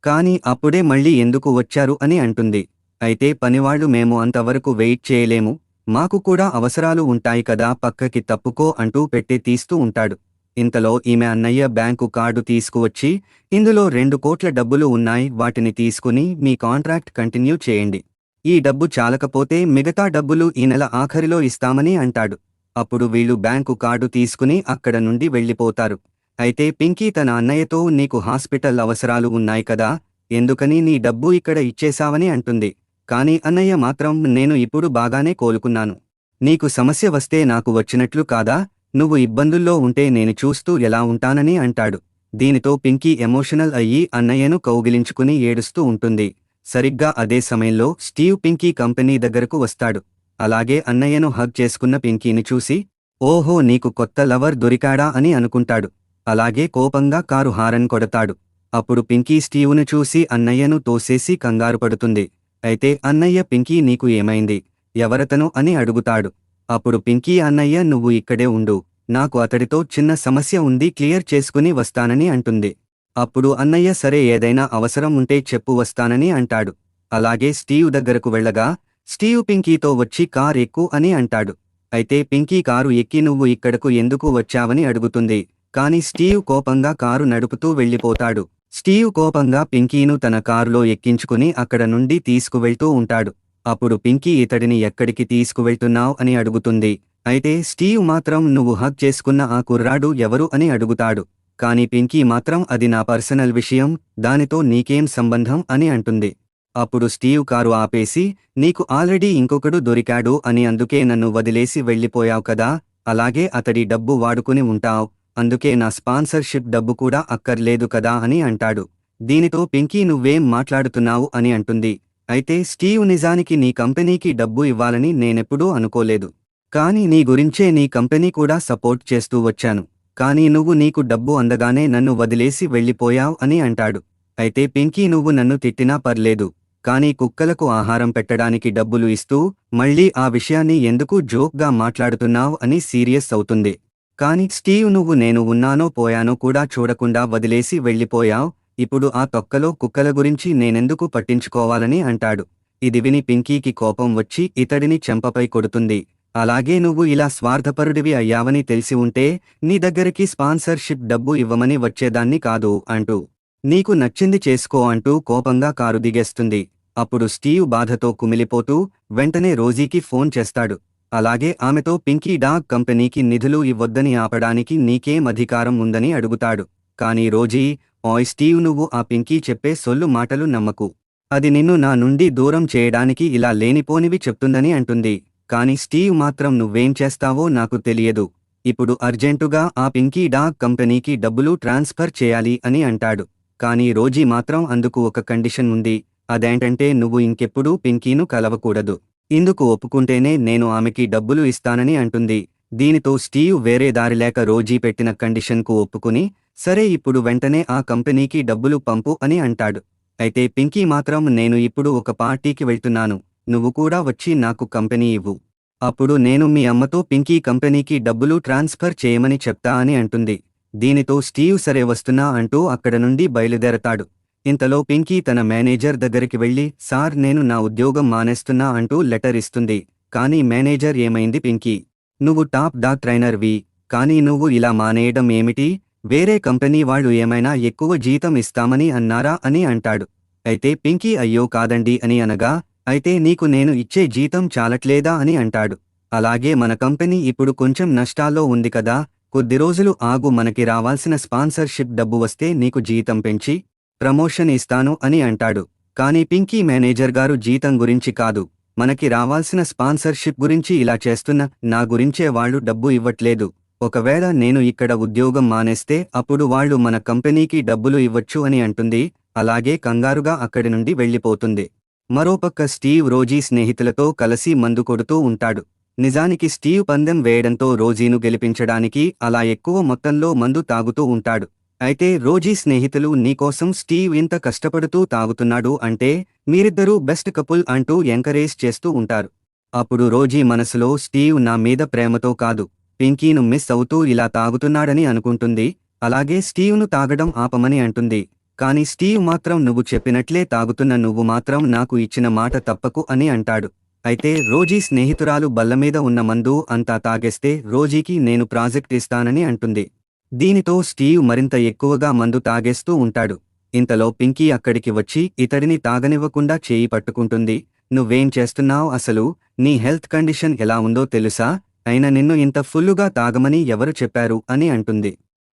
కాని అప్పుడే మళ్లీ ఎందుకు వచ్చారు అని అంటుంది. అయితే పనివాళ్లు మేము అంతవరకు వెయిట్ చేయలేము, మాకు కూడా అవసరాలు ఉంటాయి కదా, పక్కకి తప్పుకో అంటూ పెట్టె తీస్తూ ఉంటాడు. ఇంతలో ఈమె అన్నయ్య బ్యాంకు కార్డు తీసుకువచ్చి ఇందులో 2 కోట్ల డబ్బులు ఉన్నాయి, వాటిని తీసుకుని మీ కాంట్రాక్ట్ కంటిన్యూ చేయండి. ఈ డబ్బు చాలకపోతే మిగతా డబ్బులు ఈ నెల ఆఖరిలో ఇస్తామని అంటాడు. అప్పుడు వీళ్లు బ్యాంకు కార్డు తీసుకుని అక్కడ నుండి వెళ్లిపోతారు. అయితే పింకీ తన అన్నయ్యతో నీకు హాస్పిటల్ అవసరాలు ఉన్నాయి కదా, ఎందుకని నీ డబ్బు ఇక్కడ ఇచ్చేశావని అంటుంది. కాని అన్నయ్య మాత్రం నేను ఇప్పుడు బాగానే కోలుకున్నాను, నీకు సమస్య వస్తే నాకు వచ్చినట్లు కాదా, నువ్వు ఇబ్బందుల్లో ఉంటే నేను చూస్తూ ఎలా ఉంటానని అంటాడు. దీనితో పింకీ ఎమోషనల్ అయ్యి అన్నయ్యను కౌగిలించుకుని ఏడుస్తూ ఉంటుంది. సరిగ్గా అదే సమయంలో స్టీవ్ పింకీ కంపెనీ దగ్గరకు వస్తాడు. అలాగే అన్నయ్యను హగ్ చేసుకున్న పింకీని చూసి ఓహో నీకు కొత్త లవర్ దొరికాడా అని అనుకుంటాడు. అలాగే కోపంగా కారు హారన్ కొడతాడు. అప్పుడు పింకీ స్టీవును చూసి అన్నయ్యను తోసేసి కంగారు పడుతుంది. అయితే అన్నయ్య పింకీ నీకు ఏమైంది, ఎవరతను అని అడుగుతాడు. అప్పుడు పింకీ అన్నయ్య నువ్వు ఇక్కడే ఉండు, నాకు అతడితో చిన్న సమస్య ఉంది, క్లియర్ చేసుకుని వస్తానని అంటుంది. అప్పుడు అన్నయ్య సరే ఏదైనా అవసరం ఉంటే చెప్పు వస్తానని అంటాడు. అలాగే స్టీవ్ దగ్గరకు వెళ్ళగా స్టీవ్ పింకీతో వచ్చి కార్ ఎక్కు అని అంటాడు. అయితే పింకీ కారు ఎక్కి నువ్వు ఇక్కడకు ఎందుకు వచ్చావని అడుగుతుంది. కాని స్టీవ్ కోపంగా కారు నడుపుతూ వెళ్ళిపోతాడు. స్టీవ్ కోపంగా పింకీను తన కారులో ఎక్కించుకుని అక్కడ నుండి తీసుకువెళ్తూ ఉంటాడు. అప్పుడు పింకీ ఇతడిని ఎక్కడికి తీసుకువెళ్తున్నావ్ అని అడుగుతుంది. అయితే స్టీవ్ మాత్రం నువ్వు హగ్ చేసుకున్న ఆ కుర్రాడు ఎవరు అని అడుగుతాడు. కాని పింకీ మాత్రం అది నా పర్సనల్ విషయం, దానితో నీకేం సంబంధం అని అంటుంది. అప్పుడు స్టీవ్ కారు ఆపేసి నీకు ఆల్రెడీ ఇంకొకడు దొరికాడు అని, అందుకే నన్ను వదిలేసి వెళ్ళిపోయావు కదా, అలాగే అతడి డబ్బు వాడుకుని ఉంటావ్, అందుకే నా స్పాన్సర్షిప్ డబ్బు కూడా అక్కర్లేదు కదా అని అంటాడు. దీనితో పింకీ నువ్వేం మాట్లాడుతున్నావు అని అంటుంది. అయితే స్టీవ్ నిజానికి నీ కంపెనీకి డబ్బు ఇవ్వాలని నేనెప్పుడూ అనుకోలేదు, కాని నీ గురించే నీ కంపెనీ కూడా సపోర్ట్ చేస్తూ వచ్చాను, కానీ నువ్వు నీకు డబ్బు అందగానే నన్ను వదిలేసి వెళ్ళిపోయావ్ అని అంటాడు. అయితే పింకీ నువ్వు నన్ను తిట్టినా పర్లేదు, కానీ కుక్కలకు ఆహారం పెట్టడానికి డబ్బులు ఇస్తూ మళ్లీ ఆ విషయాన్ని ఎందుకు జోక్గా మాట్లాడుతున్నావ్ అని సీరియస్ అవుతుంది. కాని స్టీవ్ నువ్వు నేను ఉన్నానో పోయానో కూడా చూడకుండా వదిలేసి వెళ్ళిపోయావ్, ఇప్పుడు ఆ తొక్కలో కుక్కల గురించి నేనెందుకు పట్టించుకోవాలని అంటాడు. ఇది విని పింకీకి కోపం వచ్చి ఇతడిని చెంపపై కొడుతుంది. అలాగే నువ్వు ఇలా స్వార్థపరుడివి అయ్యావని తెలిసి ఉంటే నీ దగ్గరికి స్పాన్సర్షిప్ డబ్బు ఇవ్వమని వచ్చేదాన్ని కాదు అంటూ నీకు నచ్చింది చేసుకో అంటూ కోపంగా కారు దిగేస్తుంది. అప్పుడు స్టీవ్ బాధతో కుమిలిపోతూ వెంటనే రోజీకి ఫోన్ చేస్తాడు. అలాగే ఆమెతో పింకీ డాగ్ కంపెనీకి నిధులు ఇవ్వొద్దని ఆపడానికి నీకేం అధికారం ఉందని అడుగుతాడు. కానీ రోజీ ఓయ్ స్టీవ్ నువ్వు ఆ పింకీ చెప్పే సొల్లు మాటలు నమ్మకు, అది నిన్ను నా నుండి దూరం చేయడానికి ఇలా లేనిపోనివి చెప్తుందని అంటుంది. కాని స్టీవ్ మాత్రం నువ్వేం చేస్తావో నాకు తెలియదు. ఇప్పుడు అర్జెంటుగా ఆ పింకీ డాగ్ కంపెనీకి డబ్బులు ట్రాన్స్ఫర్ చేయాలి అని అంటాడు. కానీ రోజీ మాత్రం అందుకు ఒక కండిషన్ ఉంది. అదేంటంటే నువ్వు ఇంకెప్పుడూ పింకీను కలవకూడదు. ఇందుకు ఒప్పుకుంటేనే నేను ఆమెకి డబ్బులు ఇస్తానని అంటుంది. దీనితో స్టీవ్ వేరే దారిలేక రోజీ పెట్టిన కండిషన్కు ఒప్పుకుని, సరే ఇప్పుడు వెంటనే ఆ కంపెనీకి డబ్బులు పంపు అని అంటాడు. అయితే పింకీ మాత్రం నేను ఇప్పుడు ఒక పార్టీకి వెళ్తున్నాను, నువ్వు కూడా వచ్చి నాకు కంపెనీ ఇవ్వు. అప్పుడు నేను మీ అమ్మతో పింకీ కంపెనీకి డబ్బులు ట్రాన్స్ఫర్ చేయమని చెప్తా అని అంటుంది. దీనితో స్టీవ్ సరే వస్తున్నా అంటూ అక్కడ నుండి బయలుదేరతాడు. ఇంతలో పింకీ తన మేనేజర్ దగ్గరికి వెళ్లి, సార్ నేను నా ఉద్యోగం మానేస్తున్నా అంటూ లెటర్ ఇస్తుంది. కానీ మేనేజర్ ఏమైంది పింకీ, నువ్వు టాప్ డాగ్ ట్రైనర్వి, కానీ నువ్వు ఇలా మానేయడం ఏమిటి? వేరే కంపెనీ వాళ్ళు ఏమైనా ఎక్కువ జీతం ఇస్తామని అన్నారా అని అంటాడు. అయితే పింకీ అయ్యో కాదండి అని అనగా, అయితే నీకు నేను ఇచ్చే జీతం చాలట్లేదా అని అంటాడు. అలాగే మన కంపెనీ ఇప్పుడు కొంచెం నష్టాల్లో ఉంది కదా, కొద్ది రోజులు ఆగు, మనకి రావాల్సిన స్పాన్సర్షిప్ డబ్బు వస్తే నీకు జీతం పెంచి ప్రమోషన్ ఇస్తాను అని అంటాడు. కానీ పింకీ మేనేజర్ గారు జీతం గురించి కాదు, మనకి రావాల్సిన స్పాన్సర్షిప్ గురించి ఇలా చేస్తున్న నా గురించే వాళ్ళు డబ్బు ఇవ్వట్లేదు. ఒకవేళ నేను ఇక్కడ ఉద్యోగం మానేస్తే అప్పుడు వాళ్ళు మన కంపెనీకి డబ్బులు ఇవ్వచ్చు అని అంటుంది. అలాగే కంగారుగా అక్కడి నుండి వెళ్ళిపోతుంది. మరోపక్క స్టీవ్ రోజీ స్నేహితులతో కలిసి మందు కొడుతూ ఉంటాడు. నిజానికి స్టీవ్ పందెం వేయడంతో రోజీను గెలిపించడానికి అలా ఎక్కువ మొత్తంలో మందు తాగుతూ ఉంటాడు. అయితే రోజీ స్నేహితులు నీకోసం స్టీవ్ ఇంత కష్టపడుతూ తాగుతున్నాడు అంటే మీరిద్దరూ బెస్ట్ కపుల్ అంటూ ఎంకరేజ్ చేస్తూ ఉంటారు. అప్పుడు రోజీ మనసులో స్టీవ్ నా మీద ప్రేమతో కాదు, పింకీను మిస్ అవుతూ ఇలా తాగుతున్నాడని అనుకుంటుంది. అలాగే స్టీవ్ను తాగడం ఆపమని అంటుంది. కాని స్టీవ్ మాత్రం నువ్వు చెప్పినట్లే తాగుతున్న నువ్వు మాత్రం నాకు ఇచ్చిన మాట తప్పకు అని అంటాడు. అయితే రోజీ స్నేహితురాలు బల్లమీద ఉన్న మందు అంతా తాగేస్తే రోజీకి నేను ప్రాజెక్ట్ ఇస్తానని అంటుంది. దీనితో స్టీవ్ మరింత ఎక్కువగా మందు తాగేస్తూ ఉంటాడు. ఇంతలో పింకీ అక్కడికి వచ్చి ఇతడిని తాగనివ్వకుండా చేయి పట్టుకుంటుంది. నువ్వేం చేస్తున్నావ్ అసలు? నీ హెల్త్ కండిషన్ ఎలా ఉందో తెలుసా? అయినా నిన్ను ఇంత ఫుల్లుగా తాగమని ఎవరు చెప్పారు అని అంటుంది.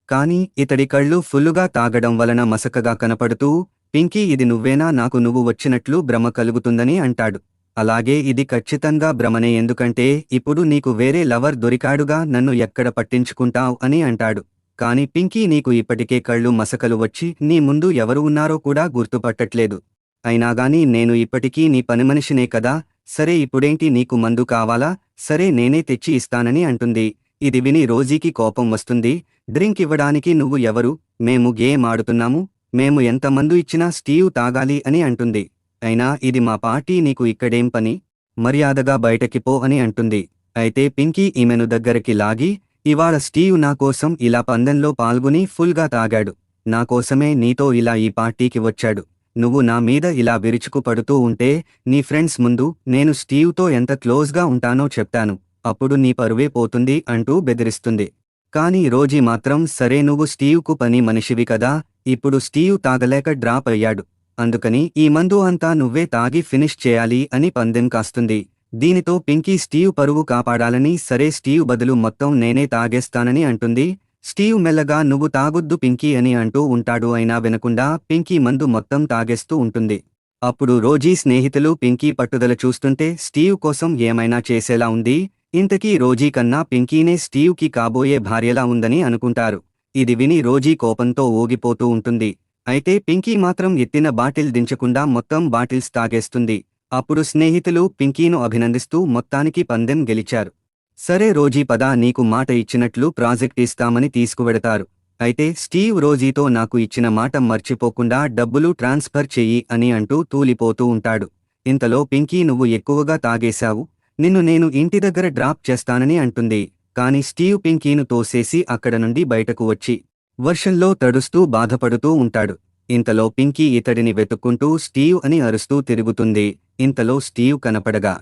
కాని ఇతడి కళ్ళు ఫుల్లుగా తాగడం వలన మసకగా కనపడుతూ, పింకీ ఇది నువ్వేనా? నాకు నువ్వు వచ్చినట్లు భ్రమ కలుగుతుందని అంటాడు. అలాగే ఇది ఖచ్చితంగా భ్రమనే, ఎందుకంటే ఇప్పుడు నీకు వేరే లవర్ దొరికాడుగా, నన్ను ఎక్కడ పట్టించుకుంటావ్ అని అంటాడు. కాని పింకీ నీకు ఇప్పటికే కళ్ళు మసకలు వచ్చి నీ ముందు ఎవరు ఉన్నారో కూడా గుర్తుపట్టట్లేదు. అయినాగాని నేను ఇప్పటికీ నీ పనిమనిషినే కదా, సరే ఇప్పుడేంటి నీకు మందు కావాలా? సరే నేనే తెచ్చి ఇస్తానని అంటుంది. ఇది విని రోజీకి కోపం వస్తుంది. డ్రింక్ ఇవ్వడానికి నువ్వు ఎవరు? మేము గేమ్ ఆడుతున్నాము, మేము ఎంత మందు ఇచ్చినా స్టీవ్ తాగాలి అని అంటుంది. అయినా ఇది మా పార్టీ, నీకు ఇక్కడేం పని? మర్యాదగా బయటకి పో అని అంటుంది. అయితే పింకీ ఈమెను దగ్గరికి లాగి, ఇవాళ స్టీవ్ నా కోసం ఇలా పందెంలో పాల్గొని ఫుల్గా తాగాడు, నా కోసమే నీతో ఇలా ఈ పార్టీకి వచ్చాడు. నువ్వు నా మీద ఇలా విరుచుకు పడుతూ ఉంటే నీ ఫ్రెండ్స్ ముందు నేను స్టీవ్తో ఎంత క్లోజ్గా ఉంటానో చెప్తాను, అప్పుడు నీ పరువే పోతుంది అంటూ బెదిరిస్తుంది. కాని రోజీ మాత్రం సరే నువ్వు స్టీవ్కు పని మనిషివి కదా, ఇప్పుడు స్టీవ్ తాగలేక డ్రాప్ అయ్యాడు, అందుకని ఈ మందు అంతా నువ్వే తాగి ఫినిష్ చేయాలి అని పందెం కాస్తుంది. దీనితో పింకీ స్టీవ్ పరువు కాపాడాలని సరే స్టీవ్ బదులు మొత్తం నేనే తాగేస్తానని అంటుంది. స్టీవ్ మెల్లగా నువ్వు తాగొద్దు పింకీ అని అంటూ ఉంటాడు. అయినా వినకుండా పింకీ మందు మొత్తం తాగేస్తూ ఉంటుంది. అప్పుడు రోజీ స్నేహితులు పింకీ పట్టుదల చూస్తుంటే స్టీవ్ కోసం ఏమైనా చేసేలా ఉంది. ఇంతకీ రోజీ కన్నా పింకీనే స్టీవ్కి కాబోయే భార్యలా ఉందని అనుకుంటారు. ఇది విని రోజీ కోపంతో ఊగిపోతూ ఉంటుంది. అయితే పింకీ మాత్రం ఎత్తిన బాటిల్ దించకుండా మొత్తం బాటిల్స్ తాగేస్తుంది. అప్పుడు స్నేహితులు పింకీను అభినందిస్తూ మొత్తానికి పందెం గెలిచారు. సరే రోజీ పద, నీకు మాట ఇచ్చినట్లు ప్రాజెక్ట్ ఇస్తామని తీసుకువెడతారు. అయితే స్టీవ్ రోజీతో నాకు ఇచ్చిన మాట మర్చిపోకుండా డబ్బులు ట్రాన్స్ఫర్ చెయ్యి అని అంటూ తూలిపోతూ ఉంటాడు. ఇంతలో పింకీ నువ్వు ఎక్కువగా తాగేశావు, నిన్ను నేను ఇంటి దగ్గర డ్రాప్ చేస్తానని అంటుంది. కాని స్టీవ్ పింకీను తోసేసి అక్కడ నుండి బయటకు వచ్చి వర్షంలో తడుస్తూ బాధపడుతూ ఉంటాడు. ఇంతలో పింకీ ఇతడిని వెతుక్కుంటూ స్టీవ్ అని అరుస్తూ తిరుగుతుంది. ఇంతలో స్టీవ్ కనపడగా,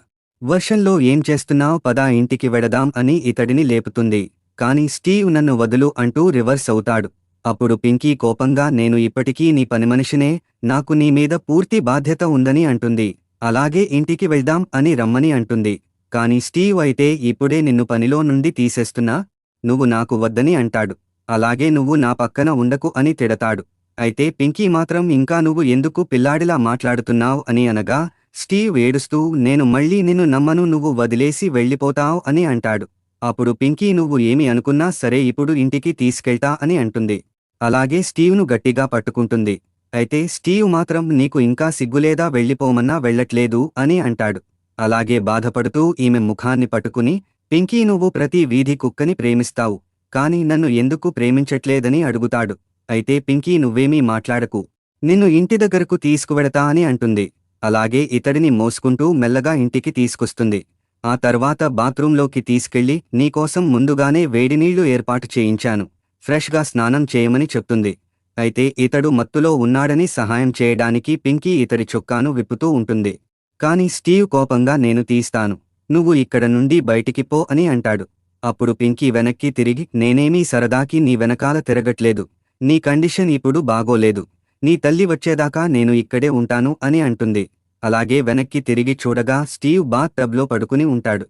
వర్షంలో ఏం చేస్తున్నావ్, పద ఇంటికి వెడదాం అని ఇతడిని లేపుతుంది. కాని స్టీవ్ నన్ను వదులు అంటూ రివర్స్ అవుతాడు. అప్పుడు పింకీ కోపంగా నేను ఇప్పటికీ నీ పనిమనిషినే, నాకు నీ మీద పూర్తి బాధ్యత ఉందని అంటుంది. అలాగే ఇంటికి వెళ్దాం అని రమ్మని అంటుంది. కాని స్టీవ్ అయితే ఇప్పుడే నిన్ను పనిలో నుండి తీసేస్తున్నా, నువ్వు నాకు వద్దని అంటాడు. అలాగే నువ్వు నా పక్కన ఉండకు అని తిడతాడు. అయితే పింకీ మాత్రం ఇంకా నువ్వు ఎందుకు పిల్లాడిలా మాట్లాడుతున్నావ్ అని అనగా స్టీవ్ ఏడుస్తూ నేను మళ్ళీ నిన్ను నమ్మను, నువ్వు వదిలేసి వెళ్ళిపోతావ్ అని అంటాడు. అప్పుడు పింకీ నువ్వు ఏమి అనుకున్నా సరే ఇప్పుడు ఇంటికి తీసుకెళ్తా అని అంటుంది. అలాగే స్టీవ్ను గట్టిగా పట్టుకుంటుంది. అయితే స్టీవ్ మాత్రం నీకు ఇంకా సిగ్గులేదా, వెళ్ళిపోమన్నా వెళ్ళట్లేదు అని అంటాడు. అలాగే బాధపడుతూ ఈమె ముఖాన్ని పట్టుకుని పింకీ నువ్వు ప్రతి వీధి కుక్కని ప్రేమిస్తావు, కాని నన్ను ఎందుకు ప్రేమించట్లేదని అడుగుతాడు. అయితే పింకీ నువ్వేమీ మాట్లాడకు, నిన్ను ఇంటి దగ్గరకు తీసుకువెడతా అని అంటుంది. అలాగే ఇతడిని మోసుకుంటూ మెల్లగా ఇంటికి తీసుకొస్తుంది. ఆ తర్వాత బాత్రూంలోకి తీసుకెళ్లి నీకోసం ముందుగానే వేడినీళ్లు ఏర్పాటు చేయించాను, ఫ్రెష్గా స్నానం చేయమని చెప్తుంది. అయితే ఇతడు మత్తులో ఉన్నాడని సహాయం చేయడానికి పింకీ ఇతడి చొక్కాను విప్పుతూ ఉంటుంది. కాని స్టీవ్ కోపంగా నేను తీస్తాను, నువ్వు ఇక్కడ నుండి బయటికి పో అని అంటాడు. అప్పుడు పింకీ వెనక్కి తిరిగి నేనేమీ సరదాకి నీ వెనకాల తిరగట్లేదు, నీ కండిషన్ ఇప్పుడు బాగోలేదు, నీ తల్లి వచ్చేదాకా నేను ఇక్కడే ఉంటాను అని అంటుంది. అలాగే వెనక్కి తిరిగి చూడగా స్టీవ్ బాత్ టబ్లో పడుకుని ఉంటాడు.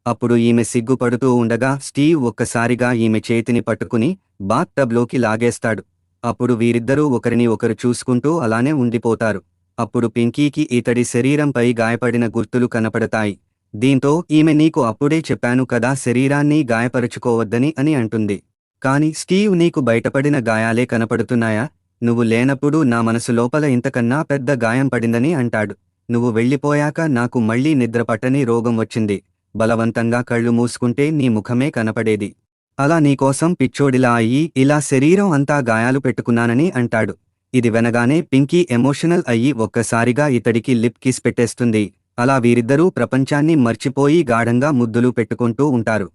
అప్పుడు ఈమె సిగ్గుపడుతూ ఉండగా స్టీవ్ ఒక్కసారిగా ఈమె చేతిని పట్టుకుని బాత్ టబ్లోకి లాగేస్తాడు. అప్పుడు వీరిద్దరూ ఒకరిని ఒకరు చూసుకుంటూ అలానే ఉండిపోతారు. అప్పుడు పింకీకి ఇతడి శరీరంపై గాయపడిన గుర్తులు కనపడతాయి. దీంతో ఈమె నీకు అప్పుడే చెప్పాను కదా శరీరాన్ని గాయపరుచుకోవద్దని అని అంటుంది. కాని స్టీవ్ నీకు బయటపడిన గాయాలే కనపడుతున్నాయా, నువ్వు లేనప్పుడు నా మనసు లోపల ఇంతకన్నా పెద్ద గాయం పడిందని అంటాడు. నువ్వు వెళ్ళిపోయాక నాకు మళ్లీ నిద్రపట్టని రోగం వచ్చింది, బలవంతంగా కళ్ళు మూసుకుంటే నీ ముఖమే కనపడేది, అలా నీకోసం పిచ్చోడిలా అయ్యి ఇలా శరీరం అంతా గాయాలు పెట్టుకున్నానని అంటాడు. ఇది వినగానే పింకీ ఎమోషనల్ అయ్యి ఒక్కసారిగా ఇతడికి లిప్ కిస్ పెట్టేస్తుంది. అలా వీరిద్దరూ ప్రపంచాన్ని మర్చిపోయి గాఢంగా ముద్దులు పెట్టుకుంటూ ఉంటారు.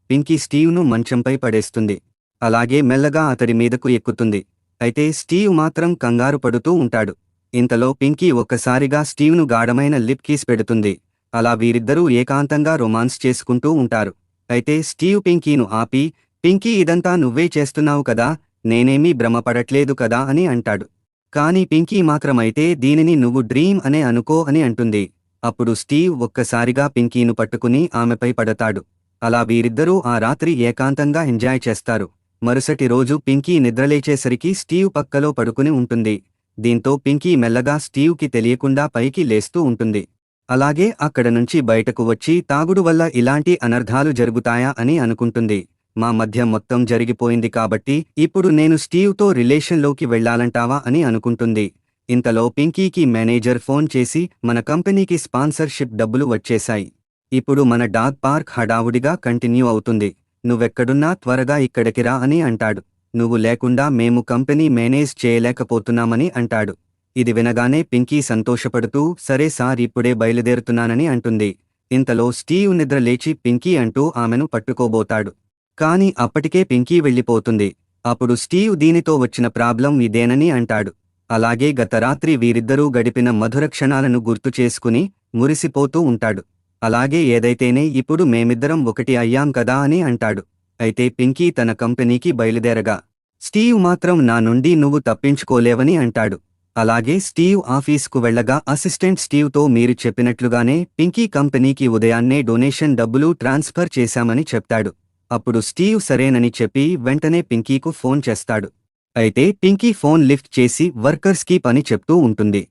పింకీ స్టీవ్ను మంచంపై పడేస్తుంది. అలాగే మెల్లగా అతడి మీదకు ఎక్కుతుంది. అయితే స్టీవ్ మాత్రం కంగారు పడుతూ ఉంటాడు. ఇంతలో పింకీ ఒక్కసారిగా స్టీవ్ను గాఢమైన లిప్ కిస్ పెడుతుంది. అలా వీరిద్దరూ ఏకాంతంగా రొమాన్స్ చేసుకుంటూ ఉంటారు. అయితే స్టీవ్ పింకీను ఆపి పింకీ ఇదంతా నువ్వే చేస్తున్నావు కదా, నేనేమీ భ్రమపడట్లేదు కదా అని అంటాడు. కాని పింకీ మాత్రమైతే దీనిని నువ్వు డ్రీమ్ అనే అనుకో అని అంటుంది. అప్పుడు స్టీవ్ ఒక్కసారిగా పింకీను పట్టుకుని ఆమెపై పడతాడు. అలా వీరిద్దరూ ఆ రాత్రి ఏకాంతంగా ఎంజాయ్ చేస్తారు. మరుసటి రోజు పింకీ నిద్రలేచేసరికి స్టీవ్ పక్కలో పడుకుని ఉంటుంది. దీంతో పింకీ మెల్లగా స్టీవ్కి తెలియకుండా పైకి లేస్తూ ఉంటుంది. అలాగే అక్కడ నుంచి బయటకు వచ్చి తాగుడు వల్ల ఇలాంటి అనర్థాలు జరుగుతాయా అని అనుకుంటుంది. మా మధ్య మొత్తం జరిగిపోయింది కాబట్టి ఇప్పుడు నేను స్టీవ్తో రిలేషన్లోకి వెళ్లాలంటావా అని అనుకుంటుంది. ఇంతలో పింకీకి మేనేజర్ ఫోన్ చేసి మన కంపెనీకి స్పాన్సర్షిప్ డబ్బులు వచ్చేశాయి, ఇప్పుడు మన డాగ్ పార్క్ హడావుడిగా కంటిన్యూ అవుతుంది, నువ్వెక్కడున్నా త్వరగా ఇక్కడికి రా అని అంటాడు. నువ్వు లేకుండా మేము కంపెనీ మేనేజ్ చేయలేకపోతున్నామని అంటాడు. ఇది వినగానే పింకీ సంతోషపడుతూ సరే సార్ ఇప్పుడే బయలుదేరుతున్నానని అంటుంది. ఇంతలో స్టీవ్ నిద్ర లేచి పింకీ అంటూ ఆమెను పట్టుకోబోతాడు. కాని అప్పటికే పింకీ వెళ్ళిపోతుంది. అప్పుడు స్టీవ్ దీనితో వచ్చిన ప్రాబ్లం ఇదేనని అంటాడు. అలాగే గత రాత్రి వీరిద్దరూ గడిపిన మధుర క్షణాలను గుర్తు చేసుకుని మురిసిపోతూ ఉంటాడు. అలాగే ఏదైతేనే ఇప్పుడు మేమిద్దరం ఒకటి అయ్యాం కదా అని అంటాడు. అయితే పింకీ తన కంపెనీకి బయలుదేరగా స్టీవ్ మాత్రం నా నుండి నువ్వు తప్పించుకోలేవని అంటాడు. అలాగే స్టీవ్ ఆఫీస్కు వెళ్లగా అసిస్టెంట్ స్టీవ్తో మీరు చెప్పినట్లుగానే పింకీ కంపెనీకి ఉదయాన్నే డొనేషన్ డబ్బులు ట్రాన్స్ఫర్ చేశామని చెప్తాడు. అప్పుడు స్టీవ్ సరేనని చెప్పి వెంటనే పింకీకు ఫోన్ చేస్తాడు. అయితే పింకీ ఫోన్ లిఫ్ట్ చేసి వర్కర్స్కి పని చెప్తూ ఉంటుంది.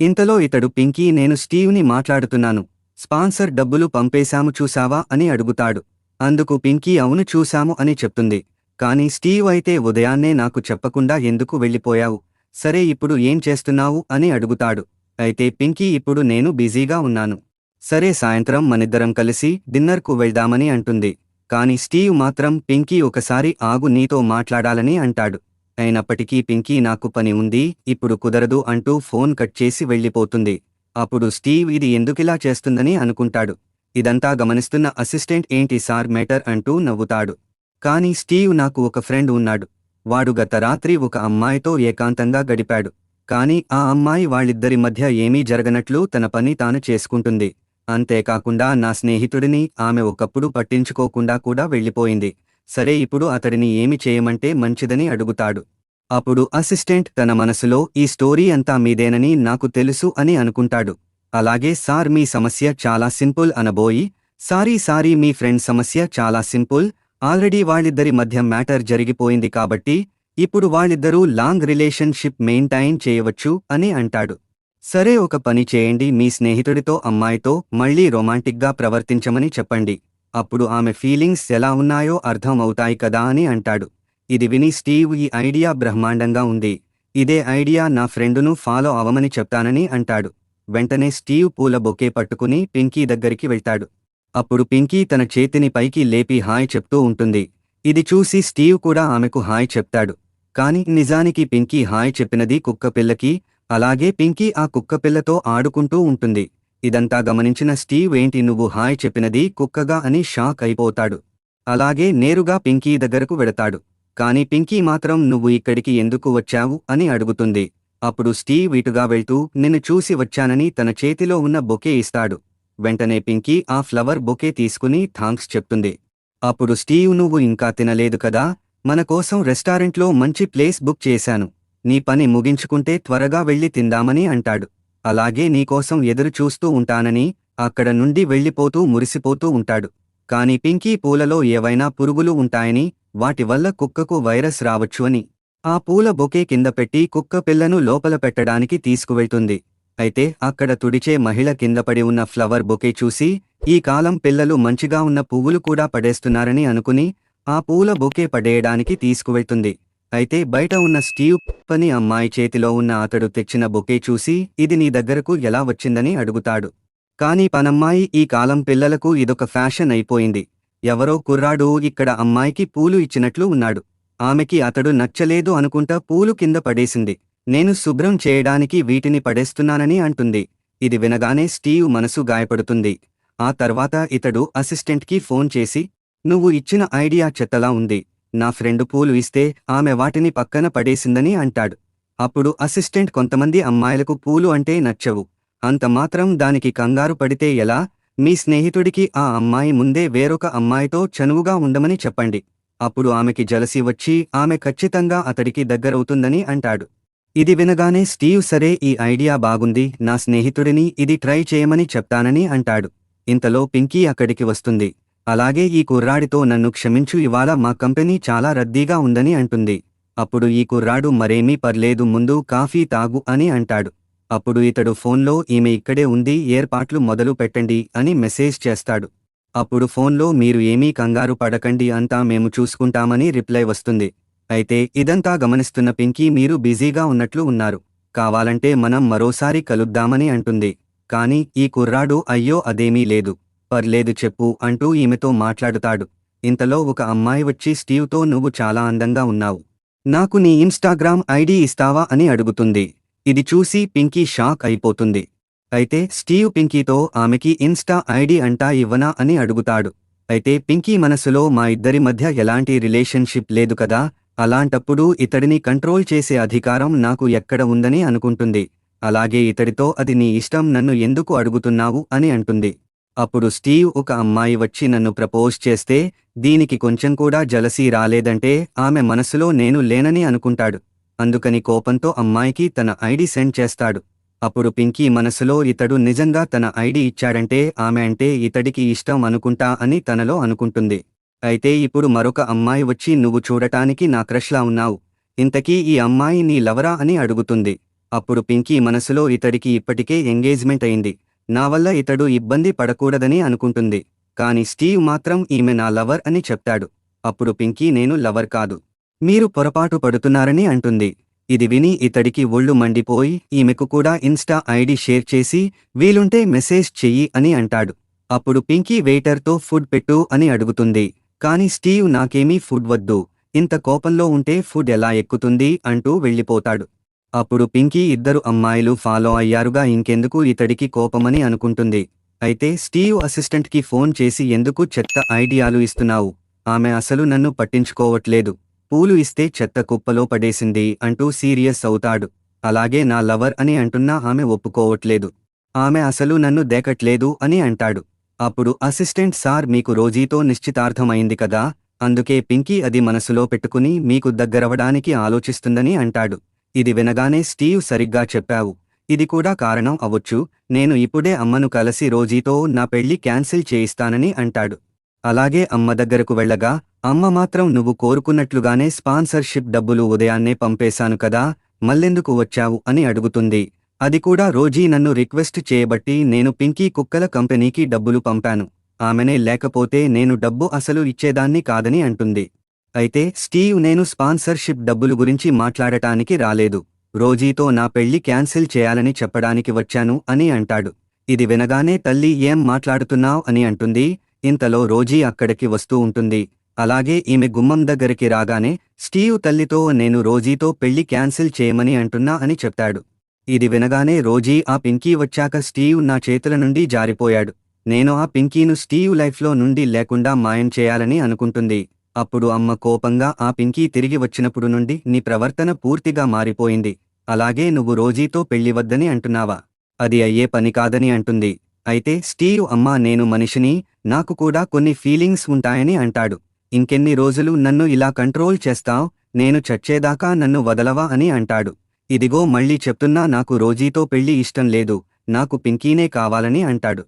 ఇంతలో ఇతడు పింకీ నేను స్టీవ్ని మాట్లాడుతున్నాను, స్పాన్సర్ డబ్బులు పంపేశాము చూసావా అని అడుగుతాడు. అందుకు పింకీ అవును చూశాము అని చెప్తుంది. కాని స్టీవ్ అయితే ఉదయాన్నే నాకు చెప్పకుండా ఎందుకు వెళ్ళిపోయావు, సరే ఇప్పుడు ఏం చేస్తున్నావు అని అడుగుతాడు. అయితే పింకీ ఇప్పుడు నేను బిజీగా ఉన్నాను, సరే సాయంత్రం మనిద్దరం కలిసి డిన్నర్కు వెళ్దామని అంటుంది. కాని స్టీవ్ మాత్రం పింకీ ఒకసారి ఆగు నీతో మాట్లాడాలని అంటాడు. అయినప్పటికీ పింకీ నాకు పని ఉంది ఇప్పుడు కుదరదు అంటూ ఫోన్ కట్ చేసి వెళ్ళిపోతుంది. అప్పుడు స్టీవ్ ఇది ఎందుకిలా చేస్తుందని అనుకుంటాడు. ఇదంతా గమనిస్తున్న అసిస్టెంట్ ఏంటి సార్ మేటర్ అంటూ నవ్వుతాడు. కాని స్టీవ్ నాకు ఒక ఫ్రెండ్ ఉన్నాడు, వాడు గత రాత్రి ఒక అమ్మాయితో ఏకాంతంగా గడిపాడు, కాని ఆ అమ్మాయి వాళ్ళిద్దరి మధ్య ఏమీ జరగనట్లు తన పని తాను చేసుకుంటుంది. అంతేకాకుండా నా స్నేహితుడిని ఆమె ఒకప్పుడు పట్టించుకోకుండా కూడా వెళ్ళిపోయింది, సరే ఇప్పుడు అతడిని ఏమి చేయమంటే మంచిదని అడుగుతాడు. అప్పుడు అసిస్టెంట్ తన మనసులో ఈ స్టోరీ అంతా మీదేనని నాకు తెలుసు అని అనుకుంటాడు. అలాగే సార్ మీ సమస్య చాలా సింపుల్ అనబోయి సారీ మీ ఫ్రెండ్ సమస్య చాలా సింపుల్, ఆల్రెడీ వాళ్ళిద్దరి మధ్య మ్యాటర్ జరిగిపోయింది కాబట్టి ఇప్పుడు వాళ్ళిద్దరూ లాంగ్ రిలేషన్షిప్ మెయింటైన్ చేయవచ్చు అని అంటాడు. సరే, ఒక పని చేయండి, మీ స్నేహితుడితో అమ్మాయితో మళ్ళీ రొమాంటిక్గా ప్రవర్తించమని చెప్పండి. అప్పుడు ఆమె ఫీలింగ్స్ ఎలా ఉన్నాయో అర్థం అవుతాయి కదా అని అంటాడు. ఇది విని స్టీవ్, ఈ ఐడియా బ్రహ్మాండంగా ఉంది, ఇదే ఐడియా నా ఫ్రెండును ఫాలో అవమని చెప్తానని అంటాడు. వెంటనే స్టీవ్ పూల బొకే పట్టుకుని పింకీ దగ్గరికి వెళ్తాడు. అప్పుడు పింకీ తన చేతిని పైకి లేపి హాయ్ చెప్తూ ఉంటుంది. ఇది చూసి స్టీవ్ కూడా ఆమెకు హాయ్ చెప్తాడు. కాని నిజానికి పింకీ హాయ్ చెప్పినది కుక్కపిల్లకి, అలాగే పింకీ ఆ కుక్కపిల్లతో ఆడుకుంటూ ఉంటుంది. ఇదంతా గమనించిన స్టీవ్, ఏంటి నువ్వు హాయ్ చెప్పినది కుక్కగా అని షాక్ అయిపోతాడు. అలాగే నేరుగా పింకీ దగ్గరకు వెడతాడు. కాని పింకీ మాత్రం నువ్వు ఇక్కడికి ఎందుకు వచ్చావు అని అడుగుతుంది. అప్పుడు స్టీవ్ ఇటుగా వెళ్తూ నిన్ను చూసి వచ్చానని తన చేతిలో ఉన్న బొకే ఇస్తాడు. వెంటనే పింకీ ఆ ఫ్లవర్ బొకే తీసుకుని థాంక్స్ చెప్తుంది. అప్పుడు స్టీవ్, నువ్వు ఇంకా తినలేదు కదా, మన కోసం రెస్టారెంట్లో మంచి ప్లేస్ బుక్ చేశాను, నీ పని ముగించుకుంటే త్వరగా వెళ్ళి తిందామని అంటాడు. అలాగే నీకోసం ఎదురు చూస్తూ ఉంటానని అక్కడ నుండి వెళ్ళిపోతూ మురిసిపోతూ ఉంటాడు. కాని పింకీ పూలలో ఏవైనా పురుగులు ఉంటాయని, వాటి వల్ల కుక్కకు వైరస్ రావచ్చు అని ఆ పూల బొకే కింద పెట్టి కుక్క పిల్లను లోపల పెట్టడానికి తీసుకువెళ్తుంది. అయితే అక్కడ తుడిచే మహిళ కిందపడి ఉన్న ఫ్లవర్ బొకే చూసి, ఈ కాలం పిల్లలు మంచిగా ఉన్న పువ్వులు కూడా పడేస్తున్నారని అనుకుని ఆ పూల బొకే పడేయడానికి తీసుకువెళ్తుంది. అయితే బయట ఉన్న స్టీవ్ పని అమ్మాయి చేతిలో ఉన్న అతడు తెచ్చిన బొకే చూసి, ఇది నీ దగ్గరకు ఎలా వచ్చిందని అడుగుతాడు. కాని పనమ్మాయి, ఈ కాలం పిల్లలకు ఇదొక ఫ్యాషన్ అయిపోయింది, ఎవరో కుర్రాడు ఇక్కడ అమ్మాయికి పూలు ఇచ్చినట్లు ఉన్నాడు, ఆమెకి అతడు నచ్చలేదు అనుకుంటా పూలు కింద పడేసింది, నేను శుభ్రం చేయడానికి వీటిని పడేస్తున్నానని అంటుంది. ఇది వినగానే స్టీవ్ మనసు గాయపడుతుంది. ఆ తర్వాత ఇతడు అసిస్టెంట్కి ఫోన్ చేసి, నువ్వు ఇచ్చిన ఐడియా చెత్తలా ఉంది, నా ఫ్రెండు పూలు ఇస్తే ఆమె వాటిని పక్కన పడేసిందని అంటాడు. అప్పుడు అసిస్టెంట్, కొంతమంది అమ్మాయిలకు పూలు అంటే నచ్చవు, అంత మాత్రం దానికి కంగారు పడితే ఎలా, మీ స్నేహితుడికి ఆ అమ్మాయి ముందే వేరొక అమ్మాయితో చనువుగా ఉండమని చెప్పండి, అప్పుడు ఆమెకి జలసి వచ్చి ఆమె ఖచ్చితంగా అతడికి దగ్గరవుతుందని అంటాడు. ఇది వినగానే స్టీవ్, సరే ఈ ఐడియా బాగుంది, నా స్నేహితుడిని ఇది ట్రై చేయమని చెప్తానని అంటాడు. ఇంతలో పింకీ అక్కడికి వస్తుంది. అలాగే ఈ కుర్రాడితో నన్ను క్షమించు, ఇవాళ మా కంపెనీ చాలా రద్దీగా ఉందని అంటుంది. అప్పుడు ఈ కుర్రాడు, మరేమీ పర్లేదు, ముందు కాఫీ తాగు అని అంటాడు. అప్పుడు ఇతడు ఫోన్లో, ఈమె ఇక్కడే ఉంది, ఏర్పాట్లు మొదలు పెట్టండి అని మెసేజ్ చేస్తాడు. అప్పుడు ఫోన్లో, మీరు ఏమీ కంగారు పడకండి, అంతా మేము చూసుకుంటామని రిప్లై వస్తుంది. అయితే ఇదంతా గమనిస్తున్న పింకీ, మీరు బిజీగా ఉన్నట్లు ఉన్నారు, కావాలంటే మనం మరోసారి కలుద్దామని అంటుంది. కాని ఈ కుర్రాడు, అయ్యో అదేమీ లేదు, పర్లేదు చెప్పు అంటూ ఈమెతో మాట్లాడుతాడు. ఇంతలో ఒక అమ్మాయి వచ్చి స్టీవ్తో, నువ్వు చాలా అందంగా ఉన్నావు, నాకు నీ ఇన్స్టాగ్రామ్ ఐడి ఇస్తావా అని అడుగుతుంది. ఇది చూసి పింకీ షాక్ అయిపోతుంది. అయితే స్టీవ్ పింకీతో, ఆమెకి ఇన్స్టా ఐడి అంటా ఇవ్వనా అని అడుగుతాడు. అయితే పింకీ మనసులో, మా ఇద్దరి మధ్య ఎలాంటి రిలేషన్షిప్ లేదు కదా, అలాంటప్పుడు ఇతడిని కంట్రోల్ చేసే అధికారం నాకు ఎక్కడ ఉందని అనుకుంటుంది. అలాగే ఇతడితో, అది నీ ఇష్టం, నన్ను ఎందుకు అడుగుతున్నావు అని అంటుంది. అప్పుడు స్టీవ్, ఒక అమ్మాయి వచ్చి నన్ను ప్రపోజ్ చేస్తే దీనికి కొంచెం కూడా జలసీ రాలేదంటే ఆమె మనసులో నేను లేనని అనుకుంటాడు. అందుకని కోపంతో అమ్మాయికి తన ఐడి సెండ్ చేస్తాడు. అప్పుడు పింకీ మనసులో, ఇతడు నిజంగా తన ఐడి ఇచ్చాడంటే ఆమె అంటే ఇతడికి ఇష్టం అనుకుంటా అని తనలో అనుకుంటుంది. అయితే ఇప్పుడు మరొక అమ్మాయి వచ్చి, నువ్వు చూడటానికి నా క్రష్లా ఉన్నావు, ఇంతకీ ఈ అమ్మాయి నీ లవరా అని అడుగుతుంది. అప్పుడు పింకీ మనసులో, ఇతడికి ఇప్పటికే ఎంగేజ్మెంట్ అయింది, నా వల్ల ఇతడు ఇబ్బంది పడకూడదని అనుకుంటుంది. కాని స్టీవ్ మాత్రం ఈమె నా లవర్ అని చెప్తాడు. అప్పుడు పింకీ, నేను లవర్ కాదు, మీరు పొరపాటు పడుతున్నారని అంటుంది. ఇది విని ఇతడికి ఒళ్ళు మండిపోయి ఈమెకు కూడా ఇన్స్టా ఐడి షేర్ చేసి, వీలుంటే మెసేజ్ చెయ్యి అని అంటాడు. అప్పుడు పింకీ వెయిటర్తో, ఫుడ్ పెట్టు అని అడుగుతుంది. కాని స్టీవ్, నాకేమీ ఫుడ్ వద్దు, ఇంత కోపంలో ఉంటే ఫుడ్ ఎలా ఎక్కుతుంది అంటూ వెళ్ళిపోతాడు. అప్పుడు పింకీ, ఇద్దరు అమ్మాయిలు ఫాలో అయ్యారుగా, ఇంకెందుకు ఇతడికి కోపమని అనుకుంటుంది. అయితే స్టీవ్ అసిస్టెంట్కి ఫోన్ చేసి, ఎందుకు చెత్త ఐడియాలు ఇస్తున్నావు, ఆమె అసలు నన్ను పట్టించుకోవట్లేదు, పూలు ఇస్తే చెత్త కుప్పలో పడేసింది అంటూ సీరియస్ అవుతాడు. అలాగే నా లవర్ అని అంటున్నా ఆమె ఒప్పుకోవట్లేదు, ఆమె అసలు నన్ను దేకట్లేదు అని అంటాడు. అప్పుడు అసిస్టెంట్, సార్ మీకు రోజీతో నిశ్చితార్థమైంది కదా, అందుకే పింకీ అది మనసులో పెట్టుకుని మీకు దగ్గరవడానికి ఆలోచిస్తుందని అంటాడు. ఇది వినగానే స్టీవ్, సరిగ్గా చెప్పావు, ఇది కూడా కారణం అవ్వొచ్చు, నేను ఇప్పుడే అమ్మను కలిసి రోజీతో నా పెళ్లి క్యాన్సిల్ చేయిస్తానని అంటాడు. అలాగే అమ్మ దగ్గరకు వెళ్ళగా అమ్మ మాత్రం నువ్వు కోరుకున్నట్లుగానే స్పాన్సర్షిప్ డబ్బులు ఉదయాన్నే పంపేశాను కదా, మళ్ళెందుకు వచ్చావు అని అడుగుతుంది. అది కూడా రోజీ నన్ను రిక్వెస్ట్ చేయబట్టి నేను పింకీ కుక్కల కంపెనీకి డబ్బులు పంపాను. ఆమెనే లేకపోతే నేను డబ్బు అసలు ఇచ్చేదాన్ని కాదని అంటుంది. అయితే స్టీవ్ నేను స్పాన్సర్షిప్ డబ్బులు గురించి మాట్లాడటానికి రాలేదు. రోజీతో నా పెళ్లి క్యాన్సిల్ చేయాలని చెప్పడానికి వచ్చాను అని అంటాడు. ఇది వినగానే తల్లి ఏం మాట్లాడుతున్నావ్ అని అంటుంది. ఇంతలో రోజీ అక్కడికి వస్తూ ఉంటుంది. అలాగే ఈమె గుమ్మం దగ్గరికి రాగానే స్టీవ్ తల్లితో నేను రోజీతో పెళ్లి క్యాన్సిల్ చేయమని అంటున్నా అని చెప్తాడు. ఇది వినగానే రోజీ ఆ పింకీ వచ్చాక స్టీవ్ నా చేతుల నుండి జారిపోయాడు. నేను ఆ పింకీను స్టీవ్ లైఫ్లో నుండి లేకుండా మాయం చేయాలని అనుకుంటుంది. అప్పుడు అమ్మ కోపంగా ఆ పింకీ తిరిగి వచ్చినప్పుడు నుండి నీ ప్రవర్తన పూర్తిగా మారిపోయింది. అలాగే నువ్వు రోజీతో పెళ్లి వద్దని అంటున్నావా? అది అయ్యే పని కాదని అంటుంది. అయితే స్టీవ్ అమ్మా నేను మనిషిని, నాకు కూడా కొన్ని ఫీలింగ్స్ ఉంటాయని అంటాడు. ఇంకెన్ని రోజులు నన్ను ఇలా కంట్రోల్ చేస్తావ్? నేను చచ్చేదాకా నన్ను వదలవా అని అంటాడు. ఇదిగో మళ్ళీ చెప్తున్నా నాకు రోజీతో పెళ్లి ఇష్టం లేదు, నాకు పింకీనే కావాలని అంటాడు.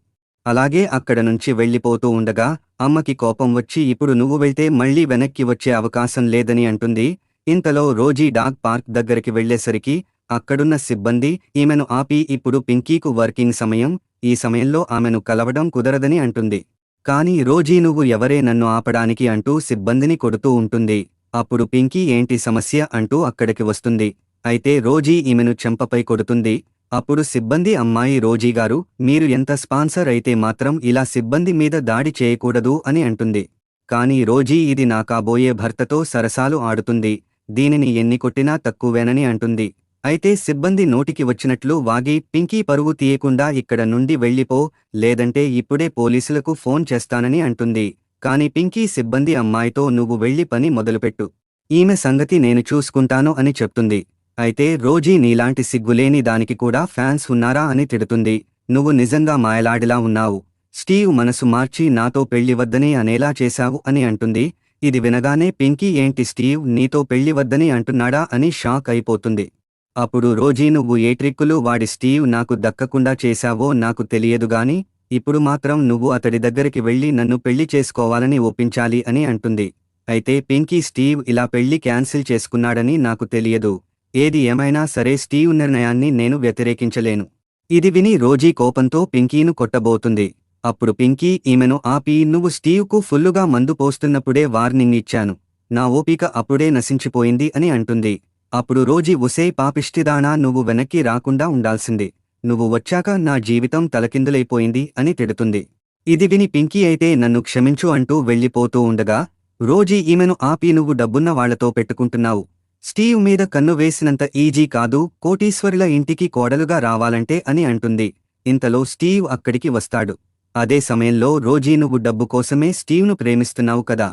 అలాగే అక్కడ నుంచి వెళ్ళిపోతూ ఉండగా అమ్మకి కోపం వచ్చి ఇప్పుడు నువ్వు వెళ్తే మళ్లీ వెనక్కి వచ్చే అవకాశం లేదని అంటుంది. ఇంతలో రోజీ డాగ్ పార్క్ దగ్గరికి వెళ్లేసరికి అక్కడున్న సిబ్బంది ఈమెను ఆపి ఇప్పుడు పింకీకు వర్కింగ్ సమయం, ఈ సమయంలో ఆమెను కలవడం కుదరదని అంటుంది. కాని రోజీ నువ్వు ఎవరే నన్ను ఆపడానికి అంటూ సిబ్బందిని కొడుతూ ఉంటుంది. అప్పుడు పింకీ ఏంటి సమస్య అంటూ అక్కడికి వస్తుంది. అయితే రోజీ ఈమెను చెంపపై కొడుతుంది. అప్పుడు సిబ్బంది అమ్మాయి రోజీగారు మీరు ఎంత స్పాన్సర్ అయితే మాత్రం ఇలా సిబ్బంది మీద దాడి చేయకూడదు అని అంటుంది. కాని రోజీ ఇది నా కాబోయే భర్తతో సరసాలు ఆడుతుంది, దీనిని ఎన్ని కొట్టినా తక్కువేనని అంటుంది. అయితే సిబ్బంది నోటికి వచ్చినట్లు వాగి పింకీ పరువు తీయకుండా ఇక్కడ నుండి వెళ్ళిపో, లేదంటే ఇప్పుడే పోలీసులకు ఫోన్ చేస్తానని అంటుంది. కాని పింకీ సిబ్బంది అమ్మాయితో నువ్వు వెళ్ళి పని మొదలుపెట్టు, ఈమె సంగతి నేను చూసుకుంటాను అని చెప్తుంది. అయితే రోజీ నీలాంటి సిగ్గులేని దానికి కూడా ఫ్యాన్స్ ఉన్నారా అని తిడుతుంది. నువ్వు నిజంగా మాయలాడిలా ఉన్నావు, స్టీవ్ మనసు మార్చి నాతో పెళ్లి వద్దని అనేలా చేశావు అని అంటుంది. ఇది వినగానే పింకీ ఏంటి స్టీవ్ నీతో పెళ్లి వద్దని అంటున్నాడా అని షాక్ అయిపోతుంది. అప్పుడు రోజీ నువ్వు ఏ ట్రిక్కులు వాడి స్టీవ్ నాకు దక్కకుండా చేశావో నాకు తెలియదుగాని ఇప్పుడు మాత్రం నువ్వు అతడి దగ్గరికి వెళ్లి నన్ను పెళ్లి చేసుకోవాలని ఒప్పించాలి అని అంటుంది. అయితే పింకీ స్టీవ్ ఇలా పెళ్లి క్యాన్సిల్ చేసుకున్నాడని నాకు తెలియదు, ఏది ఏమైనా సరే స్టీవ్ నిర్ణయాన్ని నేను వ్యతిరేకించలేను. ఇది విని రోజీ కోపంతో పింకీను కొట్టబోతుంది. అప్పుడు పింకీ ఈమెను ఆపి నువ్వు స్టీవ్కు ఫుల్లుగా మందు పోస్తున్నప్పుడే వార్నింగ్ ఇచ్చాను, నా ఓపిక అప్పుడే నశించిపోయింది అని అంటుంది. అప్పుడు రోజీ ఉసే పాపిష్టిదానా నువ్వు వెనక్కి రాకుండా ఉండాల్సింది, నువ్వు వచ్చాక నా జీవితం తలకిందులైపోయింది అని తిడుతుంది. ఇది విని పింకీ అయితే నన్ను క్షమించు అంటూ వెళ్ళిపోతూ ఉండగా రోజీ ఈమెను ఆపి నువ్వు డబ్బున్న వాళ్లతో పెట్టుకుంటున్నావు, స్టీవ్ మీద కన్ను వేసినంత ఈజీ కాదు కోటీశ్వరుల ఇంటికి కోడలుగా రావాలంటే అని అంటుంది. ఇంతలో స్టీవ్ అక్కడికి వస్తాడు. అదే సమయంలో రోజీ నువ్వు డబ్బు కోసమే స్టీవ్ను ప్రేమిస్తున్నావు కదా,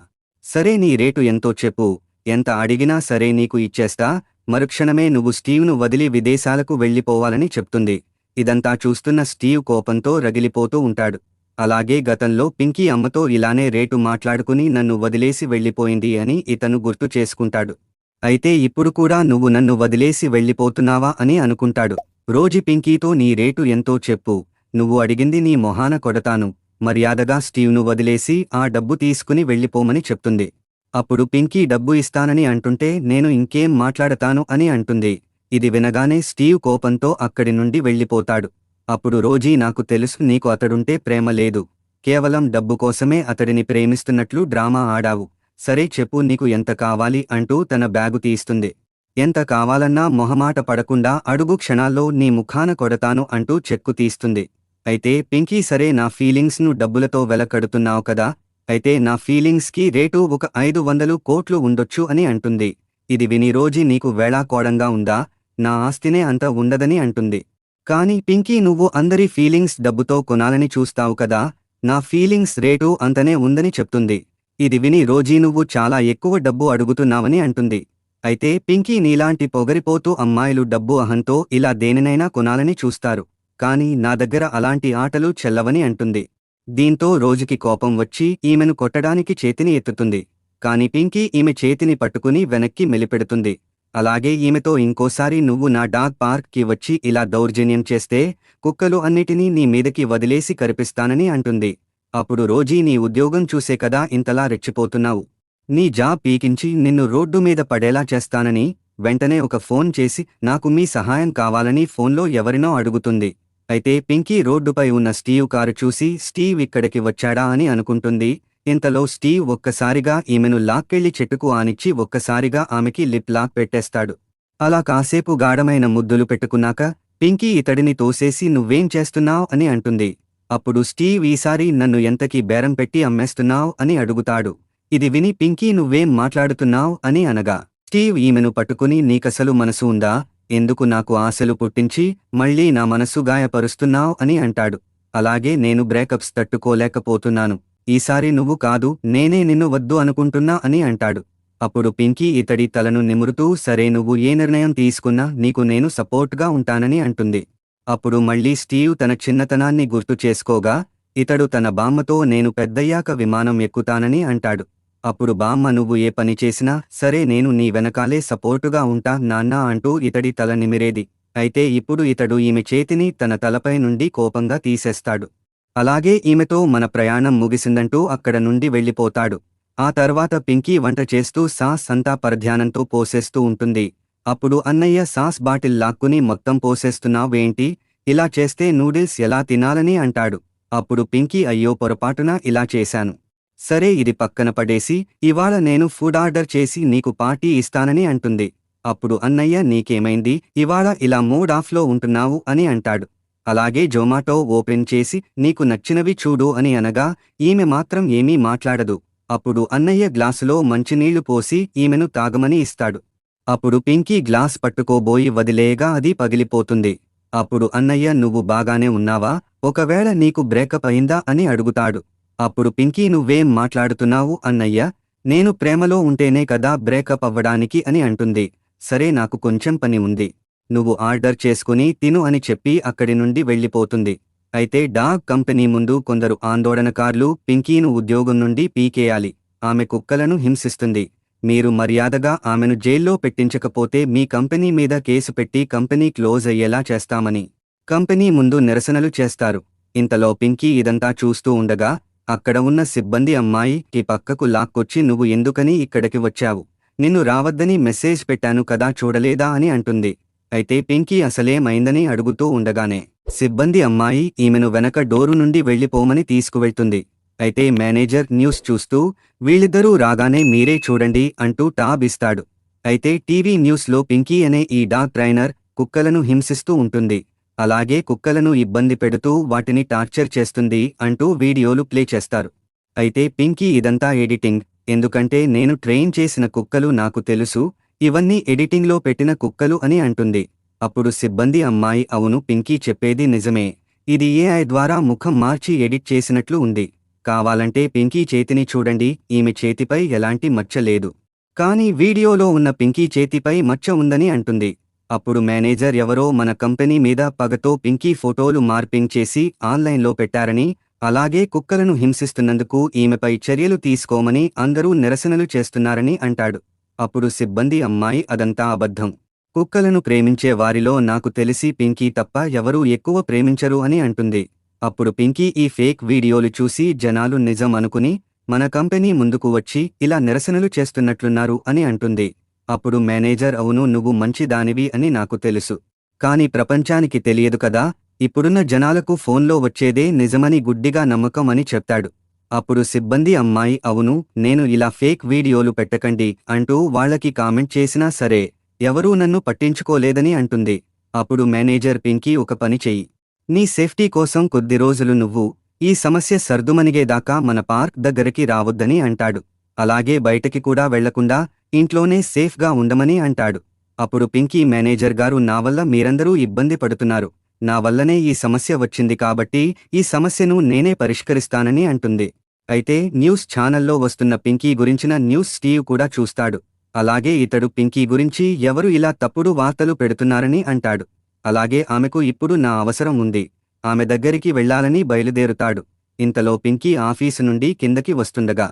సరే నీ రేటు ఎంతో చెప్పు, ఎంత అడిగినా సరే నీకు ఇచ్చేస్తా, మరుక్షణమే నువ్వు స్టీవ్ను వదిలి విదేశాలకు వెళ్ళిపోవాలని చెప్తుంది. ఇదంతా చూస్తున్న స్టీవ్ కోపంతో రగిలిపోతూ ఉంటాడు. అలాగే గతంలో పింకీ అమ్మతో ఇలానే రేటు మాట్లాడుకుని నన్ను వదిలేసి వెళ్ళిపోయింది అని ఇతను గుర్తు చేసుకుంటాడు. అయితే ఇప్పుడు కూడా నువ్వు నన్ను వదిలేసి వెళ్ళిపోతున్నావా అని అనుకుంటాడు. రోజీ పింకీతో నీ రేటు ఎంతో చెప్పు, నువ్వు అడిగింది నీ మొహాన కొడతాను, మర్యాదగా స్టీవ్ను వదిలేసి ఆ డబ్బు తీసుకుని వెళ్ళిపోమని చెప్తుంది. అప్పుడు పింకీ డబ్బు ఇస్తానని అంటుంటే నేను ఇంకేం మాట్లాడతాను అని అంటుంది. ఇది వినగానే స్టీవ్ కోపంతో అక్కడి నుండి వెళ్ళిపోతాడు. అప్పుడు రోజీ నాకు తెలుసు నీకు అతడుంటే ప్రేమ లేదు, కేవలం డబ్బు కోసమే అతడిని ప్రేమిస్తున్నట్లు డ్రామా ఆడావు, సరే చెప్పు నీకు ఎంత కావాలి అంటూ తన బ్యాగు తీస్తుంది. ఎంత కావాలన్నా మొహమాట పడకుండా అడుగు, క్షణాల్లో నీ ముఖాన కొడతాను అంటూ చెక్కు తీస్తుంది. అయితే పింకీ సరే నా ఫీలింగ్స్ను డబ్బులతో వెలకడుతున్నావు కదా, అయితే నా ఫీలింగ్స్కి రేటు ఒక 500 కోట్లు ఉండొచ్చు అని అంటుంది. ఇది విని రోజీ నీకు వేళాకోళంగా ఉందా, నా ఆస్తినే అంత ఉండదని అంటుంది. కాని పింకీ నువ్వు అందరి ఫీలింగ్స్ డబ్బుతో కొనాలని చూస్తావు కదా, నా ఫీలింగ్స్ రేటు అంతనే ఉందని చెప్తుంది. ఇది విని రోజీ నువ్వు చాలా ఎక్కువ డబ్బు అడుగుతున్నావని అంటుంది. అయితే పింకీ నీలాంటి పొగరిపోతూ అమ్మాయిలు డబ్బు అహంతో ఇలా దేనినైనా కొనాలని చూస్తారు, కాని నా దగ్గర అలాంటి ఆటలు చెల్లవని అంటుంది. దీంతో రోజుకి కోపం వచ్చి ఈమెను కొట్టడానికి చేతిని ఎత్తుతుంది. కాని పింకీ ఈమె చేతిని పట్టుకుని వెనక్కి మెలిపెడుతుంది. అలాగే ఈమెతో ఇంకోసారి నువ్వు నా డాగ్ పార్క్ కి వచ్చి ఇలా దౌర్జన్యం చేస్తే కుక్కలు అన్నిటినీ నీ మీదకి వదిలేసి కరిపిస్తానని అంటుంది. అప్పుడు రోజీ నీ ఉద్యోగం చూసే కదా ఇంతలా రెచ్చిపోతున్నావు. నీ జాబ్ పీకించి నిన్ను రోడ్డు మీద పడేలా చేస్తానని వెంటనే ఒక ఫోన్ చేసి నాకు మీ సహాయం కావాలని ఫోన్లో ఎవరినో అడుగుతుంది. అయితే పింకీ రోడ్డుపై ఉన్న స్టీవ్ కారు చూసి స్టీవ్ ఇక్కడికి వచ్చాడా అని అనుకుంటుంది. ఇంతలో స్టీవ్ ఒక్కసారిగా ఈమెను లాక్కెళ్లి చెట్టుకు ఆనిచ్చి ఒక్కసారిగా ఆమెకి లిప్ లాక్ పెట్టేస్తాడు. అలా కాసేపు గాఢమైన ముద్దులు పెట్టుకున్నాక పింకీ ఇతడిని తోసేసి నువ్వేం చేస్తున్నావ్ అని అంటుంది. అప్పుడు స్టీవ్ ఈసారి నన్ను ఎంతకి బేరం పెట్టి అమ్మేస్తున్నావ్ అని అడుగుతాడు. ఇది విని పింకీ నువ్వేం మాట్లాడుతున్నావ్ అని అనగా స్టీవ్ ఈమెను పట్టుకుని నీకసలు మనసు ఉందా, ఎందుకు నాకు ఆశలు పుట్టించి మళ్లీ నా మనసు గాయపరుస్తున్నావ్ అని అంటాడు. అలాగే నేను బ్రేకప్స్ తట్టుకోలేకపోతున్నాను, ఈసారి నువ్వు కాదు నేనే నిన్ను వద్దు అనుకుంటున్నా అని అంటాడు. అప్పుడు పింకీ ఇతడి తలను నిమురుతూ సరే నువ్వు ఏ నిర్ణయం తీసుకున్నా నీకు నేను సపోర్ట్గా ఉంటానని అంటుంది. అప్పుడు మళ్లీ స్టీవ్ తన చిన్నతనాన్ని గుర్తు చేసుకోగా ఇతడు తన బామ్మతో నేను పెద్దయ్యాక విమానం ఎక్కుతానని అంటాడు. అప్పుడు బామ్మ నువ్వు ఏ పని చేసినా సరే నేను నీ వెనకాలే సపోర్టుగా ఉంటా నాన్నా అంటూ ఇతడి తల నిమిరేది. అయితే ఇప్పుడు ఇతడు ఈమె చేతిని తన తలపై నుండి కోపంగా తీసేస్తాడు. అలాగే ఈమెతో మన ప్రయాణం ముగిసిందంటూ అక్కడ నుండి వెళ్ళిపోతాడు. ఆ తర్వాత పింకీ వంట చేస్తూ సాస్ అంతా పరధ్యానంతో పోసేస్తూ ఉంటుంది. అప్పుడు అన్నయ్య సాస్ బాటిల్ లాక్కుని మొత్తం పోసేస్తున్నావేంటి, ఇలా చేస్తే నూడిల్స్ ఎలా తినాలని అంటాడు. అప్పుడు పింకీ అయ్యో పొరపాటున ఇలా చేశాను, సరే ఇది పక్కన పడేసి ఇవాళ నేను ఫుడ్ ఆర్డర్ చేసి నీకు పార్టీ ఇస్తానని అంటుంది. అప్పుడు అన్నయ్య నీకేమైంది, ఇవాళ ఇలా మూడ్ ఆఫ్లో ఉంటున్నావు అని అంటాడు. అలాగే జొమాటో ఓపెన్ చేసి నీకు నచ్చినవి చూడు అని అనగా ఈమె మాత్రం ఏమీ మాట్లాడదు. అప్పుడు అన్నయ్య గ్లాసులో మంచినీళ్లు పోసి ఈమెను తాగమని ఇస్తాడు. అప్పుడు పింకీ గ్లాస్ పట్టుకోబోయి వదిలేయగా అది పగిలిపోతుంది. అప్పుడు అన్నయ్య నువ్వు బాగానే ఉన్నావా, ఒకవేళ నీకు బ్రేకప్ అయిందా అని అడుగుతాడు. అప్పుడు పింకీ నువ్వేం మాట్లాడుతున్నావు అన్నయ్య, నేను ప్రేమలో ఉంటేనే కదా బ్రేకప్ అవ్వడానికి అని అంటుంది. సరే నాకు కొంచెం పని ఉంది, నువ్వు ఆర్డర్ చేసుకుని తిను అని చెప్పి అక్కడి నుండి వెళ్ళిపోతుంది. అయితే డాగ్ కంపెనీ ముందు కొందరు ఆందోళనకారులు పింకీను ఉద్యోగం నుండి పీకేయాలి, ఆమె కుక్కలను హింసిస్తుంది, మీరు మర్యాదగా ఆమెను జైల్లో పెట్టించకపోతే మీ కంపెనీ మీద కేసు పెట్టి కంపెనీ క్లోజ్ అయ్యేలా చేస్తామని కంపెనీ ముందు నిరసనలు చేస్తారు. ఇంతలో పింకీ ఇదంతా చూస్తూ ఉండగా అక్కడ ఉన్న సిబ్బంది అమ్మాయికి పక్కకు లాక్కొచ్చి నువ్వు ఎందుకని ఇక్కడికి వచ్చావు, నిన్ను రావద్దని మెసేజ్ పెట్టాను కదా చూడలేదా అని అంటుంది. అయితే పింకీ అసలేమైందని అడుగుతూ ఉండగానే సిబ్బంది అమ్మాయి ఈమెను వెనక డోరు నుండి వెళ్ళిపోమని తీసుకువెళ్తుంది. అయితే మేనేజర్ న్యూస్ చూస్తూ వీళ్ళిద్దరూ రాగానే మీరే చూడండి అంటూ టాబ్ ఇస్తాడు. అయితే టీవీ న్యూస్లో పింకీ అనే ఈ డాగ్ ట్రైనర్ కుక్కలను హింసిస్తూ ఉంటుంది, అలాగే కుక్కలను ఇబ్బంది పెడుతూ వాటిని టార్చర్ చేస్తుంది అంటూ వీడియోలు ప్లే చేస్తారు. అయితే పింకీ ఇదంతా ఎడిటింగ్, ఎందుకంటే నేను ట్రైన్ చేసిన కుక్కలు నాకు తెలుసు, ఇవన్నీ ఎడిటింగ్లో పెట్టిన కుక్కలు అని అంటుంది. అప్పుడు సిబ్బంది అమ్మాయి అవును పింకీ చెప్పేది నిజమే, ఇది ఏఐ ద్వారా ముఖం మార్చి ఎడిట్ చేసినట్లు ఉంది, కావాలంటే పింకీ చేతిని చూడండి, ఈమె చేతిపై ఎలాంటి మచ్చ లేదు, కానీ వీడియోలో ఉన్న పింకీ చేతిపై మచ్చ ఉందని అంటుంది. అప్పుడు మేనేజర్ ఎవరో మన కంపెనీ మీద పగతో పింకీ ఫోటోలు మార్పింగ్ చేసి ఆన్లైన్లో పెట్టారని, అలాగే కుక్కలను హింసిస్తున్నందుకు ఈమెపై చర్యలు తీసుకోమని అందరూ నిరసనలు చేస్తున్నారని అంటాడు. అప్పుడు సిబ్బంది అమ్మాయి అదంతా అబద్ధం, కుక్కలను ప్రేమించే వారిలో నాకు తెలిసి పింకీ తప్ప ఎవరూ ఎక్కువ ప్రేమించరు అని అంటుంది. అప్పుడు పింకీ ఈ ఫేక్ వీడియోలు చూసి జనాలు నిజం అనుకుని మన కంపెనీ ముందుకు వచ్చి ఇలా నిరసనలు చేస్తున్నట్లున్నారు అని అంటుంది. అప్పుడు మేనేజర్ అవును నువ్వు మంచిదానివి అని నాకు తెలుసు, కానీ ప్రపంచానికి తెలియదు కదా, ఇప్పుడున్న జనాలకు ఫోన్లో వచ్చేదే నిజమని గుడ్డిగా నమ్మకం అని చెప్తాడు. అప్పుడు సిబ్బంది అమ్మాయి అవును నేను ఇలా ఫేక్ వీడియోలు పెట్టకండి అంటూ వాళ్ళకి కామెంట్ చేసినా సరే ఎవరూ నన్ను పట్టించుకోలేదని అంటుంది. అప్పుడు మేనేజర్ పింకీ ఒక పని చెయ్యి, నీ సేఫ్టీ కోసం కొద్ది రోజులు నువ్వు ఈ సమస్య సర్దుమనిగేదాకా మన పార్క్ దగ్గరికి రావద్దని అంటాడు. అలాగే బయటకి కూడా వెళ్లకుండా ఇంట్లోనే సేఫ్గా ఉండమని అంటాడు. అప్పుడు పింకీ మేనేజర్ గారు నా వల్ల మీరందరూ ఇబ్బంది పడుతున్నారు, నా వల్లనే ఈ సమస్య వచ్చింది కాబట్టి ఈ సమస్యను నేనే పరిష్కరిస్తానని అంటుంది. అయితే న్యూస్ ఛానల్లో వస్తున్న పింకీ గురించిన న్యూస్ స్టీవ్ కూడా చూస్తాడు. అలాగే ఇతడు పింకీ గురించి ఎవరు ఇలా తప్పుడు వార్తలు పెడుతున్నారని అంటాడు. అలాగే ఆమెకు ఇప్పుడు నా అవసరం ఉంది, ఆమె దగ్గరికి వెళ్లాలని బయలుదేరుతాడు. ఇంతలో పింకీ ఆఫీసు నుండి కిందకి వస్తుండగా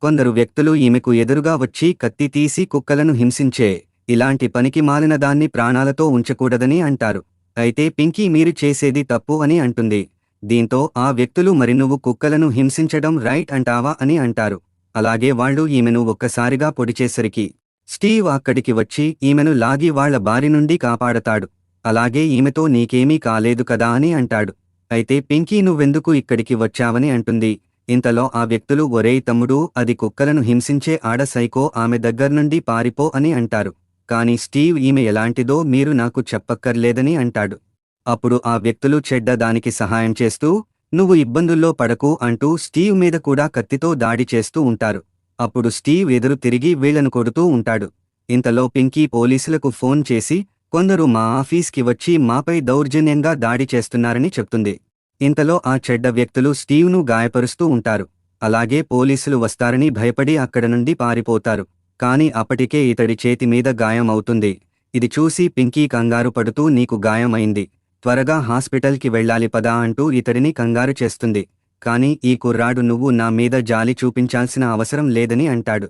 కొందరు వ్యక్తులు ఈమెకు ఎదురుగా వచ్చి కత్తి తీసి కుక్కలను హింసించే ఇలాంటి పనికి మాలిన దాన్ని ప్రాణాలతో ఉంచకూడదని అంటారు. అయితే పింకీ మీరు చేసేది తప్పు అని అంటుంది. దీంతో ఆ వ్యక్తులు మరి నువ్వు కుక్కలను హింసించడం రైట్ అంటావా అని అంటారు. అలాగే వాళ్ళు ఈమెను ఒక్కసారిగా పొడిచేసరికి స్టీవ్ అక్కడికి వచ్చి ఈమెను లాగి వాళ్ళ బారి నుండి కాపాడతాడు. అలాగే ఈమెతో నీకేమీ కాలేదు కదా అని అంటాడు. అయితే పింకీ నువ్వెందుకు ఇక్కడికి వచ్చావని అంటుంది. ఇంతలో ఆ వ్యక్తులు ఒరేయ్ తమ్ముడూ, అది కుక్కలను హింసించే ఆడ సైకో, ఆమె దగ్గర్నుండి పారిపో అని అంటారు. కాని స్టీవ్ ఈమె ఎలాంటిదో మీరు నాకు చెప్పక్కర్లేదని అంటాడు. అప్పుడు ఆ వ్యక్తులు చెడ్డ దానికి సహాయం చేస్తూ నువ్వు ఇబ్బందుల్లో పడకు అంటూ స్టీవ్ మీద కూడా కత్తితో దాడి చేస్తూ ఉంటారు. అప్పుడు స్టీవ్ ఎదురు తిరిగి వీళ్లను కొడుతూ ఉంటాడు. ఇంతలో పింకీ పోలీసులకు ఫోన్ చేసి కొందరు మా ఆఫీస్కి వచ్చి మాపై దౌర్జన్యంగా దాడి చేస్తున్నారని చెప్తుంది. ఇంతలో ఆ చెడ్డ వ్యక్తులు స్టీవ్ను గాయపరుస్తూ ఉంటారు. అలాగే పోలీసులు వస్తారని భయపడి అక్కడ నుండి పారిపోతారు. కాని అప్పటికే ఇతడి చేతి మీద గాయం అవుతుంది. ఇది చూసి పింకీ కంగారు పడుతూ నీకు గాయమైంది, త్వరగా హాస్పిటల్కి వెళ్ళాలి పదా అంటూ ఇతడిని కంగారు చేస్తుంది. కాని ఈ కుర్రాడు నువ్వు నా మీద జాలి చూపించాల్సిన అవసరం లేదని అంటాడు.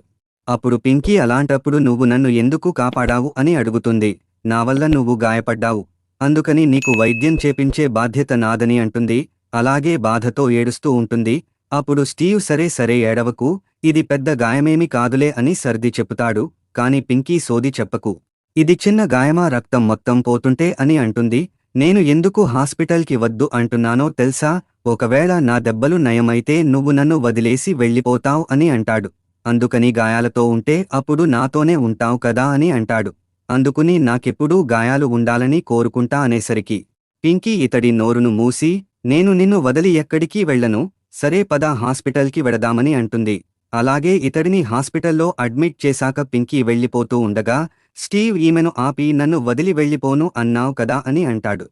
అప్పుడు పింకీ అలాంటప్పుడు నువ్వు నన్ను ఎందుకు కాపాడావు అని అడుగుతుంది. నా వల్ల నువ్వు గాయపడ్డావు, అందుకని నీకు వైద్యం చేపించే బాధ్యత నాదని అంటుంది. అలాగే బాధతో ఏడుస్తూ ఉంటుంది. అప్పుడు స్టీవ్ సరే సరే ఏడవకు, ఇది పెద్ద గాయమేమి కాదులే అని సర్ది చెప్పుతాడు. కాని పింకీ సోది చెప్పకు, ఇది చిన్న గాయమా, రక్తం మొత్తం పోతుంటే అని అంటుంది. నేను ఎందుకు హాస్పిటల్కి వద్దు అంటున్నానో తెల్సా, ఒకవేళ నా దెబ్బలు నయమైతే నువ్వు నన్ను వదిలేసి వెళ్ళిపోతావ్ అని అంటాడు. అందుకని గాయాలతో ఉంటే అప్పుడు నాతోనే ఉంటావు కదా అని అంటాడు. అందుకుని నాకెప్పుడూ గాయాలు ఉండాలని కోరుకుంటా అనేసరికి పింకీ ఇతడి నోరును మూసి నేను నిన్ను వదిలి ఎక్కడికి వెళ్ళను, సరే పద హాస్పిటల్కి వెడదామని అంటుంది. అలాగే ఇతడిని హాస్పిటల్లో అడ్మిట్ చేశాక పింకీ వెళ్ళిపోతూ ఉండగా స్టీవ్ ఈమెను ఆపి నన్ను వదిలి వెళ్ళిపోను అన్నావు కదా అని అంటాడు.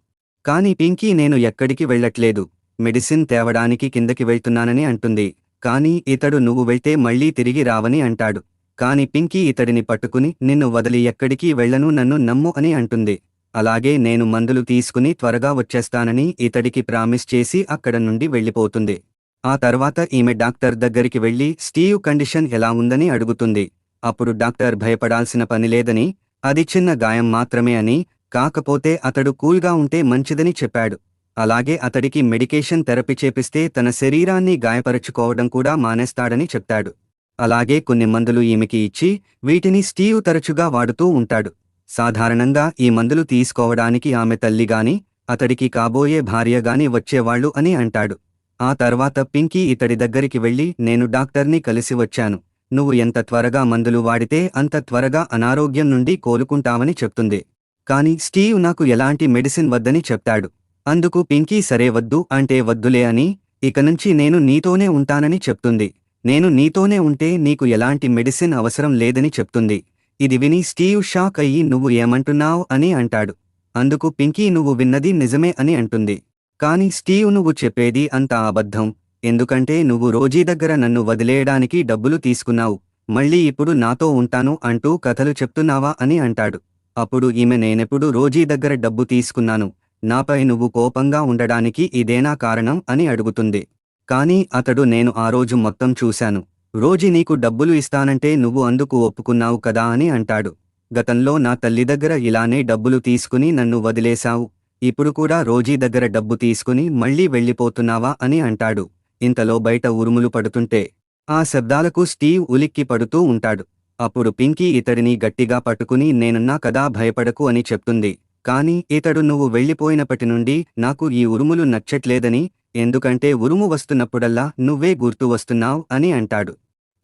కాని పింకీ నేను ఎక్కడికి వెళ్ళట్లేదు, మెడిసిన్ తేవడానికి కిందకి వెళ్తున్నానని అంటుంది. కాని ఇతడు నువ్వు వెళ్తే మళ్లీ తిరిగి రావని అంటాడు. కాని పింకీ ఇతడిని పట్టుకుని నిన్ను వదిలి ఎక్కడికి వెళ్ళను, నన్ను నమ్ము అని అంటుంది. అలాగే నేను మందులు తీసుకుని త్వరగా వచ్చేస్తానని ఇతడికి ప్రామిస్ చేసి అక్కడ నుండి వెళ్ళిపోతుంది. ఆ తర్వాత ఈమె డాక్టర్ దగ్గరికి వెళ్లి స్టీవ్ కండిషన్ ఎలా ఉందని అడుగుతుంది. అప్పుడు డాక్టర్ భయపడాల్సిన పనిలేదని, అది చిన్న గాయం మాత్రమే అని, కాకపోతే అతడు కూల్గా ఉంటే మంచిదని చెప్పాడు. అలాగే అతడికి మెడికేషన్ థెరపీ చేపిస్తే తన శరీరాన్ని గాయపరచుకోవడం కూడా మానేస్తాడని చెప్తాడు. అలాగే కొన్ని మందులు ఈమెకి ఇచ్చి వీటిని స్టీవ్ తరచుగా వాడుతూ ఉంటాడు. సాధారణంగా ఈ మందులు తీసుకోవడానికి ఆమె తల్లిగాని అతడికి కాబోయే భార్యగాని వచ్చేవాళ్లు అని అంటాడు. ఆ తర్వాత పింకీ ఇతడి దగ్గరికి వెళ్లి నేను డాక్టర్ని కలిసి వచ్చాను, నువ్వు ఎంత త్వరగా మందులు వాడితే అంత త్వరగా అనారోగ్యం నుండి కోలుకుంటావని చెప్తుంది. కాని స్టీవ్ నాకు ఎలాంటి మెడిసిన్ వద్దని చెప్తాడు. అందుకు పింకీ సరే వద్దు అంటే వద్దులే అని, ఇక నుంచి నేను నీతోనే ఉంటానని చెప్తుంది. నేను నీతోనే ఉంటే నీకు ఎలాంటి మెడిసిన్ అవసరం లేదని చెప్తుంది. ఇది విని స్టీవ్ షాక్ అయ్యి నువ్వు ఏమంటున్నావ్ అని అంటాడు. అందుకు పింకీ నువ్వు విన్నది నిజమే అని అంటుంది. కాని స్టీవ్ నువ్వు చెప్పేది అంత అబద్ధం, ఎందుకంటే నువ్వు రోజీ దగ్గర నన్ను వదిలేయడానికి డబ్బులు తీసుకున్నావు, మళ్ళీ ఇప్పుడు నాతో ఉంటాను అంటూ కథలు చెప్తున్నావా అని అంటాడు. అప్పుడు ఈమె నేనెప్పుడు రోజీ దగ్గర డబ్బు తీసుకున్నాను, నాపై నువ్వు కోపంగా ఉండడానికి ఇదేనా కారణం అని అడుగుతుంది. కాని అతడు నేను ఆ రోజు మొత్తం చూశాను, రోజీ నీకు డబ్బులు ఇస్తానంటే నువ్వు అందుకు ఒప్పుకున్నావు కదా అని అంటాడు. గతంలో నా తల్లి దగ్గర ఇలానే డబ్బులు తీసుకుని నన్ను వదిలేశావు, ఇప్పుడు కూడా రోజీ దగ్గర డబ్బు తీసుకుని మళ్లీ వెళ్ళిపోతున్నావా అని అంటాడు. ఇంతలో బయట ఉరుములు పడుతుంటే ఆ శబ్దాలకు స్టీవ్ ఉలిక్కి పడుతూ ఉంటాడు. అప్పుడు పింకీ ఇతడిని గట్టిగా పట్టుకుని నేనున్నా కదా భయపడకు అని చెప్తుంది. కాని ఇతడు నువ్వు వెళ్ళిపోయినప్పటి నుండి నాకు ఈ ఉరుములు నచ్చట్లేదని, ఎందుకంటే ఉరుము వస్తున్నప్పుడల్లా నువ్వే గుర్తు వస్తున్నావ్ అని అంటాడు.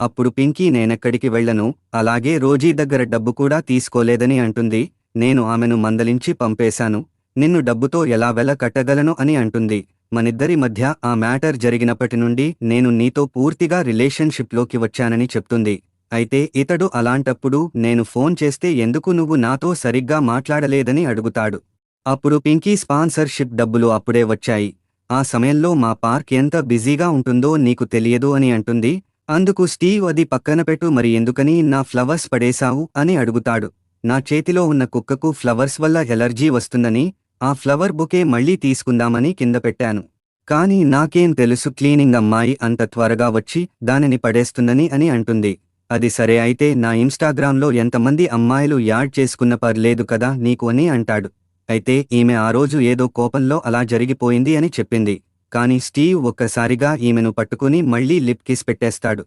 అప్పుడు పింకీ నేనెక్కడికి వెళ్ళను, అలాగే రోజీ దగ్గర డబ్బు కూడా తీసుకోలేదని అంటుంది. నేను ఆమెను మందలించి పంపేశాను, నిన్ను డబ్బుతో ఎలా వెల కట్టగలను అని అంటుంది. మనిద్దరి మధ్య ఆ మ్యాటర్ జరిగినప్పటి నుండి నేను నీతో పూర్తిగా రిలేషన్షిప్లోకి వచ్చానని చెప్తుంది. అయితే ఇతడు అలాంటప్పుడు నేను ఫోన్ చేస్తే ఎందుకు నువ్వు నాతో సరిగ్గా మాట్లాడలేదని అడుగుతాడు. అప్పుడు పింకీ స్పాన్సర్షిప్ డబ్బులు అప్పుడే వచ్చాయి, ఆ సమయంలో మా పార్క్ ఎంత బిజీగా ఉంటుందో నీకు తెలియదు అని అంటుంది. అందుకు స్టీవ్ అది పక్కన పెట్టు, మరి ఎందుకని నా ఫ్లవర్స్ పడేశావు అని అడుగుతాడు. నా చేతిలో ఉన్న కుక్కకు ఫ్లవర్స్ వల్ల ఎలర్జీ వస్తుందని ఆ ఫ్లవర్ బుకే మళ్లీ తీసుకుందామని కింద పెట్టాను. కాని నాకేం తెలుసు క్లీనింగ్ అమ్మాయి అంత త్వరగా వచ్చి దానిని పడేస్తుందని అని అంటుంది. అది సరే అయితే నా ఇన్స్టాగ్రామ్లో ఎంతమంది అమ్మాయిలు యాడ్ చేసుకున్న పర్లేదు కదా నీకు అని అంటాడు. అయితే ఈమె ఆ రోజు ఏదో కోపంలో అలా జరిగిపోయింది అని చెప్పింది. కానీ స్టీవ్ ఒక్కసారిగా ఈమెను పట్టుకుని మళ్లీ లిప్ కిస్ పెట్టేస్తాడు.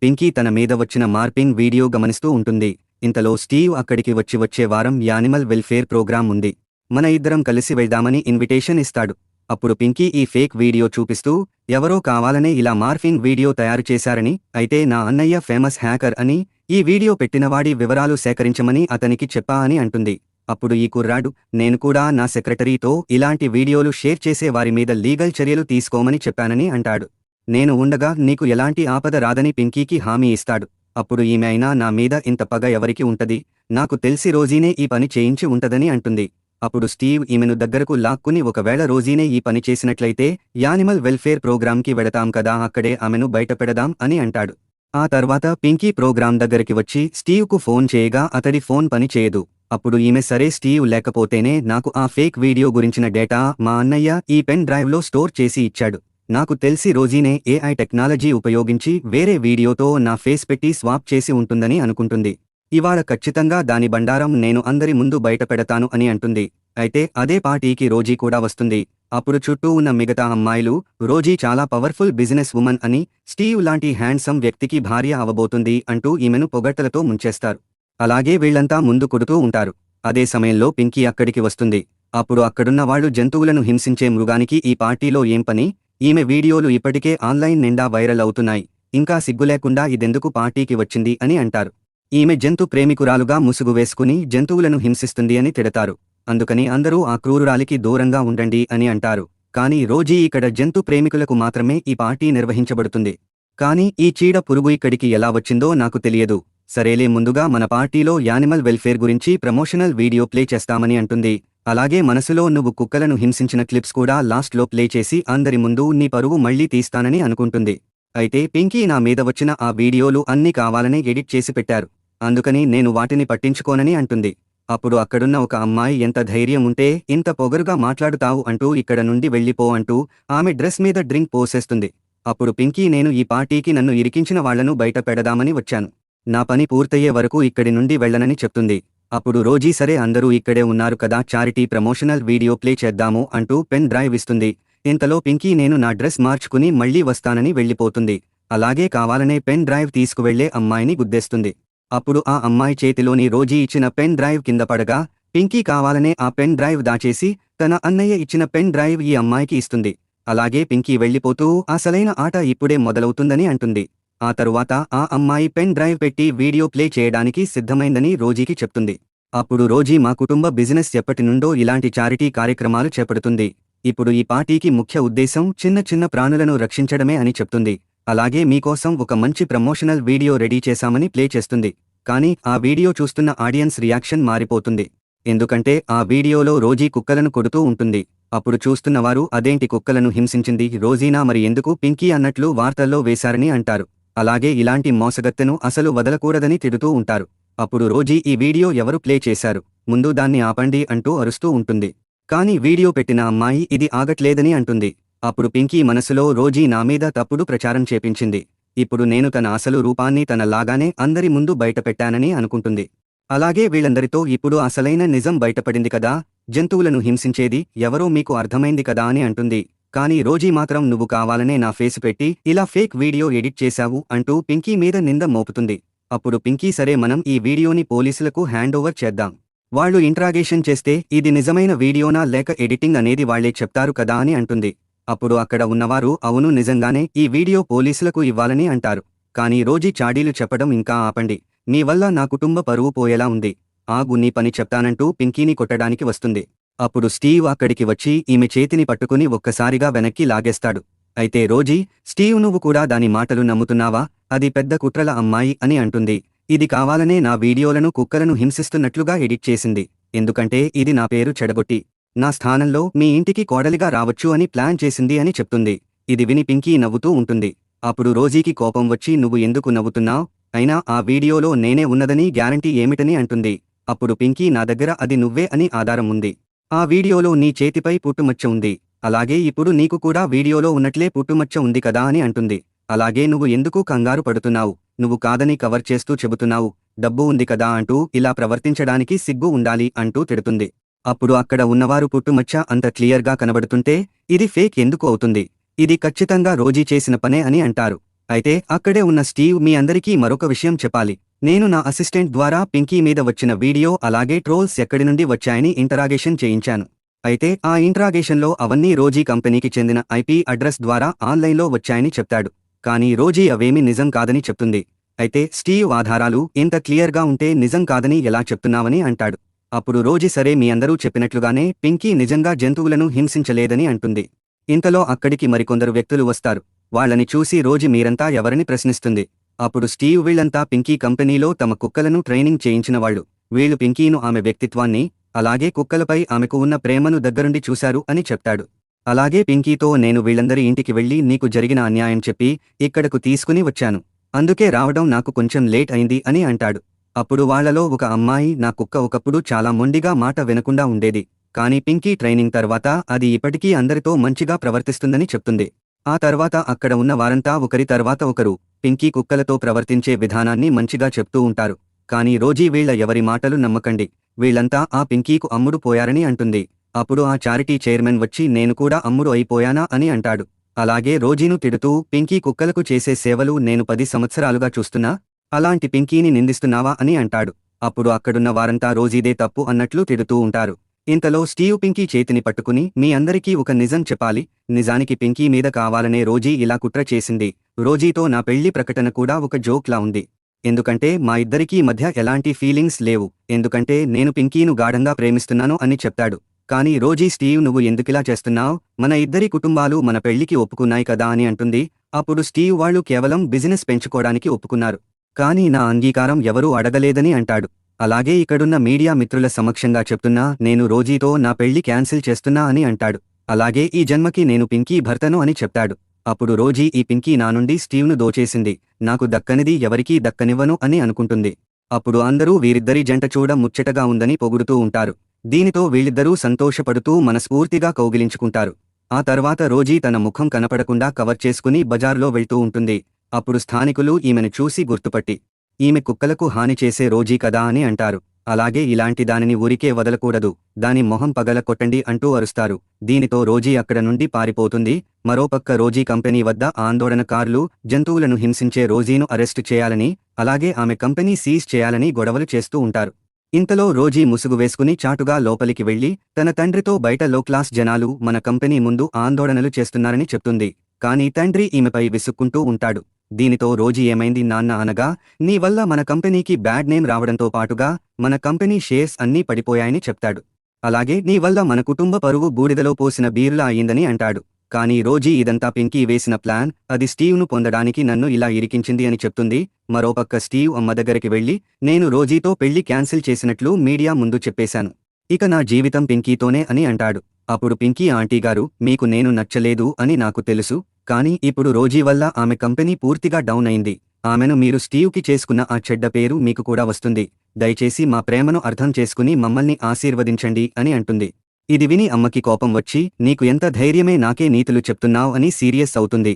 పింకీ తన మీద వచ్చిన మార్పింగ్ వీడియో గమనిస్తూ ఉంటుంది. ఇంతలో స్టీవ్ అక్కడికి వచ్చే వారం యానిమల్ వెల్ఫేర్ ప్రోగ్రాం ఉంది, మన ఇద్దరం కలిసి వెళ్దామని ఇన్విటేషన్ ఇస్తాడు. అప్పుడు పింకీ ఈ ఫేక్ వీడియో చూపిస్తూ, ఎవరో కావాలనే ఇలా మార్ఫింగ్ వీడియో తయారు చేశారని, అయితే నా అన్నయ్య ఫేమస్ హ్యాకర్ అని, ఈ వీడియో పెట్టినవాడి వివరాలు సేకరించమని అతనికి చెప్పా అని అంటుంది. అప్పుడు ఈ కుర్రాడు, నేను కూడా నా సెక్రటరీతో ఇలాంటి వీడియోలు షేర్ చేసే వారి మీద లీగల్ చర్యలు తీసుకోమని చెప్పానని అంటాడు. నేను ఉండగా నీకు ఎలాంటి ఆపద రాదని పింకీకి హామీ ఇస్తాడు. అప్పుడు ఈమె అయినా నా మీద ఇంత పగ ఎవరికి ఉంటది, నాకు తెలిసి రోజీనే ఈ పని చేయించి ఉంటదని అంటుంది. అప్పుడు స్టీవ్ ఈమెను దగ్గరకు లాక్కుని, ఒకవేళ రోజీనే ఈ పని చేసినట్లయితే యానిమల్ వెల్ఫేర్ ప్రోగ్రాంకి వెడతాం కదా, అక్కడే ఆమెను బయటపెడదాం అని అంటాడు. ఆ తర్వాత పింకీ ప్రోగ్రాం దగ్గరికి వచ్చి స్టీవ్కు ఫోన్ చేయగా అతడి ఫోన్ పని చేయదు. అప్పుడు ఈమె, సరే స్టీవ్ లేకపోతేనే నాకు ఆ ఫేక్ వీడియో గురించిన డేటా మా అన్నయ్య ఈ పెన్ డ్రైవ్లో స్టోర్ చేసి ఇచ్చాడు. నాకు తెలిసి రోజీనే ఏఐ టెక్నాలజీ ఉపయోగించి వేరే వీడియోతో నా ఫేస్ పెట్టి స్వాప్ చేసి ఉంటుందని అనుకుంటుంది. ఇవాళ ఖచ్చితంగా దాని బండారం నేను అందరి ముందు బయటపెడతాను అని అంటుంది. అయితే అదే పార్టీకి రోజీ కూడా వస్తుంది. అప్పుడు చుట్టూ ఉన్న మిగతా అమ్మాయిలు రోజీ చాలా పవర్ఫుల్ బిజినెస్ ఉమన్ అని, స్టీవ్ లాంటి హ్యాండ్సమ్ వ్యక్తికి భార్య అవబోతుంది అంటూ ఈమెను పొగడ్తలతో ముంచేస్తారు. అలాగే వీళ్లంతా ముందు కొడుతూ ఉంటారు. అదే సమయంలో పింకీ అక్కడికి వస్తుంది. అప్పుడు అక్కడున్న వాళ్ళు, జంతువులను హింసించే మృగానికి ఈ పార్టీలో ఏం పని, ఈమె వీడియోలు ఇప్పటికే ఆన్లైన్ నిండా వైరల్ అవుతున్నాయి, ఇంకా సిగ్గులేకుండా ఇదెందుకు పార్టీకి వచ్చింది అని అంటారు. ఈమె జంతు ప్రేమికురాలుగా ముసుగు వేసుకుని జంతువులను హింసిస్తుంది అని తిడతారు. అందుకని అందరూ ఆ క్రూరురాలికి దూరంగా ఉండండి అని అంటారు. కానీ రోజీ ఇక్కడ జంతు ప్రేమికులకు మాత్రమే ఈ పార్టీ నిర్వహించబడుతుంది. కానీ ఈ చీడ పురుగు ఇక్కడికి ఎలా వచ్చిందో నాకు తెలియదు. సరేలే, ముందుగా మన పార్టీలో యానిమల్ వెల్ఫేర్ గురించి ప్రమోషనల్ వీడియో ప్లే చేస్తామని అంటుంది. అలాగే మనసులో నువ్వు కుక్కలను హింసించిన క్లిప్స్ కూడా లాస్ట్లో ప్లే చేసి అందరి ముందు నీ పరువు మళ్లీ తీస్తానని అనుకుంటుంది. అయితే పింకీ నా మీద వచ్చిన ఆ వీడియోలు అన్నీ కావాలనే ఎడిట్ చేసి పెట్టారు, అందుకని నేను వాటిని పట్టించుకోనని అంటుంది. అప్పుడు అక్కడున్న ఒక అమ్మాయి, ఎంత ధైర్యం ఉంటే ఇంత పొగరుగా మాట్లాడుతావు అంటూ ఇక్కడ నుండి వెళ్ళిపో అంటూ ఆమె డ్రెస్ మీద డ్రింక్ పోసేస్తుంది. అప్పుడు పింకీ, నేను ఈ పార్టీకి నన్ను ఇరికించిన వాళ్లను బయట పెడదామని వచ్చాను, నా పని పూర్తయ్యే వరకు ఇక్కడి నుండి వెళ్లనని చెప్తుంది. అప్పుడు రోజీ, సరే అందరూ ఇక్కడే ఉన్నారు కదా, చారిటీ ప్రమోషనల్ వీడియో ప్లే చేద్దాము అంటూ పెన్ డ్రైవ్ ఇస్తుంది. ఇంతలో పింకీ, నేను నా డ్రెస్ మార్చుకుని మళ్లీ వస్తానని వెళ్ళిపోతుంది. అలాగే కావాలనే పెన్ డ్రైవ్ తీసుకువెళ్లే అమ్మాయిని గుద్దేస్తుంది. అప్పుడు ఆ అమ్మాయి చేతిలోని రోజీ ఇచ్చిన పెన్ డ్రైవ్ కింద పడగా పింకీ కావాలనే ఆ పెన్ డ్రైవ్ దాచేసి తన అన్నయ్య ఇచ్చిన పెన్ డ్రైవ్ ఈ అమ్మాయికి ఇస్తుంది. అలాగే పింకీ వెళ్ళిపోతూ అసలైన ఆట ఇప్పుడే మొదలవుతుందని అంటుంది. ఆ తరువాత ఆ అమ్మాయి పెన్ డ్రైవ్ పెట్టి వీడియో ప్లే చేయడానికి సిద్ధమైందని రోజీకి చెప్తుంది. అప్పుడు రోజీ, మా కుటుంబ బిజినెస్ ఎప్పటినుండో ఇలాంటి చారిటీ కార్యక్రమాలు చేపడుతుంది. ఇప్పుడు ఈ పార్టీకి ముఖ్య ఉద్దేశం చిన్న చిన్న ప్రాణులను రక్షించడమే అని చెప్తుంది. అలాగే మీకోసం ఒక మంచి ప్రమోషనల్ వీడియో రెడీ చేశామని ప్లే చేస్తుంది. కానీ ఆ వీడియో చూస్తున్న ఆడియన్స్ రియాక్షన్ మారిపోతుంది. ఎందుకంటే ఆ వీడియోలో రోజీ కుక్కలను కొడుతూ ఉంటుంది. అప్పుడు చూస్తున్నవారు, అదేంటి కుక్కలను హింసించింది రోజీనా, మరి ఎందుకు పింకీ అన్నట్లు వార్తల్లో వేశారని అంటారు. అలాగే ఇలాంటి మోసగత్తెను అసలు వదలకూడదని తిడుతూ ఉంటారు. అప్పుడు రోజీ, ఈ వీడియో ఎవరు ప్లే చేశారు, ముందు దాన్ని ఆపండి అంటూ అరుస్తూ ఉంటుంది. కానీ వీడియో పెట్టిన అమ్మాయి ఇది ఆగట్లేదని అంటుంది. అప్పుడు పింకీ మనసులో, రోజీ నా మీద తప్పుడు ప్రచారం చేపించింది, ఇప్పుడు నేను తన అసలు రూపాన్ని తన లాగానే అందరి ముందు బయటపెట్టానని అనుకుంటుంది. అలాగే వీళ్ళందరితో ఇప్పుడు అసలైన నిజం బయటపడింది కదా, జంతువులను హింసించేది ఎవరో మీకు అర్థమైంది కదా అని అంటుంది. కానీ రోజీ మాత్రం, నువ్వు కావాలనే నా ఫేస్ పెట్టి ఇలా ఫేక్ వీడియో ఎడిట్ చేశావు అంటూ పింకీ మీద నింద మోపుతుంది. అప్పుడు పింకీ, సరే మనం ఈ వీడియోని పోలీసులకు హ్యాండ్ ఓవర్ చేద్దాం, వాళ్ళు ఇంట్రాగేషన్ చేస్తే ఇది నిజమైన వీడియోనా లేక ఎడిటింగ్ అనేది వాళ్లే చెప్తారు కదా అని అంటుంది. అప్పుడు అక్కడ ఉన్నవారు, అవును నిజంగానే ఈ వీడియో పోలీసులకు ఇవ్వాలని అంటారు. కానీ రోజీ చాడీలు చెప్పడం ఇంకా ఆపండి, మీ వల్ల నా కుటుంబ పరువు పోయేలా ఉంది, ఆగు నీ పని చెప్తానంటూ పింకీని కొట్టడానికి వస్తుంది. అప్పుడు స్టీవ్ అక్కడికి వచ్చి ఈమె చేతిని పట్టుకుని ఒక్కసారిగా వెనక్కి లాగేస్తాడు. అయితే రోజీ, స్టీవ్ నువ్వు కూడా దాని మాటలు నమ్ముతున్నావా, అది పెద్ద కుట్రల అమ్మాయి అని అంటుంది. ఇది కావాలనే నా వీడియోలను కుక్కలను హింసిస్తున్నట్లుగా ఎడిట్ చేసింది, ఎందుకంటే ఇది నా పేరు చెడగొట్టి నా స్థానంలో మీ ఇంటికి కోడలిగా రావచ్చు అని ప్లాన్ చేసింది అని చెప్తుంది. ఇది విని పింకీ నవ్వుతూ ఉంటుంది. అప్పుడు రోజీకి కోపం వచ్చి, నువ్వు ఎందుకు నవ్వుతున్నావ్, అయినా ఆ వీడియోలో నేనే ఉన్నదని గ్యారంటీ ఏమిటని అంటుంది. అప్పుడు పింకీ, నా దగ్గర అది నువ్వే అని ఆధారం ఉంది, ఆ వీడియోలో నీ చేతిపై పుట్టుమచ్చ ఉంది, అలాగే ఇప్పుడు నీకు కూడా వీడియోలో ఉన్నట్లే పుట్టుమచ్చ ఉంది కదా అని అంటుంది. అలాగే నువ్వు ఎందుకు కంగారు పడుతున్నావు, నువ్వు కాదని కవర్ చేస్తూ చెబుతున్నావు, డబ్బు ఉంది కదా అంటూ ఇలా ప్రవర్తించడానికి సిగ్గు ఉండాలి అంటూ తిడుతుంది. అప్పుడు అక్కడ ఉన్నవారు, పుట్టుమచ్చ అంత క్లియర్గా కనబడుతుంటే ఇది ఫేక్ ఎందుకు అవుతుంది, ఇది ఖచ్చితంగా రోజీ చేసిన పనే అని అంటారు. అయితే అక్కడే ఉన్న స్టీవ్ మీ అందరికీ మరొక విషయం చెప్పాలి. నేను నా అసిస్టెంట్ ద్వారా పింకీ మీద వచ్చిన వీడియో అలాగే ట్రోల్స్ ఎక్కడి నుండి వచ్చాయని ఇంటరాగేషన్ చేయించాను. అయితే ఆ ఇంటరాగేషన్లో అవన్నీ రోజీ కంపెనీకి చెందిన ఐపీ అడ్రస్ ద్వారా ఆన్లైన్లో వచ్చాయని చెప్తాడు. కానీ రోజీ అవేమీ నిజం కాదని చెప్తుంది. అయితే స్టీవ్ ఆధారాలు ఇంత క్లియర్గా ఉంటే నిజం కాదని ఎలా చెప్తున్నావని అంటాడు. అప్పుడు రోజీ సరే మీ అందరూ చెప్పినట్లుగానే పింకీ నిజంగా జంతువులను హింసించలేదని అంటుంది. ఇంతలో అక్కడికి మరికొందరు వ్యక్తులు వస్తారు. వాళ్ళని చూసి రోజీ మీరంతా ఎవరని ప్రశ్నిస్తుంది. అప్పుడు స్టీవ్ వీళ్లంతా పింకీ కంపెనీలో తమ కుక్కలను ట్రైనింగ్ చేయించిన వాళ్ళు. వీళ్లు పింకీను ఆమె వ్యక్తిత్వాన్ని అలాగే కుక్కలపై ఆమెకు ఉన్న ప్రేమను దగ్గరుండి చూశారు అని చెప్తాడు. అలాగే పింకీతో నేను వీళ్లందరి ఇంటికి వెళ్లి నీకు జరిగిన అన్యాయం చెప్పి ఇక్కడకు తీసుకుని వచ్చాను. అందుకే రావడం నాకు కొంచెం లేట్ అయింది అని అంటాడు. అప్పుడు వాళ్లలో ఒక అమ్మాయి నా కుక్క ఒకప్పుడు చాలా మొండిగా మాట వినకుండా ఉండేది. కానీ పింకీ ట్రైనింగ్ తర్వాత అది ఇప్పటికీ అందరితో మంచిగా ప్రవర్తిస్తుందని చెప్తుంది. ఆ తర్వాత అక్కడ ఉన్న వారంతా ఒకరి తర్వాత ఒకరు పింకీ కుక్కలతో ప్రవర్తించే విధానాన్ని మంచిగా చెప్తూ ఉంటారు. కానీ రోజీ వీళ్ల ఎవరి మాటలు నమ్మకండి, వీళ్లంతా ఆ పింకీకు అమ్ముడు పోయారని అంటుంది. అప్పుడు ఆ చారిటీ చైర్మన్ వచ్చి నేను కూడా అమ్ముడు అయిపోయానా అని అంటాడు. అలాగే రోజీను తిడుతూ పింకీ కుక్కలకు చేసే సేవలు నేను 10 సంవత్సరాలుగా చూస్తున్నా, అలాంటి పింకీని నిందిస్తున్నావా అని అంటాడు. అప్పుడు అక్కడున్న వారంతా రోజీదే తప్పు అన్నట్లు తిడుతూ ఉంటారు. ఇంతలో స్టీవ్ పింకీ చేతిని పట్టుకుని మీ అందరికీ ఒక నిజం చెప్పాలి, నిజానికి పింకీ మీద కావాలనే రోజీ ఇలా కుట్ర చేసింది. రోజీతో నా పెళ్లి ప్రకటన కూడా ఒక జోక్లా ఉంది. ఎందుకంటే మా ఇద్దరికీ మధ్య ఎలాంటి ఫీలింగ్స్ లేవు, ఎందుకంటే నేను పింకీను గాఢంగా ప్రేమిస్తున్నాను అని చెప్తాడు. కానీ రోజీ స్టీవ్ నువ్వు ఎందుకిలా చేస్తున్నావ్, మన ఇద్దరి కుటుంబాలు మన పెళ్లికి ఒప్పుకున్నాయి కదా అని అంటుంది. అప్పుడు స్టీవ్ వాళ్ళు కేవలం బిజినెస్ పెంచుకోవడానికి ఒప్పుకున్నారు, కానీ నా అంగీకారం ఎవరూ అడగలేదని అంటాడు. అలాగే ఇక్కడున్న మీడియా మిత్రుల సమక్షంగా చెప్తున్నా నేను రోజీతో నా పెళ్లి క్యాన్సిల్ చేస్తున్నా అని అంటాడు. అలాగే ఈ జన్మకి నేను పింకీ భర్తను అని చెప్తాడు. అప్పుడు రోజీ ఈ పింకీ నా నుండి స్టీవ్ను దోచేసింది, నాకు దక్కనిది ఎవరికీ దక్కనివ్వను అని అనుకుంటుంది. అప్పుడు అందరూ వీరిద్దరి జంట చూడ ముచ్చటగా ఉందని పొగుడుతూ ఉంటారు. దీనితో వీళ్ళిద్దరూ సంతోషపడుతూ మనస్ఫూర్తిగా కౌగిలించుకుంటారు. ఆ తర్వాత రోజీ తన ముఖం కనపడకుండా కవర్ చేసుకుని బజార్లో వెళ్తూ ఉంటుంది. అప్పుడు స్థానికులు ఈమెను చూసి గుర్తుపట్టి ఈమె కుక్కలకు హాని చేసే రోజీ కదా అని అంటారు. అలాగే ఇలాంటి దానిని ఊరికే వదలకూడదు, దాని మొహం పగల కొట్టండి అంటూ అరుస్తారు. దీనితో రోజీ అక్కడ నుండి పారిపోతుంది. మరోపక్క రోజీ కంపెనీ వద్ద ఆందోళనకారులు జంతువులను హింసించే రోజీను అరెస్టు చేయాలని అలాగే ఆమె కంపెనీ సీజ్ చేయాలని గొడవలు చేస్తూ ఉంటారు. ఇంతలో రోజీ ముసుగు వేసుకుని చాటుగా లోపలికి వెళ్లి తన తండ్రితో బయట లో క్లాస్ జనాలు మన కంపెనీ ముందు ఆందోళనలు చేస్తున్నారని చెప్తుంది. కానీ తండ్రి ఈమెపై విసుక్కుంటూ ఉంటాడు. దీనితో రోజీ ఏమైంది నాన్న అనగా నీ వల్ల మన కంపెనీకి బ్యాడ్ నేమ్ రావడంతో పాటుగా మన కంపెనీ షేర్స్ అన్నీ పడిపోయాయని చెప్తాడు. అలాగే నీ వల్ల మన కుటుంబ పరువు బూడిదలో పోసిన బీరులా అయ్యిందని అంటాడు. కానీ రోజీ ఇదంతా పింకీ వేసిన ప్లాన్, అది స్టీవ్ను పొందడానికి నన్ను ఇలా ఇరికించింది అని చెప్తుంది. మరోపక్క స్టీవ్ అమ్మ దగ్గరికి వెళ్లి నేను రోజీతో పెళ్లి క్యాన్సిల్ చేసినట్లు మీడియా ముందు చెప్పేశాను, ఇక నా జీవితం పింకీతోనే అని అంటాడు. అప్పుడు పింకీ ఆంటీగారు మీకు నేను నచ్చలేదు అని నాకు తెలుసు, కానీ ఇప్పుడు రోజీ వల్ల ఆమె కంపెనీ పూర్తిగా డౌన్ అయింది. ఆమెను మీరు స్టీవ్కి చేసుకున్న ఆ చెడ్డ పేరు మీకు కూడా వస్తుంది. దయచేసి మా ప్రేమను అర్థం చేసుకుని మమ్మల్ని ఆశీర్వదించండి అని అంటుంది. ఇది విని అమ్మకి కోపం వచ్చి నీకు ఎంత ధైర్యమే నాకే నీతులు చెప్తున్నావ్ అని సీరియస్ అవుతుంది.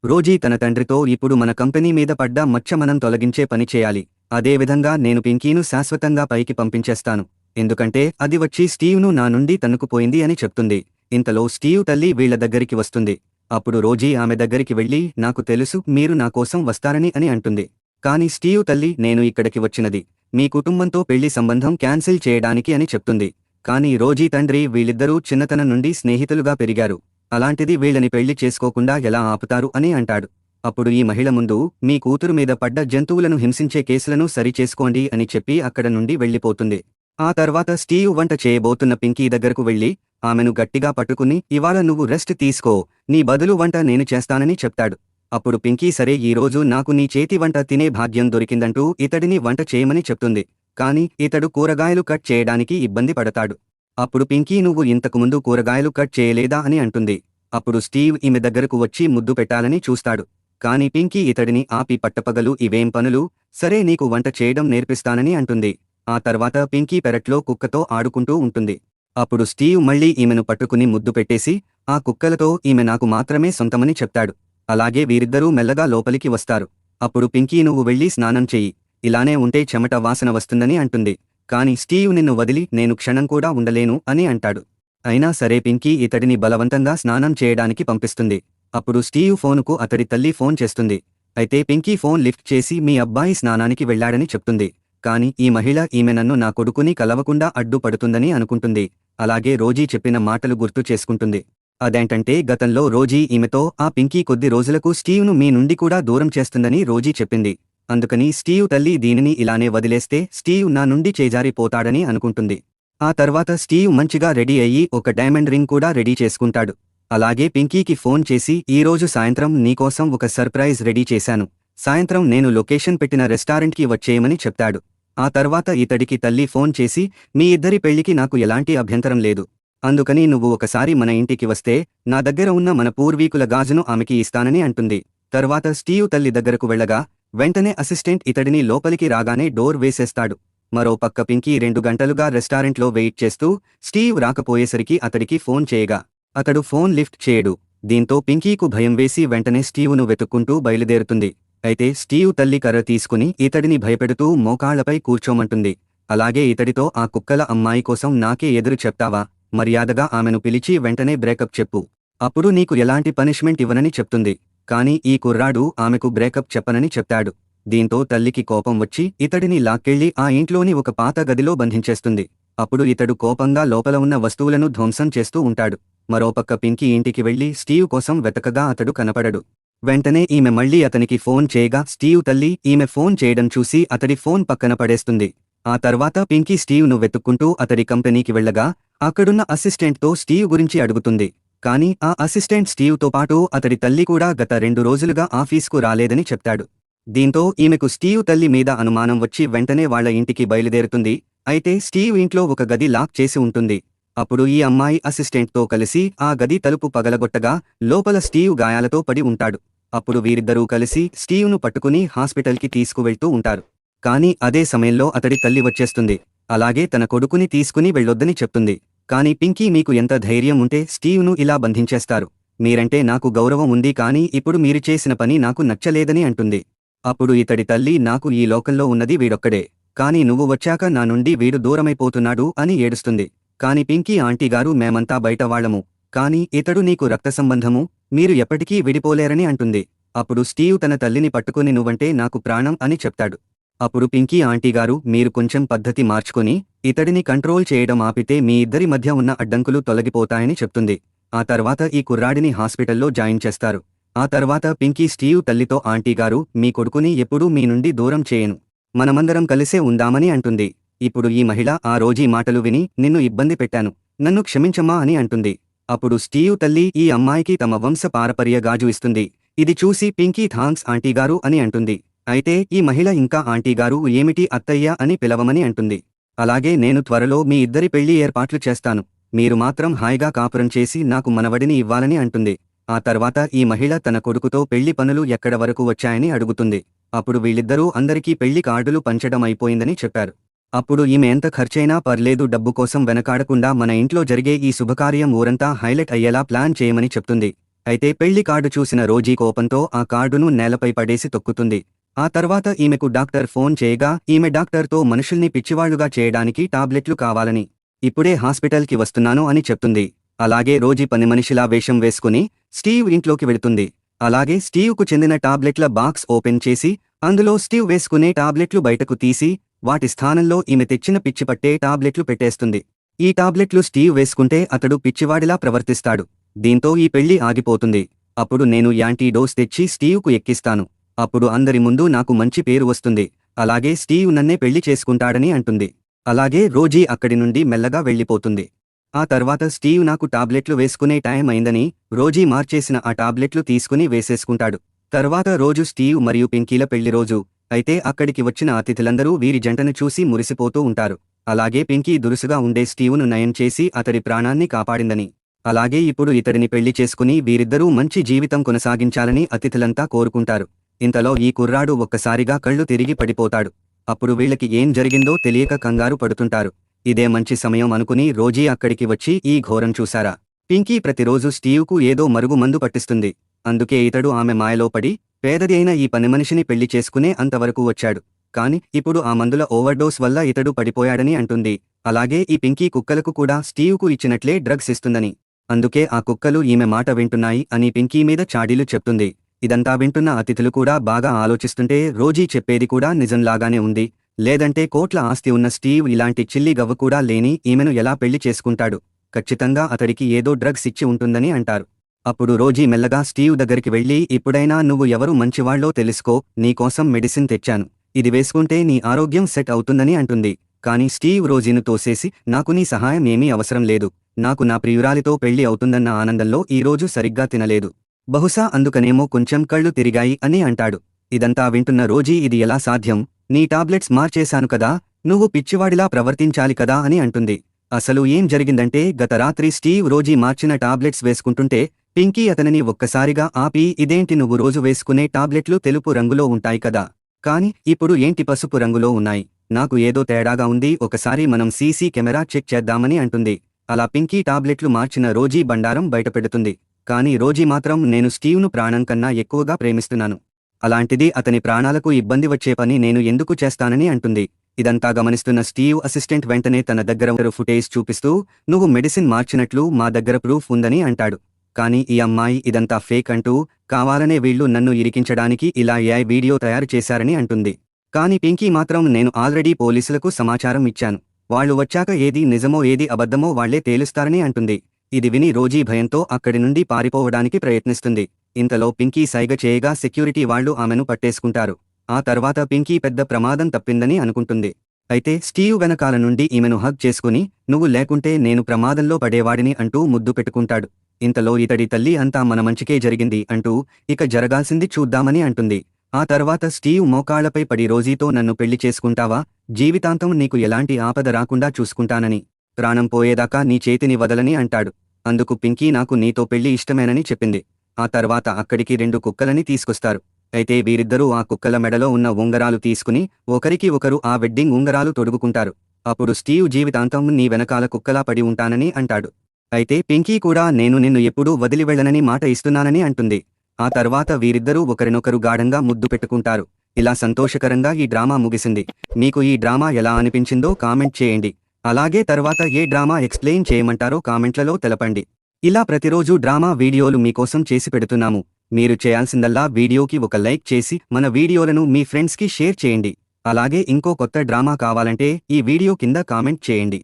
రోజీ తన తండ్రితో ఇప్పుడు మన కంపెనీ మీద పడ్డ మచ్చ మనం తొలగించే పని చేయాలి. అదేవిధంగా నేను పింకీను శాశ్వతంగా పైకి పంపించేస్తాను, ఎందుకంటే అది వచ్చి స్టీవ్ను నా నుండి తన్నుకుపోయింది అని చెప్తుంది. ఇంతలో స్టీవ్ తల్లి వీళ్ల దగ్గరికి వస్తుంది. అప్పుడు రోజీ ఆమె దగ్గరికి వెళ్లి నాకు తెలుసు మీరు నా కోసం వస్తారని అని అంటుంది. కానీ స్టీవ్ తల్లి నేను ఇక్కడికి వచ్చినది మీ కుటుంబంతో పెళ్లి సంబంధం క్యాన్సిల్ చేయడానికి అని చెప్తుంది. కానీ రోజీ తండ్రి వీళ్ళిద్దరూ చిన్నతనం నుండి స్నేహితులుగా పెరిగారు, అలాంటిది వీళ్ళని పెళ్లి చేసుకోకుండా ఎలా ఆపుతారు అని అంటాడు. అప్పుడు ఈ మహిళ ముందు మీ కూతురు మీద పడ్డ జంతువులను హింసించే కేసులను సరిచేసుకోండి అని చెప్పి అక్కడ నుండి వెళ్లిపోతుంది. ఆ తర్వాత స్టీవ్ వంట చేయబోతున్న పింకీ దగ్గరకు వెళ్లి ఆమెను గట్టిగా పట్టుకుని ఇవాళ నువ్వు రెస్ట్ తీసుకో, నీ బదులు వంట నేను చేస్తానని చెప్తాడు. అప్పుడు పింకీ సరే ఈరోజు నాకు నీ చేతి వంట తినే భాగ్యం దొరికిందంటూ ఇతడిని వంట చేయమని చెప్తుంది. కానీ ఇతడు కూరగాయలు కట్ చేయడానికి ఇబ్బంది పడతాడు. అప్పుడు పింకీ నువ్వు ఇంతకుముందు కూరగాయలు కట్ చేయలేదా అని అంటుంది. అప్పుడు స్టీవ్ ఈమె దగ్గరకు వచ్చి ముద్దు పెట్టాలని చూస్తాడు. కానీ పింకీ ఇతడిని ఆపి పట్టపగలు ఇవేం పనులు, సరే నీకు వంట చేయడం నేర్పిస్తానని అంటుంది. ఆ తర్వాత పింకీ పెరట్లో కుక్కతో ఆడుకుంటూ ఉంటుంది. అప్పుడు స్టీవ్ మళ్లీ ఈమెను పట్టుకుని ముద్దు పెట్టేసి ఆ కుక్కలతో ఈమె నాకు మాత్రమే సొంతమని చెప్తాడు. అలాగే వీరిద్దరూ మెల్లగా లోపలికి వస్తారు. అప్పుడు పింకీ నువ్వు వెళ్లి స్నానం చెయ్యి, ఇలానే ఉంటే చెమట వాసన వస్తుందని అంటుంది. కాని స్టీవ్ నిన్ను వదిలి నేను క్షణం కూడా ఉండలేను అని అంటాడు. అయినా సరే పింకీ ఇతడిని బలవంతంగా స్నానం చేయడానికి పంపిస్తుంది. అప్పుడు స్టీవ్ ఫోనుకు అతడి తల్లి ఫోన్ చేస్తుంది. అయితే పింకీ ఫోన్ లిఫ్ట్ చేసి మీ అబ్బాయి స్నానానికి వెళ్లాడని చెప్తుంది. కాని ఈ మహిళ ఈమె నన్ను నా కొడుకుని కలవకుండా అడ్డుపడుతుందని అనుకుంటుంది. అలాగే రోజీ చెప్పిన మాటలు గుర్తు చేసుకుంటుంది. అదేంటంటే గతంలో రోజీ ఈమెతో ఆ పింకీ కొద్ది రోజులకు స్టీవ్ను మీ నుండి కూడా దూరం చేస్తుందని రోజీ చెప్పింది. అందుకని స్టీవ్ తల్లి దీనిని ఇలానే వదిలేస్తే స్టీవ్ నా నుండి చేజారిపోతాడని అనుకుంటుంది. ఆ తర్వాత స్టీవ్ మంచిగా రెడీ అయ్యి ఒక డైమండ్ రింగ్ కూడా రెడీ చేసుకుంటాడు. అలాగే పింకీకి ఫోన్ చేసి ఈరోజు సాయంత్రం నీకోసం ఒక సర్ప్రైజ్ రెడీ చేశాను. సాయంత్రం నేను లొకేషన్ పెట్టిన రెస్టారెంట్కి వచ్చేయమని చెప్తాడు. ఆ తర్వాత ఇతడికి తల్లి ఫోన్ చేసి మీ ఇద్దరి పెళ్లికి నాకు ఎలాంటి అభ్యంతరం లేదు. అందుకని నువ్వు ఒకసారి మన ఇంటికి వస్తే నా దగ్గర ఉన్న మన పూర్వీకుల గాజును ఆమెకి ఇస్తానని అంటుంది. తర్వాత స్టీవ్ తల్లి దగ్గరకు వెళ్లగా వెంటనే అసిస్టెంట్ ఇతడిని లోపలికి రాగానే డోర్ వేసేస్తాడు. మరో పక్క పింకీ 2 గంటలుగా రెస్టారెంట్లో వెయిట్ చేస్తూ స్టీవ్ రాకపోయేసరికి అతడికి ఫోన్ చేయగా అతడు ఫోన్ లిఫ్ట్ చేయడు. దీంతో పింకీకు భయం వేసి వెంటనే స్టీవ్ను వెతుక్కుంటూ బయలుదేరుతుంది. అయితే స్టీవ్ తల్లి కర్ర తీసుకుని ఇతడిని భయపెడుతూ మోకాళ్లపై కూర్చోమంటుంది. అలాగే ఇతడితో ఆ కుక్కల అమ్మాయి కోసం నాకే ఎదురు చెప్తావా, మర్యాదగా ఆమెను పిలిచి వెంటనే బ్రేకప్ చెప్పు, అప్పుడు నీకు ఎలాంటి పనిష్మెంట్ ఇవ్వనని చెప్తుంది. కాని ఈ కుర్రాడు ఆమెకు బ్రేకప్ చెప్పనని చెప్తాడు. దీంతో తల్లికి కోపం వచ్చి ఇతడిని లాక్కెళ్లి ఆ ఇంట్లోని ఒక పాత గదిలో బంధించేస్తుంది. అప్పుడు ఇతడు కోపంగా లోపల ఉన్న వస్తువులను ధ్వంసం చేస్తూ ఉంటాడు. మరోపక్క పింకీ ఇంటికి వెళ్లి స్టీవ్ కోసం వెతకగా అతడు కనపడడు. వెంటనే ఈమె మళ్లీ అతనికి ఫోన్ చేయగా స్టీవ్ తల్లి ఈమె ఫోన్ చేయడం చూసి అతడి ఫోన్ పక్కన పడేస్తుంది. ఆ తర్వాత పింకీ స్టీవ్ను వెతుక్కుంటూ అతడి కంపెనీకి వెళ్లగా అక్కడున్న అసిస్టెంట్తో స్టీవ్ గురించి అడుగుతుంది. కాని ఆ అసిస్టెంట్ స్టీవ్తో పాటు అతడి తల్లి కూడా గత 2 రోజులుగా ఆఫీస్కు రాలేదని చెప్తాడు. దీంతో ఈమెకు స్టీవ్ తల్లి మీద అనుమానం వచ్చి వెంటనే వాళ్ల ఇంటికి బయలుదేరుతుంది. అయితే స్టీవ్ ఇంట్లో ఒక గది లాక్ చేసి ఉంటుంది. అప్పుడు ఈ అమ్మాయి అసిస్టెంట్తో కలిసి ఆ గది తలుపు పగలగొట్టగా లోపల స్టీవ్ గాయాలతో పడి ఉంటాడు. అప్పుడు వీరిద్దరూ కలిసి స్టీవ్ను పట్టుకుని హాస్పిటల్కి తీసుకువెళ్తూ ఉంటారు. కాని అదే సమయంలో అతడి తల్లి వచ్చేస్తుంది. అలాగే తన కొడుకుని తీసుకుని వెళ్ళొద్దని చెప్తుంది. కాని పింకీ మీకు ఎంత ధైర్యం ఉంటే స్టీవ్ను ఇలా బంధించేస్తారు, మీరంటే నాకు గౌరవం ఉంది కాని ఇప్పుడు మీరు చేసిన పని నాకు నచ్చలేదని అంటుంది. అప్పుడు ఇతడి తల్లి నాకు ఈ లోకంలో ఉన్నది వీడొక్కడే, కాని నువ్వు వచ్చాక నా నుండి వీడు దూరమైపోతున్నాడు అని ఏడుస్తుంది. కాని పింకీ ఆంటీగారు మేమంతా బయటవాళ్లము, కాని ఇతడు నీకు రక్త సంబంధము, మీరు ఎప్పటికీ విడిపోలేరని అంటుంది. అప్పుడు స్టీవ్ తన తల్లిని పట్టుకుని నువ్వంటే నాకు ప్రాణం అని చెప్తాడు. అప్పుడు పింకీ ఆంటీగారు మీరు కొంచెం పద్ధతి మార్చుకుని ఇతడిని కంట్రోల్ చేయడం ఆపితే మీ ఇద్దరి మధ్య ఉన్న అడ్డంకులు తొలగిపోతాయని చెప్తుంది. ఆ తర్వాత ఈ కుర్రాడిని హాస్పిటల్లో జాయిన్ చేస్తారు. ఆ తర్వాత పింకీ స్టీవ్ తల్లితో ఆంటీగారు మీ కొడుకుని ఎప్పుడూ మీ నుండి దూరం చేయను, మనమందరం కలిసే ఉందామని అంటుంది. ఇప్పుడు ఈ మహిళ ఆ రోజీ మాటలు విని నిన్ను ఇబ్బంది పెట్టాను, నన్ను క్షమించమ్మా అని అంటుంది. అప్పుడు స్టీవ్ తల్లి ఈ అమ్మాయికి తమ వంశ పారపర్య గాజు ఇస్తుంది. ఇది చూసి పింకీ థాంక్స్ ఆంటీగారు అని అంటుంది. అయితే ఈ మహిళ ఇంకా ఆంటీగారు ఏమిటి అత్తయ్య అని పిలవమని అంటుంది. అలాగే నేను త్వరలో మీ ఇద్దరి పెళ్లి ఏర్పాట్లు చేస్తాను, మీరు మాత్రం హాయిగా కాపురం చేసి నాకు మనవడిని ఇవ్వాలని అంటుంది. ఆ తర్వాత ఈ మహిళ తన కొడుకుతో పెళ్లి పనులు ఎక్కడ వరకు వచ్చాయని అడుగుతుంది. అప్పుడు వీళ్ళిద్దరూ అందరికీ పెళ్లి కార్డులు పంచడం అయిపోయిందని చెప్పారు. అప్పుడు ఈమె ఎంత ఖర్చైనా పర్లేదు డబ్బు కోసం వెనకాడకుండా మన ఇంట్లో జరిగే ఈ శుభకార్యం ఊరంతా హైలైట్ అయ్యేలా ప్లాన్ చేయమని చెప్తుంది. అయితే పెళ్లి కార్డు చూసిన రోజీ కోపంతో ఆ కార్డును నేలపై పడేసి తొక్కుతుంది. ఆ తర్వాత ఈమెకు డాక్టర్ ఫోన్ చేయగా ఈమె డాక్టర్తో మనుషుల్ని పిచ్చివాళ్లుగా చేయడానికి టాబ్లెట్లు కావాలని, ఇప్పుడే హాస్పిటల్కి వస్తున్నాను అని చెప్తుంది. అలాగే రోజీ పనిమనిషిలా వేషం వేసుకుని స్టీవ్ ఇంట్లోకి వెళుతుంది. అలాగే స్టీవ్కు చెందిన టాబ్లెట్ల బాక్స్ ఓపెన్ చేసి అందులో స్టీవ్ వేసుకునే టాబ్లెట్లు బయటకు తీసి వాటి స్థానంలో ఈమె తెచ్చిన పిచ్చిపట్టే టాబ్లెట్లు పెట్టేస్తుంది. ఈ టాబ్లెట్లు స్టీవ్ వేసుకుంటే అతడు పిచ్చివాడిలా ప్రవర్తిస్తాడు. దీంతో ఈ పెళ్లి ఆగిపోతుంది. అప్పుడు నేను యాంటీడోస్ తెచ్చి స్టీవ్కు ఎక్కిస్తాను, అప్పుడు అందరి ముందు నాకు మంచి పేరు వస్తుంది, అలాగే స్టీవ్ నన్నే పెళ్లి చేసుకుంటాడని అంటుంది. అలాగే రోజీ అక్కడి నుండి మెల్లగా వెళ్లిపోతుంది. ఆ తర్వాత స్టీవ్ నాకు టాబ్లెట్లు వేసుకునే టైం అయిందని రోజీ మార్చేసిన ఆ టాబ్లెట్లు తీసుకుని వేసేసుకుంటాడు. తర్వాత రోజు స్టీవ్ మరియు పింకీల పెళ్లి రోజు. అయితే అక్కడికి వచ్చిన అతిథులందరూ వీరి జంటను చూసి మురిసిపోతూ ఉంటారు. అలాగే పింకీ దురుసుగా ఉండే స్టీవ్ను నయం చేసి అతడి ప్రాణాన్ని కాపాడిందని, అలాగే ఇప్పుడు ఇతడిని పెళ్లి చేసుకుని వీరిద్దరూ మంచి జీవితం కొనసాగించాలని అతిథులంతా కోరుకుంటారు. ఇంతలో ఈ కుర్రాడు ఒక్కసారిగా కళ్ళు తిరిగి పడిపోతాడు. అప్పుడు వీళ్ళకి ఏం జరిగిందో తెలియక కంగారు పడుతుంటారు. ఇదే మంచి సమయం అనుకుని రోజీ అక్కడికి వచ్చి ఈ ఘోరం చూశారా. పింకీ ప్రతిరోజు స్టీవ్కు ఏదో మరుగు మందు పట్టిస్తుంది. అందుకే ఇతడు ఆమె మాయలో పడి పేదది అయిన ఈ పనిమనిషిని పెళ్లి చేసుకునే అంతవరకు వచ్చాడు. కాని ఇప్పుడు ఆ మందుల ఓవర్డోస్ వల్ల ఇతడు పడిపోయాడని అంటుంది. అలాగే ఈ పింకీ కుక్కలకు కూడా స్టీవ్కు ఇచ్చినట్లే డ్రగ్స్ ఇస్తుందని. అందుకే ఆ కుక్కలు ఈమె మాట వింటున్నాయి అని పింకీ మీద చాడీలు చెప్తుంది. ఇదంతా వింటున్న అతిథులు కూడా బాగా ఆలోచిస్తుంటే రోజీ చెప్పేది కూడా నిజంలాగానే ఉంది. లేదంటే కోట్ల ఆస్తి ఉన్న స్టీవ్ ఇలాంటి చిల్లి గవ్వ కూడా లేని ఈమెను ఎలా పెళ్లి చేసుకుంటాడు? ఖచ్చితంగా అతడికి ఏదో డ్రగ్స్ ఇచ్చి ఉంటుందని అంటారు. అప్పుడు రోజీ మెల్లగా స్టీవ్ దగ్గరికి వెళ్ళి, ఇప్పుడైనా నువ్వు ఎవరు మంచివాళ్ళో తెలుసుకో, నీకోసం మెడిసిన్ తెచ్చాను. ఇది వేసుకుంటే నీ ఆరోగ్యం సెట్ అవుతుందని అంటుంది. కానీ స్టీవ్ రోజీను తోసేసి, నాకు నీ సహాయం ఏమీ అవసరం లేదు. నాకు నా ప్రియురాలితో పెళ్లి అవుతుందన్న ఆనందంలో ఈ రోజు సరిగ్గా తినలేదు. బహుశా అందుకనేమో కొంచెం కళ్ళు తిరిగాయి అని అంటాడు. ఇదంతా వింటున్న రోజీ, ఇది ఎలా సాధ్యం? నీ టాబ్లెట్స్ మార్చేశాను కదా, నువ్వు పిచ్చివాడిలా ప్రవర్తించాలి కదా అని అంటుంది. అసలు ఏం జరిగిందంటే గత రాత్రి స్టీవ్ రోజీ మార్చిన టాబ్లెట్స్ వేసుకుంటుంటే పింకీ అతనిని ఒక్కసారిగా ఆపి, ఇదేంటి నువ్వు రోజు వేసుకునే టాబ్లెట్లు తెలుపు రంగులో ఉంటాయి కదా, కాని ఇప్పుడు ఏంటి పసుపు రంగులో ఉన్నాయి? నాకు ఏదో తేడాగా ఉంది, ఒకసారి మనం సీసీ కెమెరా చెక్ చేద్దామని అంటుంది. అలా పింకీ టాబ్లెట్లు మార్చిన రోజీ బండారం బయటపెడుతుంది. కాని రోజీ మాత్రం, నేను స్టీవ్ను ప్రాణం కన్నా ఎక్కువగా ప్రేమిస్తున్నాను. అలాంటిది అతని ప్రాణాలకు ఇబ్బంది వచ్చే పని నేను ఎందుకు చేస్తానని అంటుంది. ఇదంతా గమనిస్తున్న స్టీవ్ అసిస్టెంట్ వెంటనే తన దగ్గర ఫుటేజ్ చూపిస్తూ, నువ్వు మెడిసిన్ మార్చినట్లు మా దగ్గర ప్రూఫ్ ఉందని అంటాడు. కానీ ఈ అమ్మాయి ఇదంతా ఫేక్ అంటూ, కావాలనే వీళ్ళు నన్ను ఇరికించడానికి ఇలా ఏఐ వీడియో తయారు చేశారని అంటుంది. కానీ పింకీ మాత్రం, నేను ఆల్రెడీ పోలీసులకు సమాచారం ఇచ్చాను. వాళ్ళు వచ్చాక ఏది నిజమో ఏది అబద్ధమో వాళ్లే తేలుస్తారని అంటుంది. ఇది విని రోజీ భయంతో అక్కడి నుండి పారిపోవడానికి ప్రయత్నిస్తుంది. ఇంతలో పింకీ సైగ చేయగా సెక్యూరిటీ వాళ్లు ఆమెను పట్టేసుకుంటారు. ఆ తర్వాత పింకీ పెద్ద ప్రమాదం తప్పిందని అనుకుంటుంది. అయితే స్టీవ్ వెనకాల నుండి ఈమెను హగ్ చేసుకుని, నువ్వు లేకుంటే నేను ప్రమాదంలో పడేవాడిని అంటూ ముద్దు పెట్టుకుంటాడు. ఇంతలో ఇతడి తల్లి, అంతా మన మంచికే జరిగింది అంటూ, ఇక జరగాల్సింది చూద్దామని అంటుంది. ఆ తర్వాత స్టీవ్ మోకాళ్లపై పడి, రోజీతో నన్ను పెళ్లి చేసుకుంటావా? జీవితాంతం నీకు ఎలాంటి ఆపద రాకుండా చూసుకుంటానని, ప్రాణం పోయేదాకా నీ చేతిని వదలని అంటాడు. అందుకు పింకీ, నాకు నీతో పెళ్లి ఇష్టమేనని చెప్పింది. ఆ తర్వాత అక్కడికి 2 కుక్కలని తీసుకొస్తారు. అయితే వీరిద్దరూ ఆ కుక్కల మెడలో ఉన్న ఉంగరాలు తీసుకుని ఒకరికి ఒకరు ఆ వెడ్డింగ్ ఉంగరాలు తొడుగుకుంటారు. అప్పుడు స్టీవ్, జీవితాంతం నీ వెనకాల కుక్కలా పడి ఉంటానని అంటాడు. అయితే పింకీ కూడా, నేను నిన్ను ఎప్పుడూ వదిలి వెళ్ళనని మాట ఇస్తున్నానని అంటుంది. ఆ తర్వాత వీరిద్దరూ ఒకరినొకరు గాఢంగా ముద్దు పెట్టుకుంటారు. ఇలా సంతోషకరంగా ఈ డ్రామా ముగిసింది. మీకు ఈ డ్రామా ఎలా అనిపించిందో కామెంట్ చేయండి. అలాగే తర్వాత ఏ డ్రామా ఎక్స్ప్లెయిన్ చేయమంటారో కామెంట్లలో తెలపండి. ఇలా ప్రతిరోజు డ్రామా వీడియోలు మీకోసం చేసి పెడుతున్నాము. మీరు చేయాల్సిందల్లా వీడియోకి ఒక లైక్ చేసి మన వీడియోలను మీ ఫ్రెండ్స్కి షేర్ చేయండి. అలాగే ఇంకో కొత్త డ్రామా కావాలంటే ఈ వీడియో కింద కామెంట్ చేయండి.